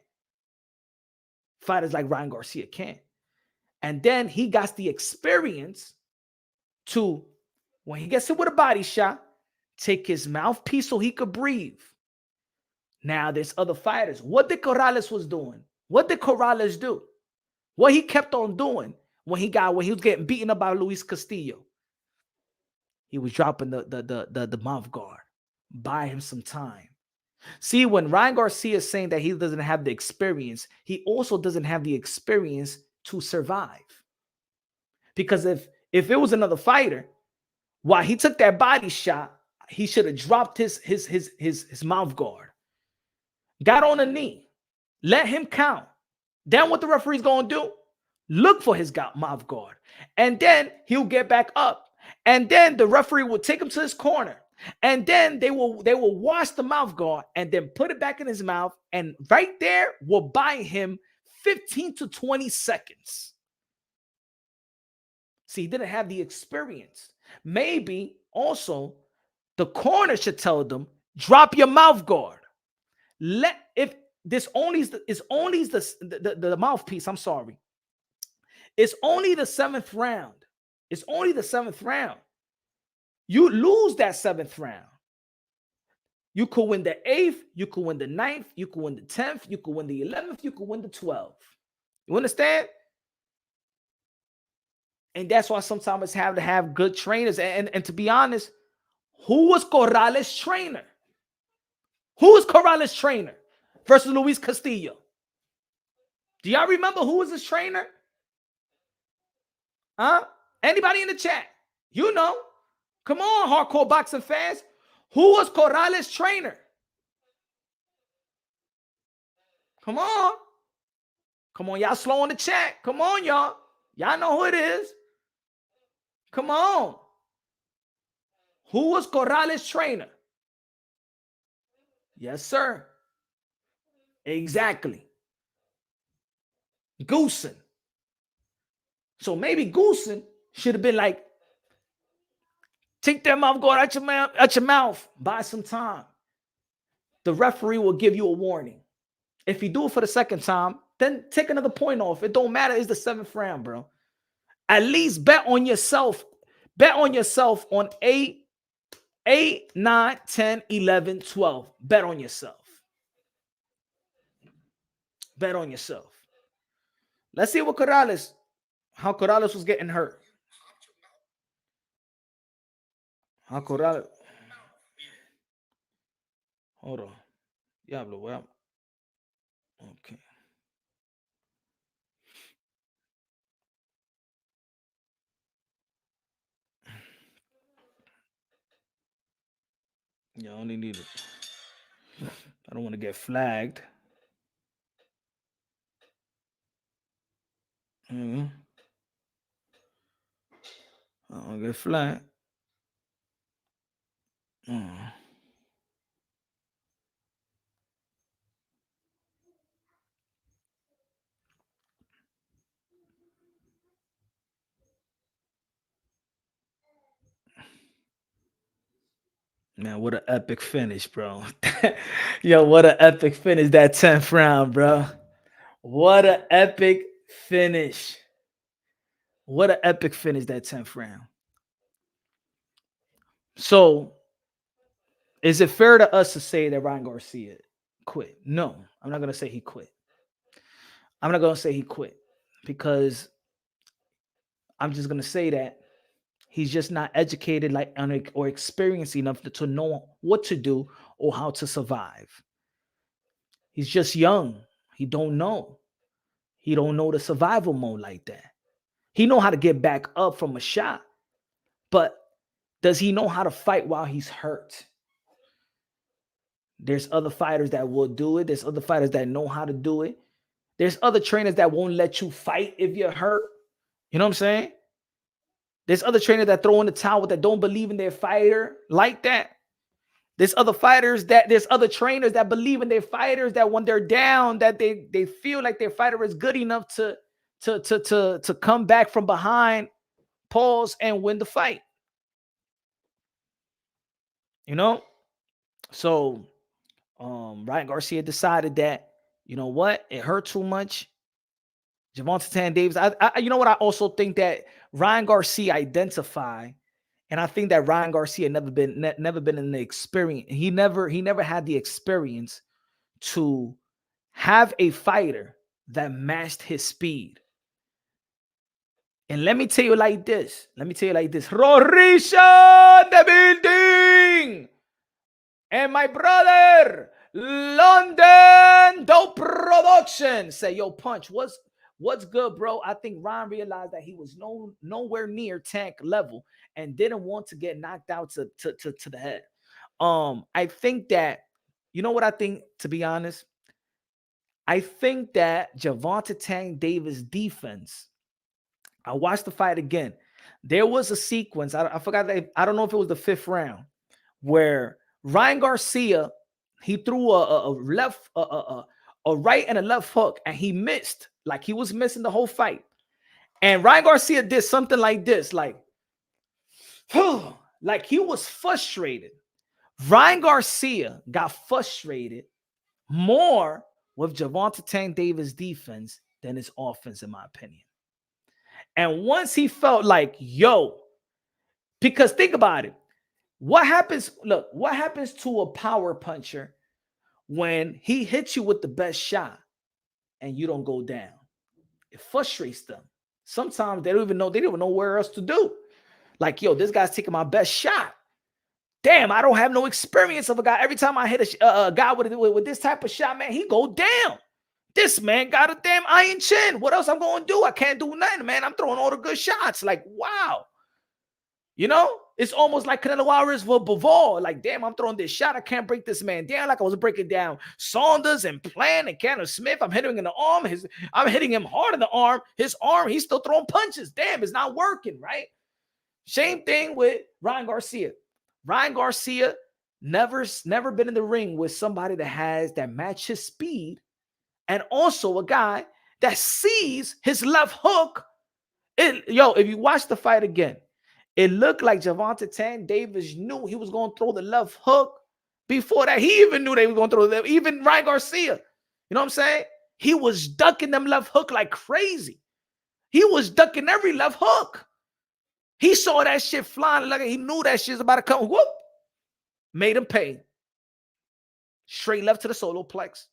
Speaker 2: Fighters like Ryan Garcia can't. And then he got the experience to, when he gets hit with a body shot, take his mouthpiece so he could breathe. Now there's other fighters. What did Corrales was doing? What did Corrales do? What he kept on doing when he was getting beaten up by Luis Castillo? He was dropping the mouth guard. Buy him some time. See, when Ryan Garcia is saying that he doesn't have the experience, he also doesn't have the experience to survive. Because if it was another fighter, while he took that body shot, he should have dropped his mouth guard. Got on a knee. Let him count. Then what the referee's going to do? Look for his mouth guard. And then he'll get back up. And then the referee will take him to his corner. And then they will wash the mouth guard and then put it back in his mouth. And right there will buy him 15 to 20 seconds. See, he didn't have the experience. Maybe also the corner should tell them, drop your mouth guard. If this only is only the mouthpiece, I'm sorry. It's only the 7th round. It's only the 7th round. You lose that 7th round. You could win the 8th, you could win the 9th, you could win the 10th, you could win the 11th, you could win the 12th. You understand? And that's why sometimes it's have to have good trainers. And to be honest, who was Corrales' trainer? Who was Corrales' trainer versus Luis Castillo? Do y'all remember who was his trainer? Huh? Anybody in the chat? You know. Come on, hardcore boxing fans. Who was Corrales' trainer? Come on. Come on, y'all slow in the chat. Come on, y'all. Y'all know who it is. Come on. Who was Corrales' trainer? Yes, sir. Exactly. Goosen. So maybe Goosen should have been like, take that mouth guard out your mouth. Buy some time. The referee will give you a warning. If you do it for the 2nd time, then take another point off. It don't matter. It's the 7th round, bro. At least bet on yourself. Bet on yourself on 8, 9, 10, 11, 12. Bet on yourself. Bet on yourself. Let's see how Corrales was getting hurt. How Corrales. Hold on. Diablo, well. Okay. Yeah, I only need it. I don't want to get flagged. I don't get flagged. Man, what an epic finish, bro. Yo, what an epic finish that 10th round, bro. What an epic finish. What an epic finish that 10th round. So, is it fair to us to say that Ryan Garcia quit? No, I'm not going to say he quit. I'm not going to say he quit because I'm just going to say that he's just not educated or experienced enough to know what to do or how to survive. He's just young. He don't know. He don't know the survival mode like that. He know how to get back up from a shot, but does he know how to fight while he's hurt? There's other fighters that will do it. There's other fighters that know how to do it. There's other trainers that won't let you fight if you're hurt. You know what I'm saying? There's other trainers that throw in the towel that don't believe in their fighter like that. There's other trainers that believe in their fighters that when they're down, that they feel like their fighter is good enough to come back from behind, pause, and win the fight. You know? So Ryan Garcia decided that, you know what, it hurt too much. Gervonta Davis, you know what, I also think that Ryan Garcia identified, and I think that Ryan Garcia never been in the experience. He never had the experience to have a fighter that matched his speed. And let me tell you like this. Rorisha the building. And my brother, London Dope Production. Say, yo, Punch, what's good, bro? I think Ryan realized that he was nowhere near Tank level and didn't want to get knocked out to the head. I think that, you know what I think, to be honest? I think that Gervonta Davis defense, I watched the fight again. There was a sequence, I forgot, I don't know if it was the 5th round, where Ryan Garcia, he threw a right and a left hook, and he missed. Like he was missing the whole fight. And Ryan Garcia did something like this, like he was frustrated. Ryan Garcia got frustrated more with Gervonta Davis' defense than his offense, in my opinion. And once he felt like, yo, because think about it. What happens to a power puncher when he hits you with the best shot and you don't go down? It frustrates them. Sometimes they don't even know where else to do. Like, yo, this guy's taking my best shot. Damn, I don't have no experience of a guy. Every time I hit a guy with this type of shot, man, he go down. This man got a damn iron chin. What else I'm going to do? I can't do nothing, man. I'm throwing all the good shots. Like, wow. You know, it's almost like Canelo Alvarez for Bivol. Like, damn, I'm throwing this shot. I can't break this man down like I was breaking down Saunders and Plant and Cannon Smith. I'm hitting him in the arm. I'm hitting him hard in the arm. His arm, he's still throwing punches. Damn, it's not working, right? Same thing with Ryan Garcia. Ryan Garcia never been in the ring with somebody that matches his speed, and also a guy that sees his left hook. If you watch the fight again, it looked like Gervonta Davis knew he was going to throw the left hook before that. He even knew they were going to throw the left. Even Ryan Garcia, you know what I'm saying? He was ducking them left hook like crazy. He was ducking every left hook. He saw that shit flying. Like he knew that shit's about to come. Whoop. Made him pay. Straight left to the solo plex.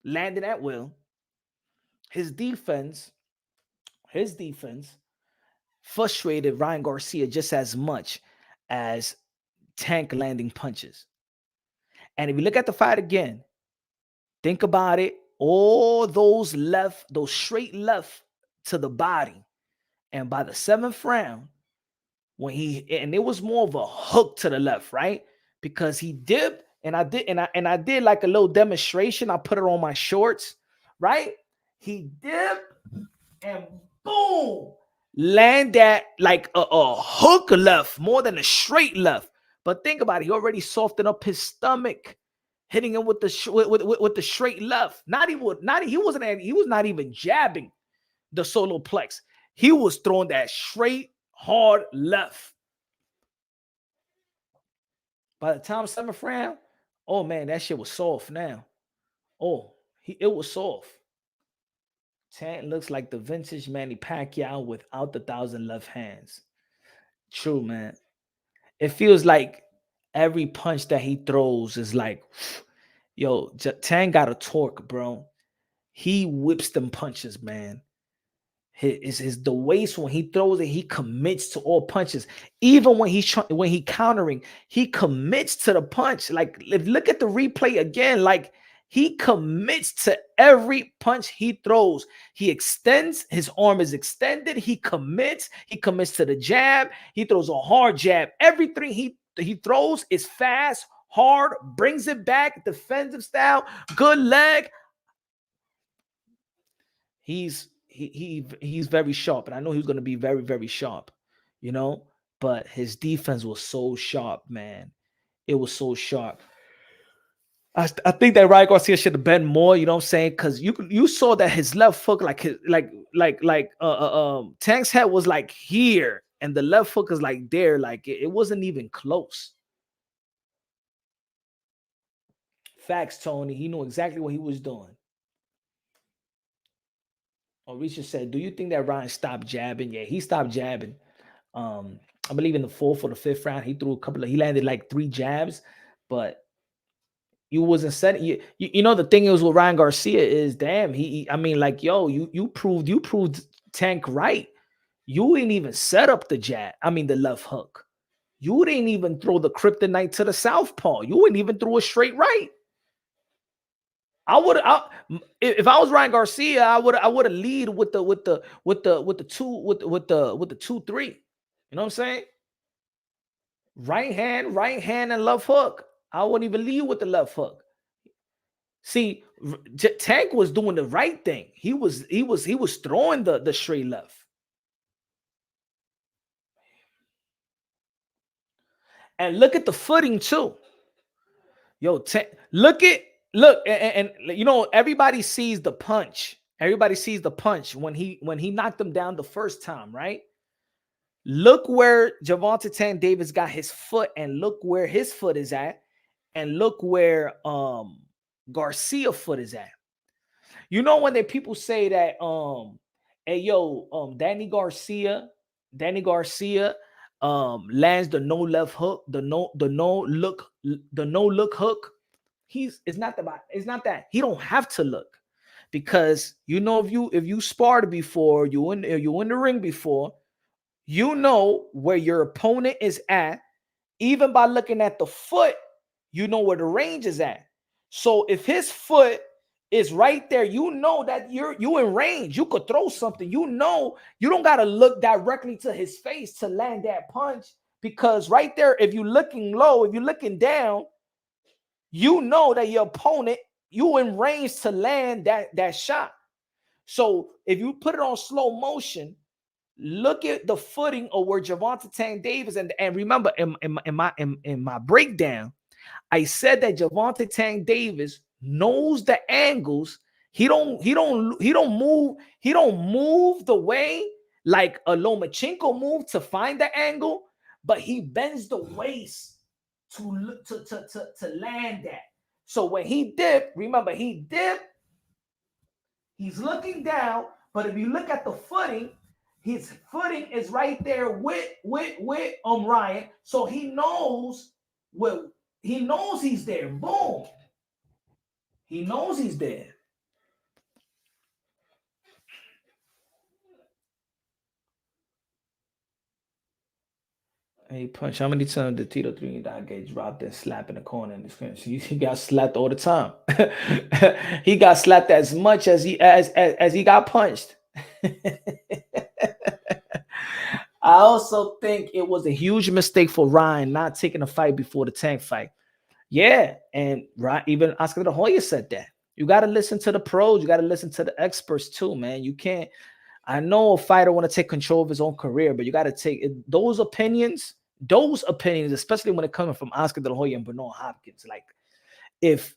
Speaker 2: Landing at will. His defense frustrated Ryan Garcia just as much as Tank landing punches. And if you look at the fight again, think about it. All those straight left to the body. And by the 7th round, and it was more of a hook to the left, right? Because he dipped, and I did like a little demonstration. I put it on my shorts, right? He dipped and boom, land that like a hook left more than a straight left. But think about it, he already softened up his stomach, hitting him with the straight left. He was not even jabbing the solo plex. He was throwing that straight hard left. By the time 7th round, oh man, that shit was soft now. Oh, it was soft. Tank looks like the vintage Manny Pacquiao without the 1,000 left hands. True, man. It feels like every punch that he throws is like, yo, Tank got a torque, bro. He whips them punches, man. His the waist when he throws it, he commits to all punches. Even when he countering, he commits to the punch. Like, look at the replay again. Like, he commits to every punch he throws. He extends, his arm is extended. He commits to the jab. He throws a hard jab. Everything he throws is fast, hard, brings it back, defensive style, good leg. He's very sharp, and I know he's going to be very, very sharp, you know. But his defense was so sharp, man. It was so sharp. I think that Ryan Garcia should have been more, you know what I'm saying? Because you saw that his left hook, Tank's head was like here, and the left hook is like there, like it wasn't even close. Facts, Tony. He knew exactly what he was doing. Risha said, do you think that Ryan stopped jabbing? Yeah, he stopped jabbing. I believe in the 4th or the 5th round, he threw he landed like 3 jabs, but you wasn't setting. You know, the thing is with Ryan Garcia is, damn, I mean, like, yo, you proved Tank right. You didn't even set up the jab. I mean, the left hook. You didn't even throw the kryptonite to the southpaw. You wouldn't even throw a straight right. If I was Ryan Garcia, I would have lead with the 2-3. You know what I'm saying? Right hand and left hook. I wouldn't even lead with the left hook. See, Tank was doing the right thing. He was throwing the straight left. And look at the footing too. Yo, look, and you know, everybody sees the punch. Everybody sees the punch when he knocked him down the first time, right? Look where Gervonta Davis got his foot, and look where his foot is at, and look where Garcia foot is at. You know, when people say that hey yo, Danny Garcia lands the no left hook, the no look hook. It's not that he don't have to look, because you know, if you sparred before, you in the ring before, you know where your opponent is at. Even by looking at the foot, you know where the range is at. So if his foot is right there, you know that you in range. You could throw something. You know, you don't got to look directly to his face to land that punch, because right there, if you're looking low, if you're looking down, you know that your opponent, you in range to land that shot. So if you put it on slow motion, look at the footing of where Gervonta Davis, and remember in my breakdown, I said that Gervonta Davis knows the angles. He don't move the way like a Lomachenko move to find the angle, but he bends the waist to land that. So when he dip, remember he dip, he's looking down, but if you look at the footing, his footing is right there with Ryan, so he knows he's there. Boom. He knows he's there. Hey, Punch, how many times did Tito Trinidad get dropped and slapped in the corner in the screen? He got slapped all the time. He got slapped as much as he got punched. I also think it was a huge mistake for Ryan not taking a fight before the Tank fight. Yeah, and even Oscar de la Hoya said that. You got to listen to the pros. You got to listen to the experts too, man. You can't. I know a fighter want to take control of his own career, but you got to take those opinions, especially when it comes from Oscar de la Hoya and Bernard Hopkins. Like, if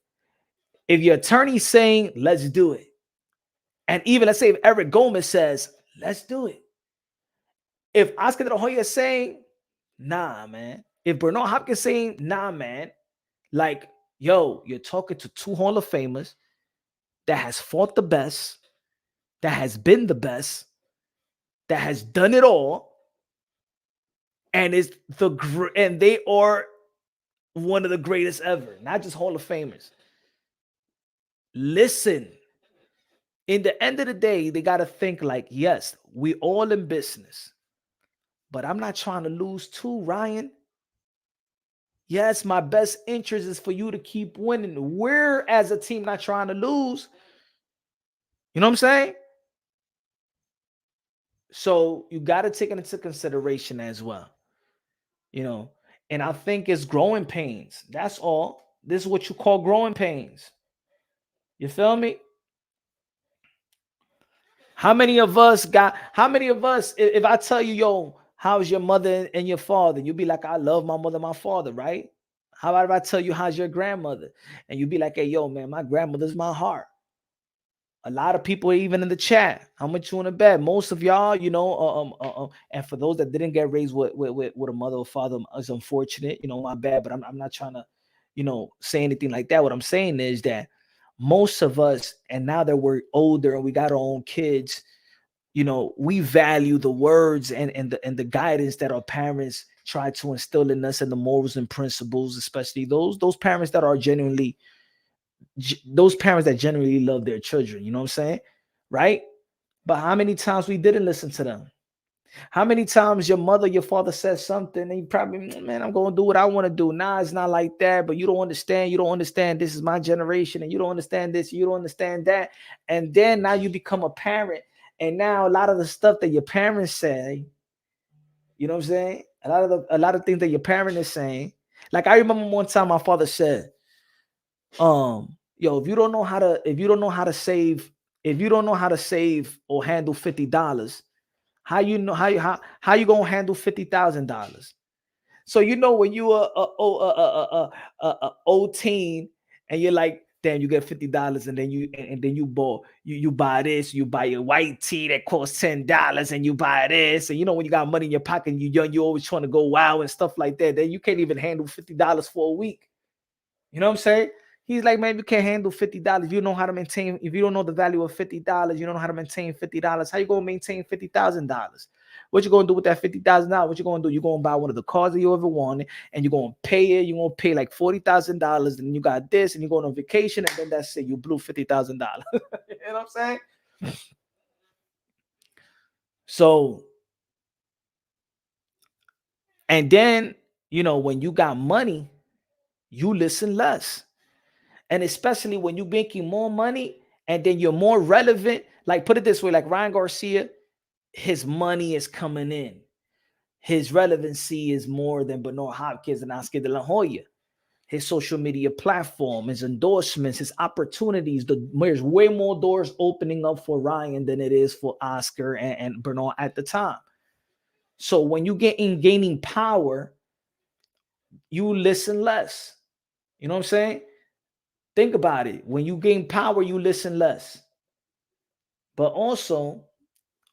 Speaker 2: your attorney's saying, let's do it, and even let's say if Eric Gomez says, let's do it, if Oscar de la Hoya is saying, nah, man, If Bernard Hopkins saying, nah, man, like, yo, you're talking to two Hall of Famers that has fought the best, that has been the best, that has done it all, and and they are one of the greatest ever, not just Hall of Famers. Listen, in the end of the day, they got to think like, yes, we all in business, but I'm not trying to lose too, Ryan. Yes, my best interest is for you to keep winning. We're as a team not trying to lose. You know what I'm saying? So you got to take it into consideration as well. You know, and I think it's growing pains. That's all. This is what you call growing pains. You feel me? How many of us, if I tell you, yo, how's your mother and your father? You'll be like, I love my mother, my father, right? How about if I tell you, how's your grandmother? And you'll be like, hey, yo, man, my grandmother's my heart. A lot of people, even in the chat, how much you in the bed? Most of y'all, you know, and for those that didn't get raised with a mother or father, it's unfortunate, you know, my bad, but I'm not trying to, you know, say anything like that. What I'm saying is that most of us, and now that we're older and we got our own kids, you know, we value the words and the guidance that our parents try to instill in us, and the morals and principles, especially those parents that are genuinely those parents that genuinely love their children, you know what I'm saying? Right? But how many times we didn't listen to them? How many times your mother, your father said something and you probably, man, I'm going to do what I want to do. Nah, it's not like that, but you don't understand. You don't understand. This is my generation and you don't understand this. You don't understand that. And then now you become a parent. And now a lot of the stuff that your parents say, you know what I'm saying? A lot of things that your parent is saying. Like I remember one time my father said, yo, if you don't know how to save, if you don't know how to save or handle $50, how you gonna handle $50,000? So you know when you are a old teen and you're like, damn, you get $50 and then you buy this, you buy your white tee that costs $10 and you buy this, and you know when you got money in your pocket and you young, you always trying to go wow and stuff like that. Then you can't even handle $50 for a week. You know what I'm saying? He's like, man, you can't handle $50. You know how to maintain. If you don't know the value of $50, you don't know how to maintain $50. How you gonna maintain $50,000? What you gonna do with that $50,000? What you gonna do? You're gonna buy one of the cars that you ever wanted, and you're gonna pay it. You're gonna pay like $40,000, and you got this, and you're going on vacation, and then that's it. You blew $50,000. You know what I'm saying? So, and then you know when you got money, you listen less. And especially when you're making more money and then you're more relevant, like put it this way, like Ryan Garcia, his money is coming in. His relevancy is more than Bernard Hopkins and Oscar de la Hoya. His social media platform, his endorsements, his opportunities, there's way more doors opening up for Ryan than it is for Oscar and Bernard at the time. So when you get in gaining power, you listen less. You know what I'm saying? Think about it. When you gain power, you listen less. But also,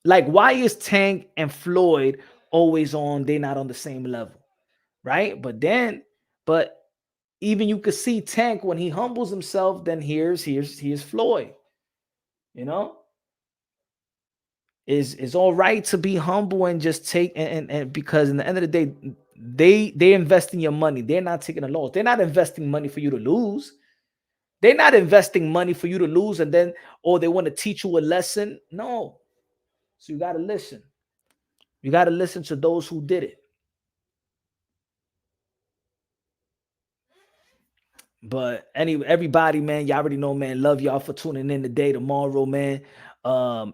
Speaker 2: like, why is Tank and Floyd always on? They're not on the same level, right? But even you could see Tank when he humbles himself, then here's Floyd. You know, is all right to be humble and just take and because in the end of the day, they invest in your money. They're not taking a loss. They're not investing money for you to lose. They're not investing money for you to lose and then, or they want to teach you a lesson. No. So you got to listen. You got to listen to those who did it. But anyway, everybody, man, y'all already know, man. Love y'all for tuning in today. Tomorrow, man,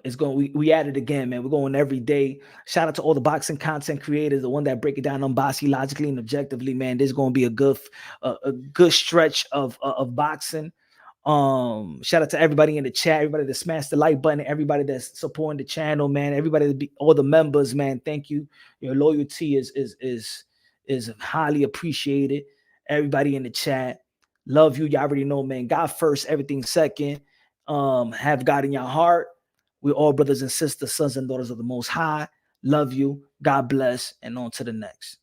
Speaker 2: it's going. We at it again, man. We're going every day. Shout out to all the boxing content creators, the one that break it down unbossy, logically and objectively, man. This is going to be a good stretch of boxing. Shout out to everybody in the chat, everybody that smashed the like button, everybody that's supporting the channel, man. Everybody, all the members, man. Thank you. Your loyalty is highly appreciated. Everybody in the chat. Love you. Y'all already know, man. God first, everything second. Have God in your heart. We're all brothers and sisters, sons and daughters of the Most High. Love you. God bless. And on to the next.